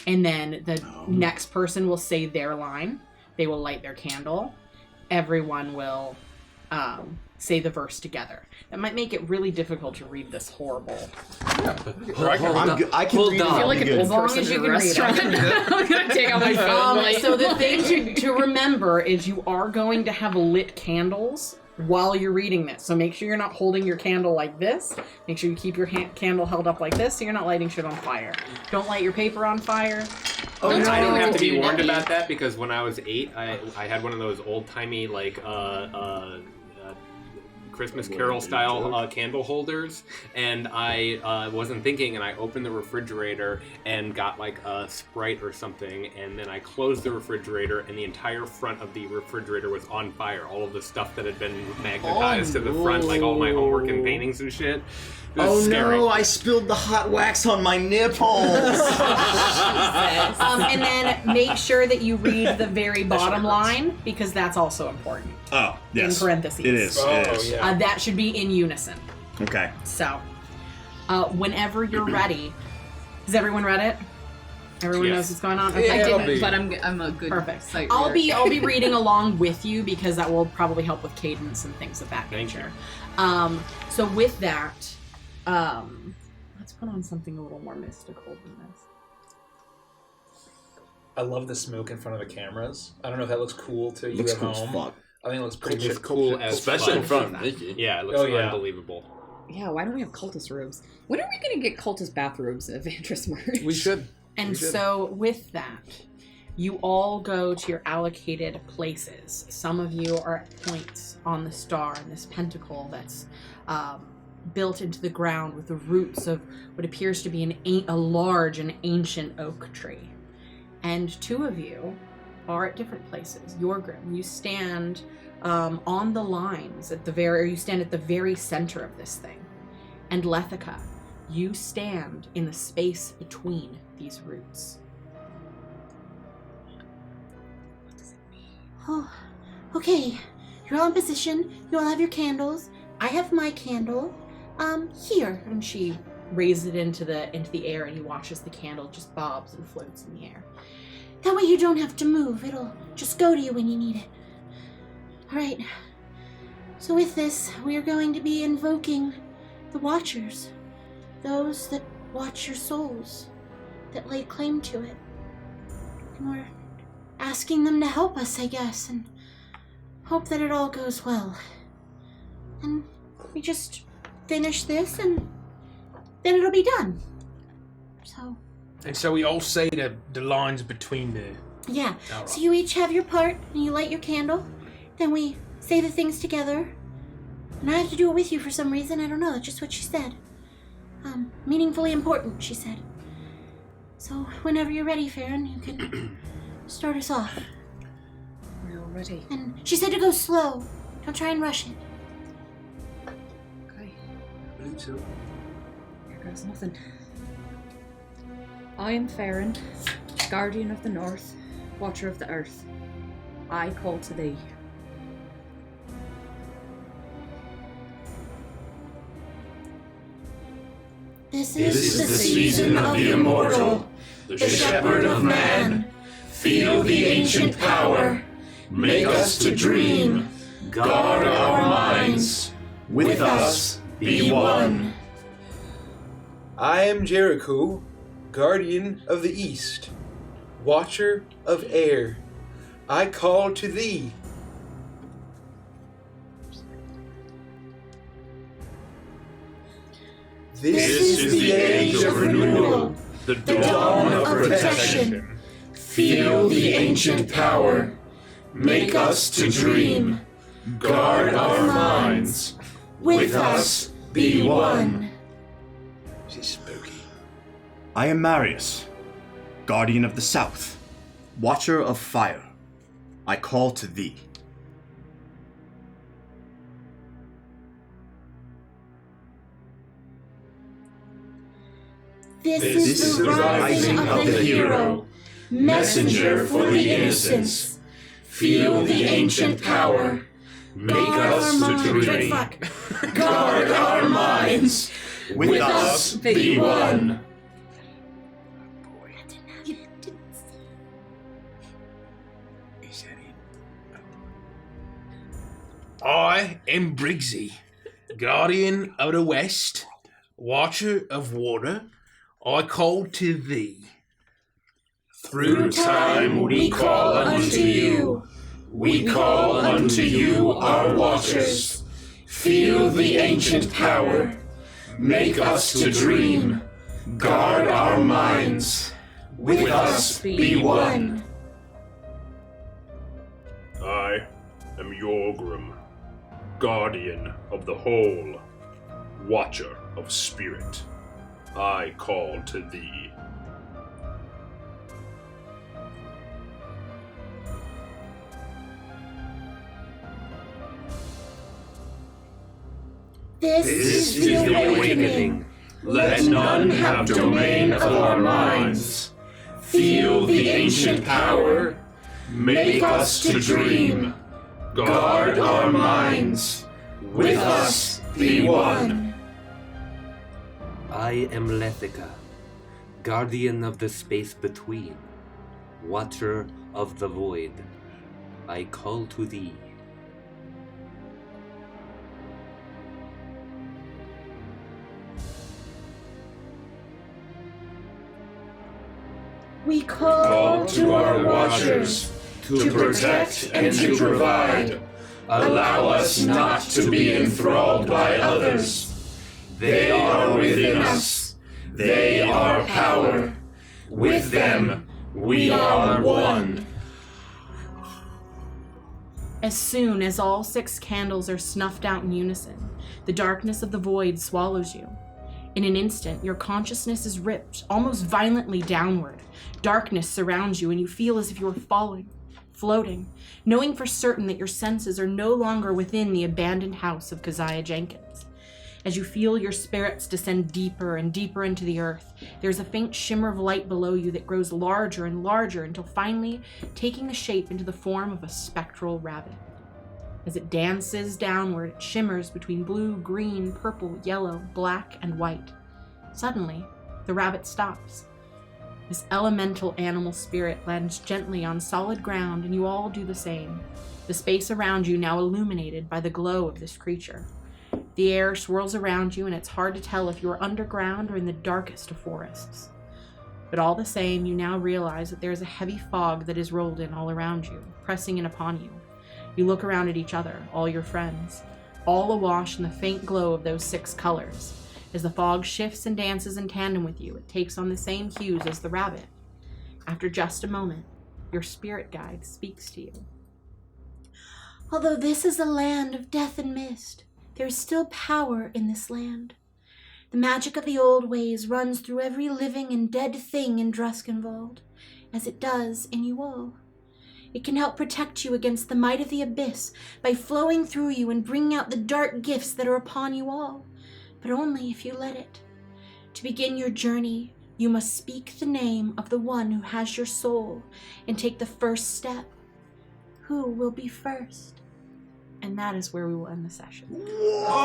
And then the next person will say their line. They will light their candle. Everyone will say the verse together. That might make it really difficult to read this horrible. I can read it. I feel like an As old long person as you in a can read restaurant. it. I'm gonna take out my phone. So the thing to remember is you are going to have lit candles while you're reading this. So make sure you're not holding your candle like this. Make sure you keep your candle held up like this so you're not lighting shit on fire. Don't light your paper on fire. I don't have to be Don't warned do about that because when I was 8, I had one of those old-timey, like, Christmas Carol style candle holders, and I wasn't thinking, and I opened the refrigerator and got like a Sprite or something, and then I closed the refrigerator, and the entire front of the refrigerator was on fire. All of the stuff that had been magnetized to the front, like all my homework and paintings and shit. It was scary. No, I spilled the hot wax on my nipples. And then make sure that you read the very bottom line because that's also important. Oh, yes. In parentheses. It is. It is. Yeah. That should be in unison. Okay. So, whenever you're ready, has everyone read it? Everyone knows what's going on. Okay, I I'll didn't, be- but I'm a good perfect. sight I'll reader. be reading along with you because that will probably help with cadence and things of that Thank nature. So with that, let's put on something a little more mystical than this. I love the smoke in front of the cameras. I don't know if that looks cool to you Looks at cool as home. fuck. I think it looks pretty It's cool as Especially fuck. in front of Nikki. Yeah, it looks unbelievable. Yeah, why don't we have cultist robes? When are we gonna get cultist bathrobes at Vantress merch? We should. And We should. so with that, you all go to your allocated places. Some of you are at points on the star in this pentacle that's built into the ground with the roots of what appears to be a large and ancient oak tree. And 2 of you are at different places. Yorgrim, you stand on the lines you stand at the very center of this thing. And Lethica, you stand in the space between these roots. Oh, okay. You're all in position. You all have your candles. I have my candle. Here. And she raises it into the air, and you watch as the candle just bobs and floats in the air. That way you don't have to move. It'll just go to you when you need it. Alright. So with this, we are going to be invoking the Watchers. Those that watch your souls, that lay claim to it. And we're asking them to help us, I guess, and hope that it all goes well. And we just finish this, and then it'll be done. So... And so we all say the lines between the... Yeah, All right. so you each have your part, and you light your candle, then we say the things together. And I have to do it with you for some reason, I don't know, that's just what she said. Meaningfully important, she said. So whenever you're ready, Farron, you can start us off. We're all ready. And she said to go slow, don't try and rush it. Okay, I believe so. here goes nothing. I am Farron, guardian of the north, watcher of the earth. I call to thee. This is the season of the immortal, the shepherd of man. Feel the ancient power. Make us to dream. Guard our minds. With us, be one. I am Jericho, guardian of the east, watcher of air. I call to thee. This is the age of renewal, the dawn of protection. Feel the ancient power. Make us to dream. Guard our minds. With us, be one. Is it spooky? I am Marius, guardian of the south, watcher of fire. I call to thee. This This is the rising of the hero, messenger for the innocents. Feel the ancient power. Make us to dream. Guard our minds. With us, be one. Is that it? I am Briggsy, guardian of the west, watcher of water. I call to thee. Through time we call unto you. We call unto you, our watchers. Feel the ancient power. Make us to dream. Guard our minds. With us be one. I am Yorgrim, guardian of the whole, watcher of spirit. I call to thee. This This is the awakening. Let none have domain of our minds. Feel the ancient power. Make us to dream. Guard our minds. With us be one. I am Lethica, guardian of the space between, watcher of the void. I call to thee. We Call call to our watchers to protect and to provide. Allow us not to be enthralled by others. They are within us. They are power. With them, we are one. As soon as all 6 candles are snuffed out in unison, the darkness of the void swallows you. In an instant, your consciousness is ripped, almost violently downward. Darkness surrounds you, and you feel as if you are falling, floating, knowing for certain that your senses are no longer within the abandoned house of Keziah Jenkins. As you feel your spirits descend deeper and deeper into the earth, there's a faint shimmer of light below you that grows larger and larger until finally taking the shape into the form of a spectral rabbit. As it dances downward, it shimmers between blue, green, purple, yellow, black, and white. Suddenly, the rabbit stops. This elemental animal spirit lands gently on solid ground, and you all do the same. The space around you now illuminated by the glow of this creature. The air swirls around you, and it's hard to tell if you're underground or in the darkest of forests. But all the same, you now realize that there is a heavy fog that is rolled in all around you, pressing in upon you. You look around at each other, all your friends, all awash in the faint glow of those 6 colors. As the fog shifts and dances in tandem with you, it takes on the same hues as the rabbit. After just a moment, your spirit guide speaks to you. Although this is a land of death and mist, there is still power in this land. The magic of the old ways runs through every living and dead thing in Druskenwald, as it does in you all. It can help protect you against the might of the abyss by flowing through you and bringing out the dark gifts that are upon you all, but only if you let it. To begin your journey, you must speak the name of the one who has your soul and take the first step. Who will be first? And that is where we will end the session. Whoa!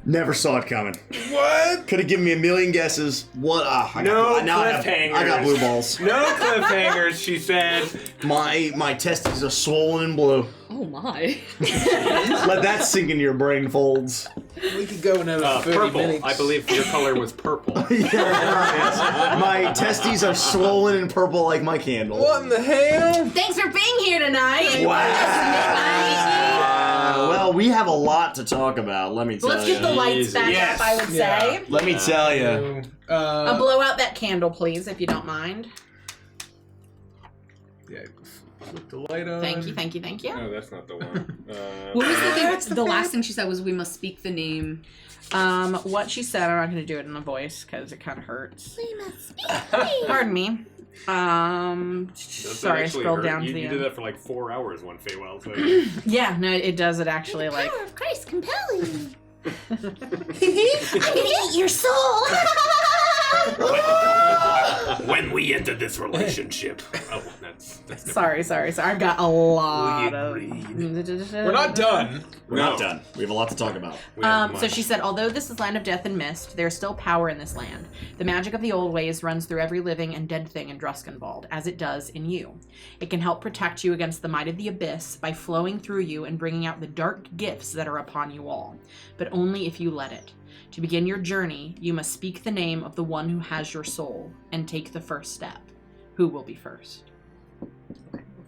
Never saw it coming. What? Could have given me a million guesses. What? I No cliffhangers. I got blue balls. No cliffhangers, she said. My testes are swollen and blue. Oh my. Let that sink into your brain folds. We could go another 30 Purple. minutes. I believe your color was purple. My testes are swollen and purple like my candle. What in the hell? Thanks for being here tonight. Well, we have a lot to talk about, let me tell you. Let's get the lights back Yes. up, I would say. Let me tell you. Blow out that candle, please, if you don't mind. Yeah, flip the light on. Thank you, thank you, thank you. No, that's not the one. What was the thing? The last thing she said was we must speak the name. What she said, I'm not going to do it in a voice because it kind of hurts. We must speak. Pardon me. Sorry, I scrolled down to the You end. did that for like 4 hours one Feywild said. Yeah, no, it does. It actually The like. power of Christ compelling. I'm gonna eat your soul. When we enter this relationship. Oh, that's Sorry. I've got a lot of. We're not done. We're not done. We have a lot to talk about. So she said, although this is land of death and mist, there is still power in this land. The magic of the old ways runs through every living and dead thing in Druskenwald, as it does in you. It can help protect you against the might of the abyss by flowing through you and bringing out the dark gifts that are upon you all, but only if you let it. To begin your journey, you must speak the name of the one who has your soul and take the first step. Who will be first?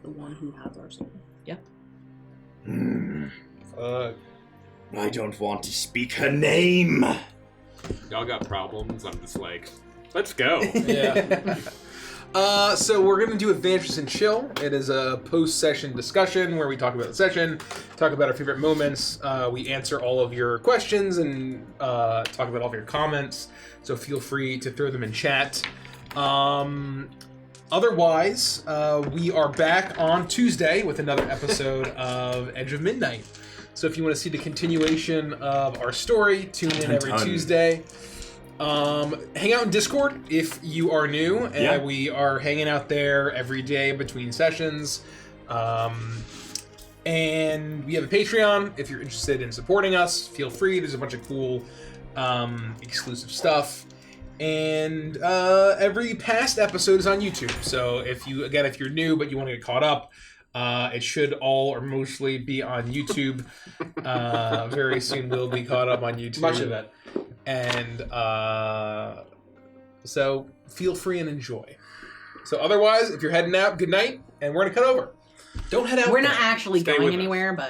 The one who has our soul. Yep. I don't want to speak her name. Y'all got problems. I'm just like, let's go. Yeah. So we're going to do Adventures in Chill. It is a post-session discussion where we talk about the session, talk about our favorite moments. We answer all of your questions and talk about all of your comments. So feel free to throw them in chat. Otherwise, we are back on Tuesday with another episode of Edge of Midnight. So if you want to see the continuation of our story, tune in every Tuesday. Hang out in Discord if you are new. We are hanging out there every day between sessions. And we have a Patreon. If you're interested in supporting us, feel free. There's a bunch of cool exclusive stuff. And every past episode is on YouTube. So if you're new but you want to get caught up, it should all or mostly be on YouTube. Very soon we'll be caught up on YouTube. Much of it. And so feel free and enjoy. So otherwise, if you're heading out, good night, and we're gonna cut over. Don't head out. We're there. not actually Stay going with us. anywhere, but